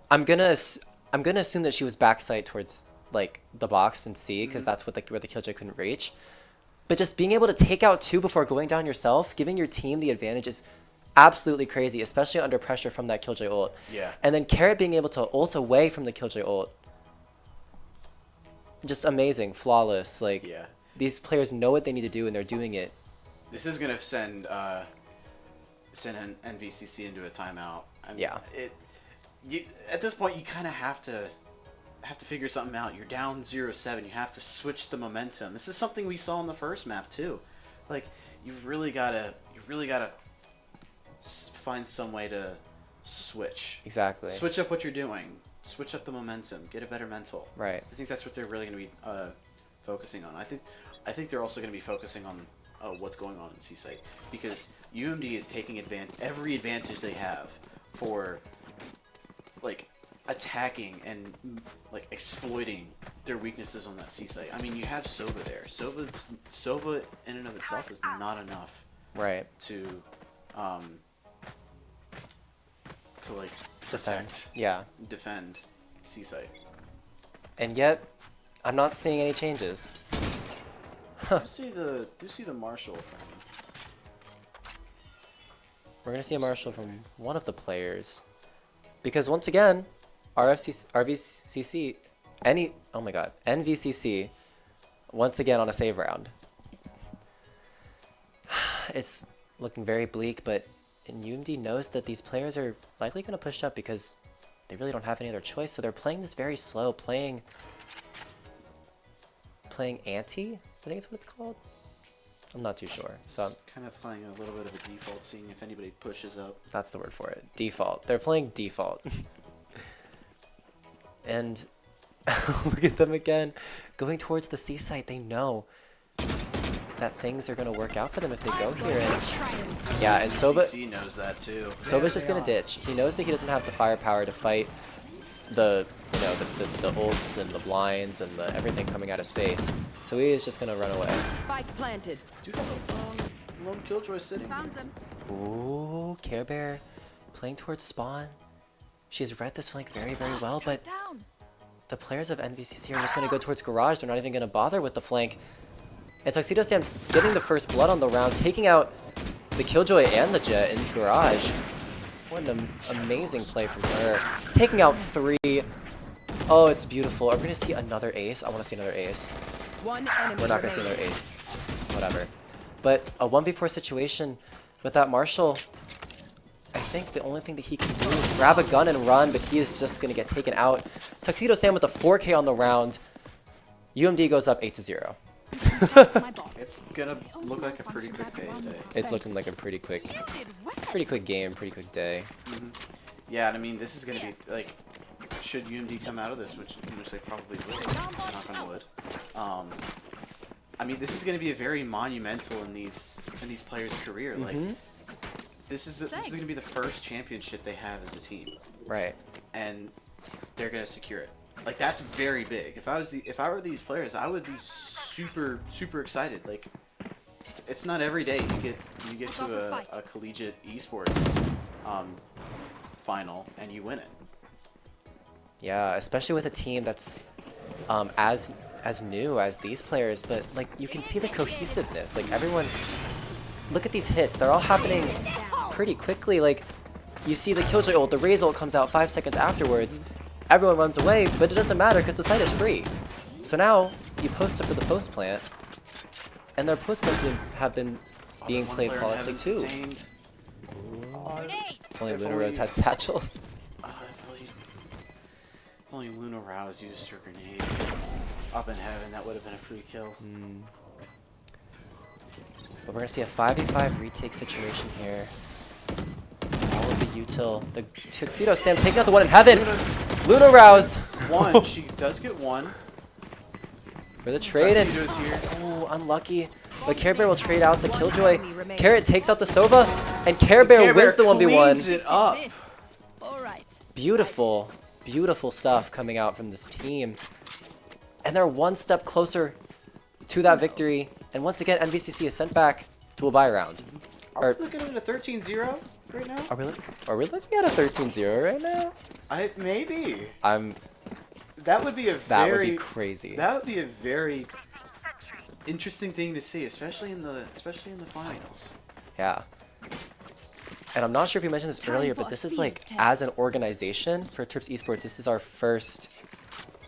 Speaker 2: I'm gonna assume that she was backside towards like the box and C because that's what where the Killjoy couldn't reach. But just being able to take out 2 before going down yourself, giving your team the advantage is absolutely crazy, especially under pressure from that Killjoy ult.
Speaker 1: Yeah.
Speaker 2: And then Carrot being able to ult away from the Killjoy ult. Just amazing, flawless. Like
Speaker 1: Yeah.
Speaker 2: these players know what they need to do and they're doing it.
Speaker 1: This is gonna send an NVCC into a timeout. I mean,
Speaker 2: Yeah.
Speaker 1: At this point, you kind of have to figure something out. You're down 0-7. You have to switch the momentum. This is something we saw in the first map too. Like you really gotta find some way to switch.
Speaker 2: Exactly.
Speaker 1: Switch up what you're doing. Switch up the momentum. Get a better mental.
Speaker 2: Right.
Speaker 1: I think that's what they're really going to be focusing on. I think they're also going to be focusing on what's going on in C-Site because UMD is taking every advantage they have for like attacking and like exploiting their weaknesses on that C-Site. I mean, you have Sova there. Sova in and of itself is not enough
Speaker 2: Right.
Speaker 1: to like
Speaker 2: Defend.
Speaker 1: protect,
Speaker 2: Yeah.
Speaker 1: defend C-Site.
Speaker 2: And yet, I'm not seeing any changes.
Speaker 1: Do see the Marshall from
Speaker 2: We're going to see a Marshall from one of the players. Because once again, NVCC, once again on a save round. It's looking very bleak, but UMD knows that these players are likely going to push up because they really don't have any other choice. So they're playing this very slow, playing anti, I think it's what it's called. I'm not too sure. So
Speaker 1: Just kind of playing a little bit of a default, seeing if anybody pushes up.
Speaker 2: that's the word for it. Default. They're playing default. And look at them again. Going towards the C site. They know that things are going to work out for them if they go here. And yeah, and
Speaker 1: CC knows that too.
Speaker 2: Soba's just going to ditch. He knows that he doesn't have the firepower to fight the ults and the blinds and the everything coming at his face. So he is just going to run away.
Speaker 3: Spike planted.
Speaker 1: Dude, lone Killjoy sitting.
Speaker 3: Found them.
Speaker 2: Ooh, Care Bear playing towards spawn. She's read this flank very, very well, but the players of NVCC are just going to go towards garage. They're not even going to bother with the flank. And Tuxedo Sam getting the first blood on the round, taking out the Killjoy and the Jet in garage. What an amazing play from her. Taking out 3. Oh, it's beautiful. Are we going to see another ace? I want to see another ace. We're not going to see another ace. Whatever. But a 1v4 situation with that Marshall, I think the only thing that he can do is grab a gun and run, but he is just going to get taken out. Tuxedo Sam with a 4K on the round. UMD goes up 8-0.
Speaker 1: It's gonna look like a pretty quick day today.
Speaker 2: It's looking like a pretty quick game, pretty quick day.
Speaker 1: Yeah, and I mean, this is gonna be like, should UMD come out of this, which they probably will. Knock on wood. I mean, this is gonna be a very monumental in these players' career. Like, this is gonna be the first championship they have as a team.
Speaker 2: Right.
Speaker 1: And they're gonna secure it. Like, that's very big. If I were these players, I would be super excited. Like, it's not every day you get to a collegiate esports final and you win it.
Speaker 2: Yeah, especially with a team that's as new as these players, but like you can see the cohesiveness. Like everyone, look at these hits. They're all happening pretty quickly. Like you see the Killjoy ult, the Raze ult comes out 5 seconds afterwards. Everyone runs away, but it doesn't matter because the site is free. So now you post it for the post plant, and their post plants have been being played flawlessly too. Only Luna Rose had satchels.
Speaker 1: If only Luna Rouse used her grenade up in heaven, that would have been a free kill.
Speaker 2: But we're gonna see a 5v5 retake situation here. All of the util, the Tuxedo Sam taking out the one in heaven. Luna Rouse.
Speaker 1: One, she does get one.
Speaker 2: For the trade, and
Speaker 1: here.
Speaker 2: oh, unlucky. But Care Bear will trade out the Killjoy. Carrot takes out the Sova, and Care Bear wins the 1v1.
Speaker 1: Cleans it up.
Speaker 2: Beautiful, beautiful stuff coming out from this team. And they're one step closer to that victory. And once again, NVCC is sent back to a bye round.
Speaker 1: Are we looking at a 13-0 right now?
Speaker 2: Are we looking at a 13-0 right now?
Speaker 1: Maybe.
Speaker 2: That would be crazy.
Speaker 1: That would be a very interesting thing to see, especially in the finals.
Speaker 2: Yeah. And I'm not sure if you mentioned this earlier, but this is like, as an organization for Terps Esports, this is our first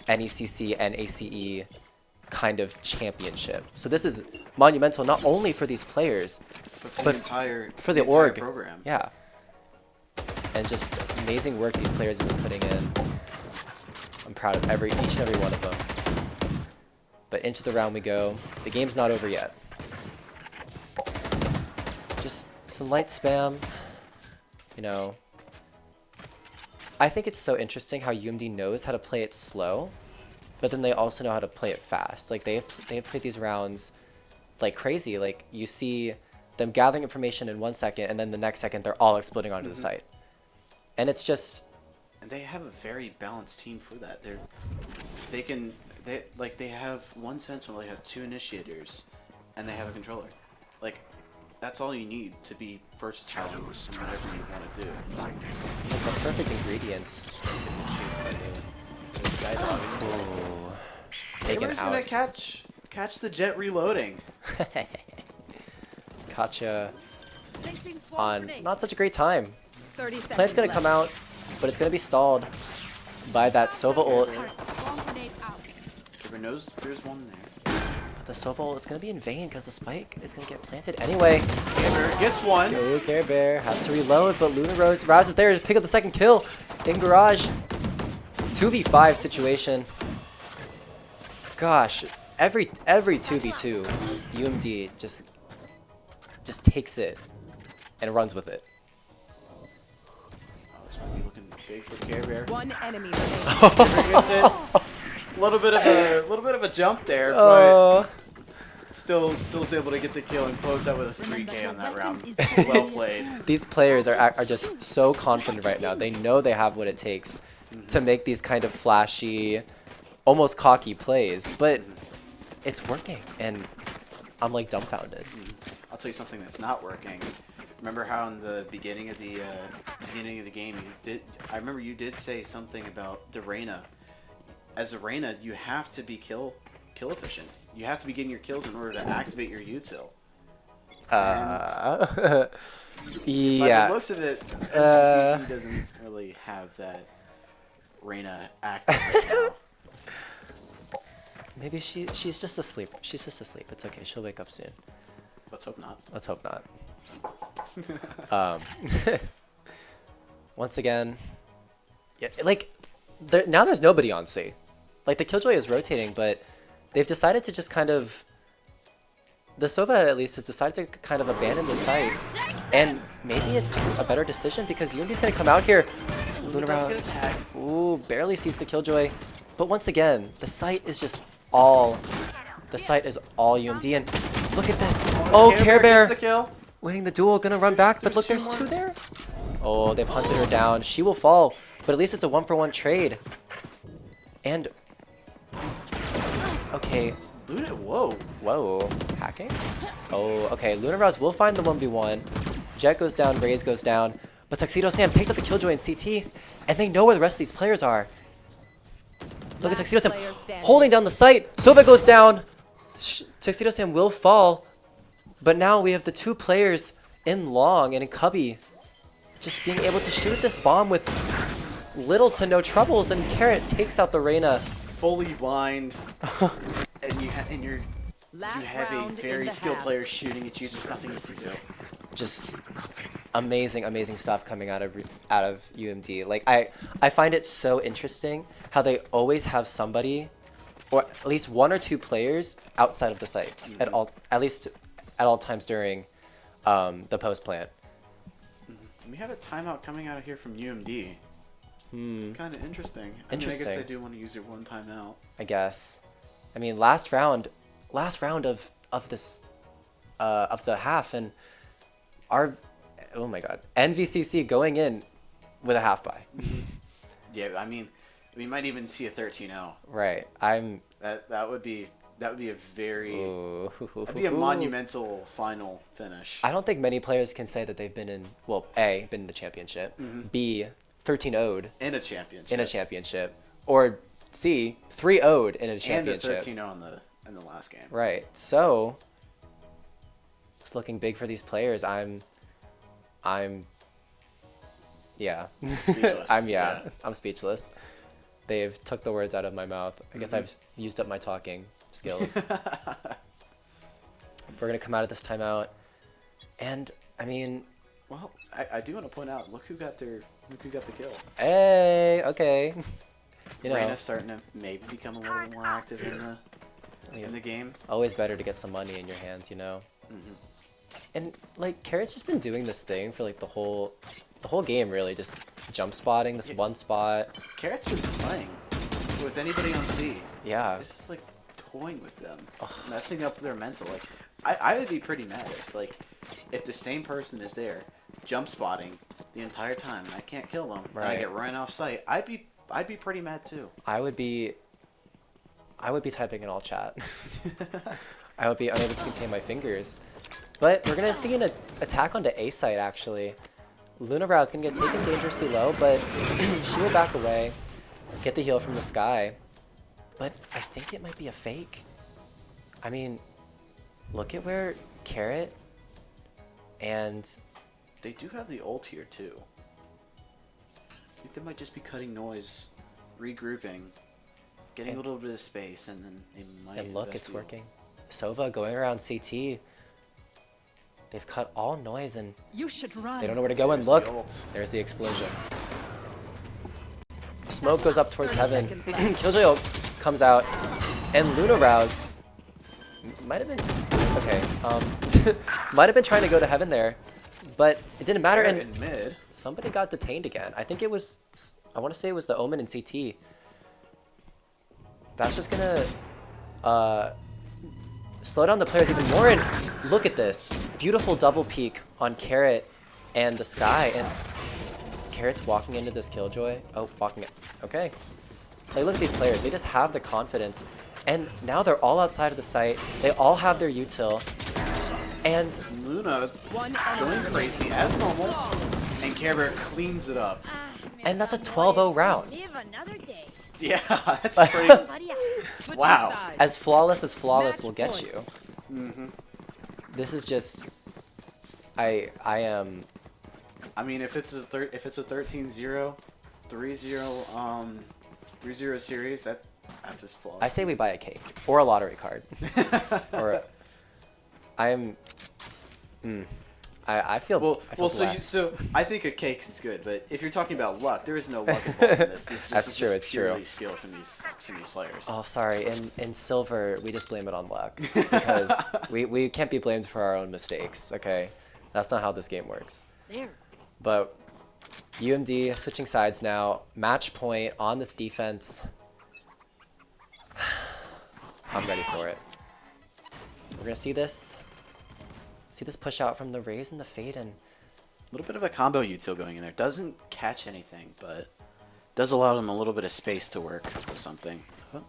Speaker 2: NECC and ACE kind of championship. So this is monumental not only for these players, but for the org
Speaker 1: program.
Speaker 2: Yeah. And just amazing work these players have been putting in. I'm proud of each and every one of them. But into the round we go. The game's not over yet. Just some light spam. You know, I think it's so interesting how UMD knows how to play it slow, but then they also know how to play it fast. Like they've played these rounds like crazy. Like you see them gathering information in 1 second, and then the next second they're all exploding onto the site. And it's just.
Speaker 1: And they have a very balanced team for that. They have one Sentinel, they have 2 initiators, and they have a controller. Like, that's all you need to be versatile in whatever you want to do.
Speaker 2: It's like the perfect ingredients.
Speaker 1: It's gonna get chased by the Skydog.
Speaker 2: Oh, taken out.
Speaker 1: Gonna catch the Jet reloading.
Speaker 2: Gotcha. On not such a great time. Plant's gonna come out, but it's gonna be stalled by that Sova ult.
Speaker 1: Everyone knows there's one there.
Speaker 2: But the Sova ult is gonna be in vain because the spike is gonna get planted anyway.
Speaker 1: Care Bear gets one.
Speaker 2: Go Care Bear has to reload, but Luna Rouse is there to pick up the second kill in garage. 2v5 situation. Gosh, every 2v2, UMD just takes it and runs with it.
Speaker 1: This might be looking big for Care Bear.
Speaker 3: One enemy remaining.
Speaker 1: Care Bear gets it. A little bit of a jump there, but still is able to get the kill and close out with a 3K on that round. Well played.
Speaker 2: These players are just so confident right now. They know they have what it takes to make these kind of flashy, almost cocky plays, but it's working, and I'm like dumbfounded.
Speaker 1: I'll tell you something that's not working. Remember how in the beginning of the game I remember you did say something about the Reyna. As a Reyna, you have to be kill efficient. You have to be getting your kills in order to activate your util.
Speaker 2: Yeah.
Speaker 1: By the looks of it, NVCC doesn't really have that Reyna active right now.
Speaker 2: Maybe she's just asleep. She's just asleep. It's okay. She'll wake up soon.
Speaker 1: Let's hope not.
Speaker 2: Let's hope not. Once again, yeah, like now there's nobody on C. Like the Killjoy is rotating, but they've decided to just kind of. The Sova at least has decided to kind of abandon the site, and maybe it's a better decision because UMD's gonna come out here.
Speaker 1: Luna's gonna tag.
Speaker 2: Ooh, barely sees the Killjoy, but once again, the site is just all. The site is all UMD, and look at this. Oh, Care Bear
Speaker 1: gets the kill.
Speaker 2: winning the duel, gonna run back, but look, there's two there. Oh, they've hunted her down. She will fall, but at least it's a 1-for-1 trade. And okay.
Speaker 1: Luna, whoa.
Speaker 2: Hacking? Oh, okay. Lunaraz will find the 1v1. Jet goes down, Raze goes down. But Tuxedo Sam takes out the Killjoy in CT, and they know where the rest of these players are. Look at Tuxedo Sam holding down the site. Sova goes down. Tuxedo Sam will fall. But now we have the two players in Long and in Cubby just being able to shoot at this bomb with little to no troubles, and Carrot takes out the Reyna.
Speaker 1: Fully blind. And you have a very skilled player shooting at you. There's nothing you can do.
Speaker 2: Just amazing stuff coming out of UMD. Like I find it so interesting how they always have somebody, or at least one or two players outside of the site at least at all times during the post plant.
Speaker 1: We have a timeout coming out of here from UMD. Kind of interesting. I mean, I guess they do want to use their one timeout.
Speaker 2: I guess. I mean, last round of this of the half, and our oh my god, NVCC going in with a half buy.
Speaker 1: Yeah, I mean, we might even see a 13-0.
Speaker 2: Right.
Speaker 1: That would be a very that'd be a monumental final finish.
Speaker 2: I don't think many players can say that they've been in A, been in the championship, B, 13-0'd
Speaker 1: in a championship.
Speaker 2: In a championship, or C, 3-0'd in a championship.
Speaker 1: And a 13-0 in the last game.
Speaker 2: Right. So it's looking big for these players. I'm yeah.
Speaker 1: Speechless.
Speaker 2: I'm speechless. They've took the words out of my mouth. I guess I've used up my talking skills. We're gonna come out of this timeout, and I mean,
Speaker 1: well, I do want to point out. Look who got the kill.
Speaker 2: Hey, okay. You know,
Speaker 1: Reyna's starting to maybe become a little bit more active in the game.
Speaker 2: Always better to get some money in your hands, you know. And like Carrot's just been doing this thing for like the whole game, really, just jump spotting this one spot. Carrot's
Speaker 1: been playing with anybody on C.
Speaker 2: Yeah.
Speaker 1: It's just like toying with them, messing up their mental. Like I would be pretty mad if the same person is there, jump spotting the entire time, and I can't kill them, and I get run off site. I'd be pretty mad too. I would be
Speaker 2: typing in all chat. I would be unable to contain my fingers. But we're gonna see an attack onto A site actually. Lunabrow's gonna get taken dangerously low, but she will back away, get the heal from the sky. But I think it might be a fake. I mean, look at where Carrot and
Speaker 1: they do have the ult here too. I think they might just be cutting noise, regrouping, getting a little bit of space, and then they might.
Speaker 2: And look, it's working. Sova going around CT. They've cut all noise, and
Speaker 3: you should run.
Speaker 2: They don't know where to go. And look, there's the explosion. Smoke goes up towards heaven. Killjoy comes out, and Lunarouse might have been might have been trying to go to heaven there, but it didn't matter. And
Speaker 1: in mid,
Speaker 2: somebody got detained again. I think it was. I want to say it was the Omen in CT. That's just gonna slow down the players even more. And look at this beautiful double peek on Carrot and the Sky, and Carrot's walking into this Killjoy. Oh, walking it. Okay. Like, look at these players. They just have the confidence, and now they're all outside of the site. They all have their util. And
Speaker 1: Luna
Speaker 3: One
Speaker 1: going
Speaker 3: enemy
Speaker 1: crazy as normal, and Care Bear cleans it up.
Speaker 2: And that's a 12-0 round.
Speaker 3: Live another day.
Speaker 1: Yeah, that's pretty.
Speaker 3: Switching
Speaker 1: Wow.
Speaker 3: sides.
Speaker 2: as flawless will get
Speaker 3: Match
Speaker 2: you.
Speaker 1: Mm-hmm.
Speaker 2: This is just, I am.
Speaker 1: I mean, if it's a 13-0, 3-0, 3-0 series, that's his flaw.
Speaker 2: I say we buy a cake or a lottery card, or I'm. I feel. I feel blessed.
Speaker 1: So I think a cake is good, but if you're talking about luck, there is no luck involved in this. This
Speaker 2: That's
Speaker 1: is
Speaker 2: true,
Speaker 1: just
Speaker 2: it's true.
Speaker 1: purely skill from these players.
Speaker 2: Oh, sorry. In silver, we just blame it on luck because we can't be blamed for our own mistakes. Okay, that's not how this game works.
Speaker 3: There.
Speaker 2: But UMD switching sides now. Match point on this defense. I'm ready for it. We're gonna see this push out from the Raze and the Fade, and
Speaker 1: A little bit of a combo util going in there. Doesn't catch anything, but does allow them a little bit of space to work with something. Oh.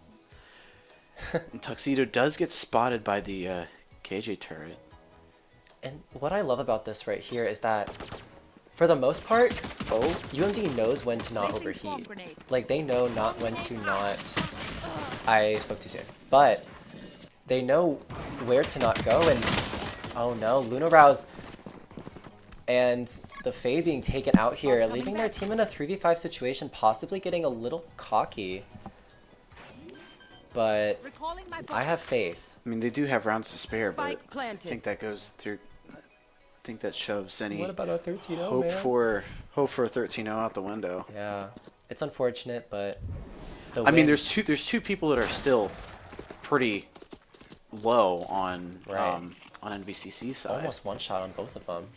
Speaker 1: And Tuxedo does get spotted by the KJ turret.
Speaker 2: and what I love about this right here is that, for the most part, UMD knows when to not
Speaker 3: Placing
Speaker 2: overheat.
Speaker 3: swamp grenade.
Speaker 2: Like, they know not when to not. I spoke too soon. But they know where to not go, and oh no, Luna Rouse and the Faye being taken out here, leaving their team in a 3v5 situation, possibly getting a little cocky. But
Speaker 3: Recalling my
Speaker 2: I have faith.
Speaker 1: I mean, they do have rounds to spare, but
Speaker 3: Spike
Speaker 1: I
Speaker 3: planted.
Speaker 1: think that goes through. I think that shoves any
Speaker 2: What about a 13-0,
Speaker 1: hope
Speaker 2: man?
Speaker 1: for a 13-0 out the window.
Speaker 2: Yeah, it's unfortunate, but the
Speaker 1: I mean,
Speaker 2: win-
Speaker 1: there's two people that are still pretty low on
Speaker 2: Right.
Speaker 1: on NVCC side.
Speaker 2: almost one shot on both of them.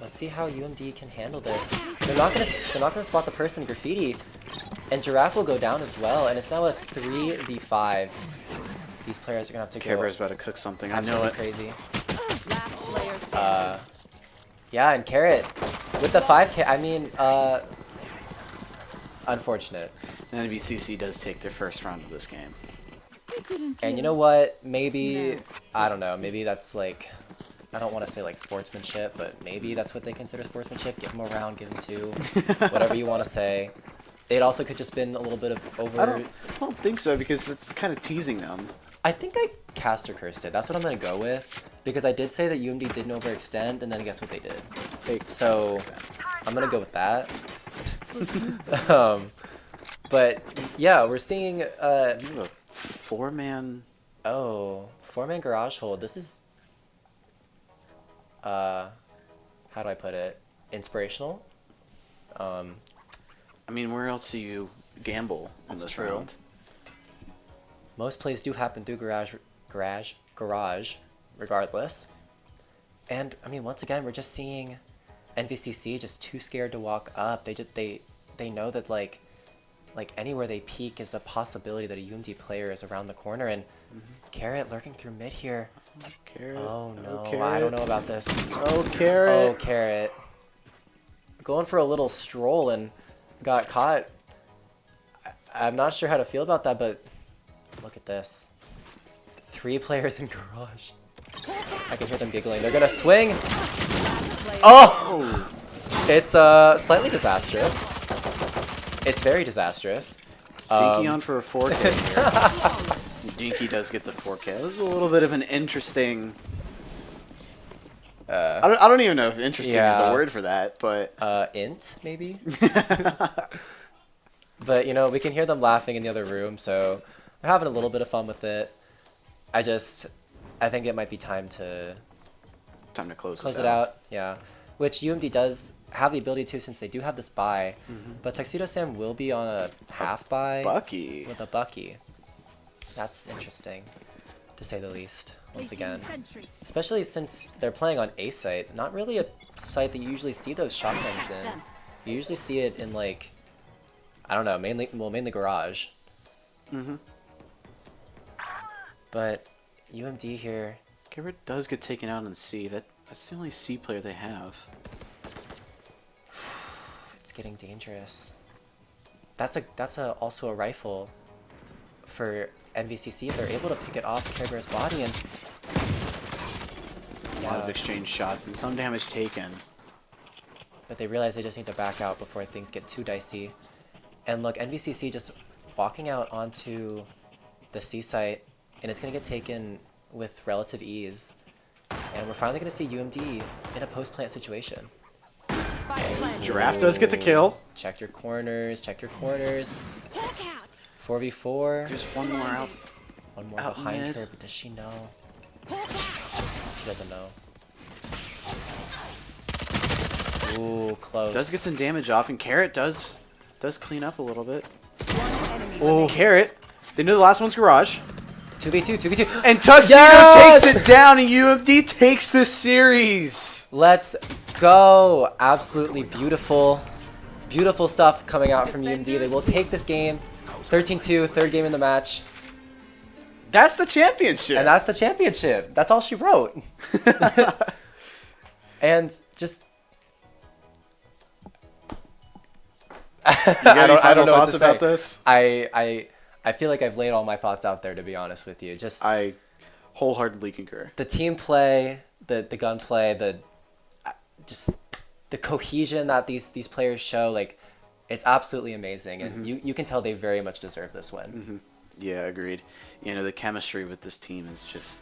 Speaker 2: Let's see how UMD can handle this. They're not gonna spot the person graffiti, and Giraffe will go down as well. And it's now a 3v5. These players are gonna have to
Speaker 1: Care
Speaker 2: go
Speaker 1: Bear's about to cook something. I know
Speaker 2: absolutely
Speaker 1: it.
Speaker 2: crazy.
Speaker 3: Last player standing.
Speaker 2: Yeah, and Carrot with the 5K. I mean, unfortunate.
Speaker 1: And NVCC does take their first round of this game.
Speaker 2: And you know what? Maybe
Speaker 3: No.
Speaker 2: I don't know. Maybe that's like, I don't want to say like sportsmanship, but maybe that's what they consider sportsmanship. Give them a round, give them two, whatever you want to say. It also could just been a little bit of over.
Speaker 1: I don't think so, because it's kind of teasing them.
Speaker 2: I think I cast or cursed it. That's what I'm gonna go with, because I did say that UMD didn't overextend, and then guess what they did. So I'm gonna go with that. But yeah, we're seeing
Speaker 1: You have a 4-man.
Speaker 2: four-man garage hold. This is how do I put it? Inspirational.
Speaker 1: I mean, where else do you gamble on
Speaker 2: That's
Speaker 1: this
Speaker 2: true.
Speaker 1: round?
Speaker 2: Most plays do happen through garage, regardless. And I mean, once again, we're just seeing NVCC just too scared to walk up. They know that like anywhere they peek is a possibility that a UMD player is around the corner. And Carrot lurking through mid here.
Speaker 1: Carrot.
Speaker 2: Oh no,
Speaker 1: Carrot.
Speaker 2: I don't know about this.
Speaker 1: Oh, Carrot.
Speaker 2: Oh, Carrot. Going for a little stroll and got caught. I'm not sure how to feel about that, but look at this. 3 players in garage. I can hear them giggling. They're gonna swing. Oh! It's slightly disastrous. It's very disastrous.
Speaker 1: Dinky on for a 4K here. Dinky does get the 4K. It was a little bit of an interesting. I don't even know if interesting is
Speaker 2: yeah.
Speaker 1: the word for that, but
Speaker 2: Int, maybe? But, you know, we can hear them laughing in the other room, so they're having a little bit of fun with it. I think it might be time to
Speaker 1: time to close
Speaker 2: close
Speaker 1: this
Speaker 2: it out. Yeah. Which UMD does have the ability to, since they do have this buy. But Tuxedo Sam will be on a half buy
Speaker 1: Bucky.
Speaker 2: with a Bucky. That's interesting, to say the least, once again. Especially since they're playing on A site, not really a site that you usually see those shotguns in. You usually see it in, like, I don't know, mainly garage. But UMD here,
Speaker 1: Garrett does get taken out in C. That's the only C player they have.
Speaker 2: it's getting dangerous. That's also a rifle for NVCC if they're able to pick it off Care Bear's body, and
Speaker 1: A lot of exchange shots and some damage taken.
Speaker 2: But they realize they just need to back out before things get too dicey. And look, NVCC just walking out onto the C site, and it's going to get taken with relative ease. And we're finally going to see UMD in a post-plant situation.
Speaker 1: Giraffe does get the kill.
Speaker 2: Check your corners, check your corners.
Speaker 3: Hawk out.
Speaker 2: 4v4.
Speaker 1: There's one more out.
Speaker 2: One more
Speaker 1: out
Speaker 2: behind
Speaker 1: mid.
Speaker 2: her, but does she know?
Speaker 3: Hawk out.
Speaker 2: She doesn't know. Ooh, close.
Speaker 1: Does get some damage off, and Carrot does clean up a little bit.
Speaker 3: One enemy
Speaker 1: Oh,
Speaker 3: remaining.
Speaker 1: Carrot. They know the last one's Garage.
Speaker 2: 2v2, 2v2.
Speaker 1: And Tuxedo
Speaker 2: Yes!
Speaker 1: takes it down, and UMD takes the series.
Speaker 2: Let's go. Absolutely beautiful. Beautiful stuff coming out from UMD. They will take this game. 13-2, third game in the match.
Speaker 1: That's the championship.
Speaker 2: And that's the championship. That's all she wrote. And just...
Speaker 1: I don't know
Speaker 2: what
Speaker 1: thoughts
Speaker 2: to
Speaker 1: about
Speaker 2: say.
Speaker 1: this.
Speaker 2: I feel like I've laid all my thoughts out there, to be honest with you. Just
Speaker 1: I wholeheartedly concur.
Speaker 2: the team play, the gunplay, just the cohesion that these players show, like, it's absolutely amazing, and you can tell they very much deserve this win.
Speaker 1: Yeah, agreed. You know, the chemistry with this team is just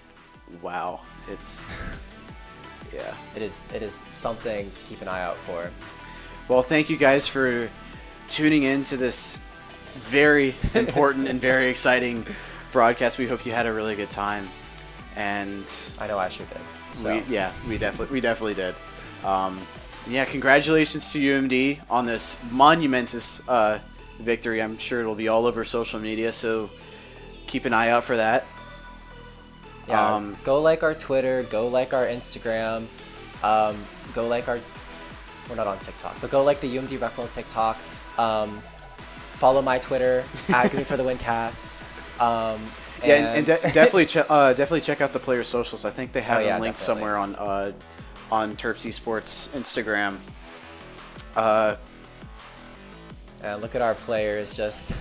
Speaker 1: wow. It's yeah.
Speaker 2: It is something to keep an eye out for.
Speaker 1: Well, thank you guys for tuning in to this very important and very exciting broadcast. We hope you had a really good time, and
Speaker 2: I know I sure did. So
Speaker 1: we definitely did. Yeah, congratulations to UMD on this monumentous victory. I'm sure it'll be all over social media, so keep an eye out for that.
Speaker 2: yeah, go like our Twitter, go like our Instagram, go like our... We're not on TikTok, but go like the UMD Recmo TikTok. Follow my Twitter at Give Me for the Wincast.
Speaker 1: Yeah, and definitely check out the player socials. I think they have
Speaker 2: yeah,
Speaker 1: them linked
Speaker 2: definitely.
Speaker 1: somewhere on Terps Esports Instagram.
Speaker 2: And look at our players. Just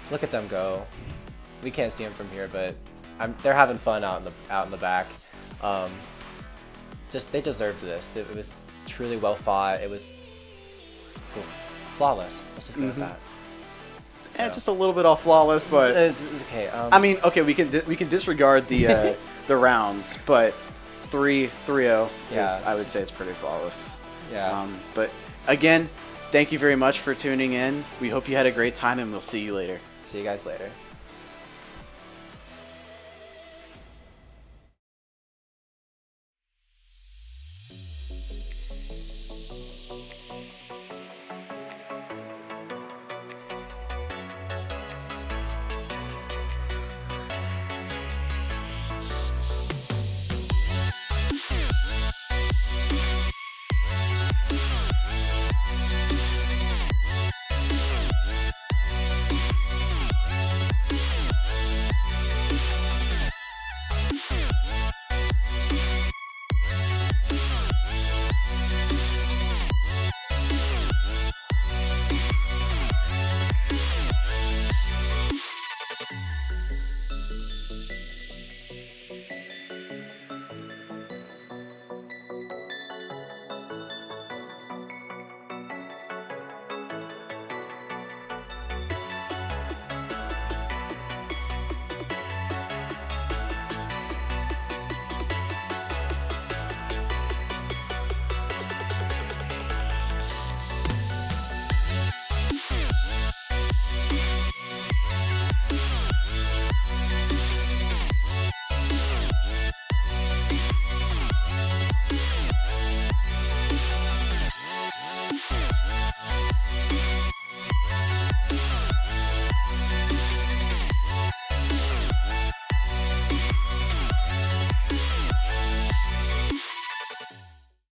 Speaker 2: look at them go. We can't see them from here, but they're having fun out in the back. Just they deserved this. It was truly well fought. It was flawless. Let's just go with that.
Speaker 1: And just a little bit off flawless, but
Speaker 2: okay.
Speaker 1: I mean, okay, we can disregard the the rounds, but 3-0
Speaker 2: Yeah.
Speaker 1: I would say it's pretty flawless.
Speaker 2: Yeah.
Speaker 1: But again, thank you very much for tuning in. We hope you had a great time, and we'll see you later.
Speaker 2: See you guys later.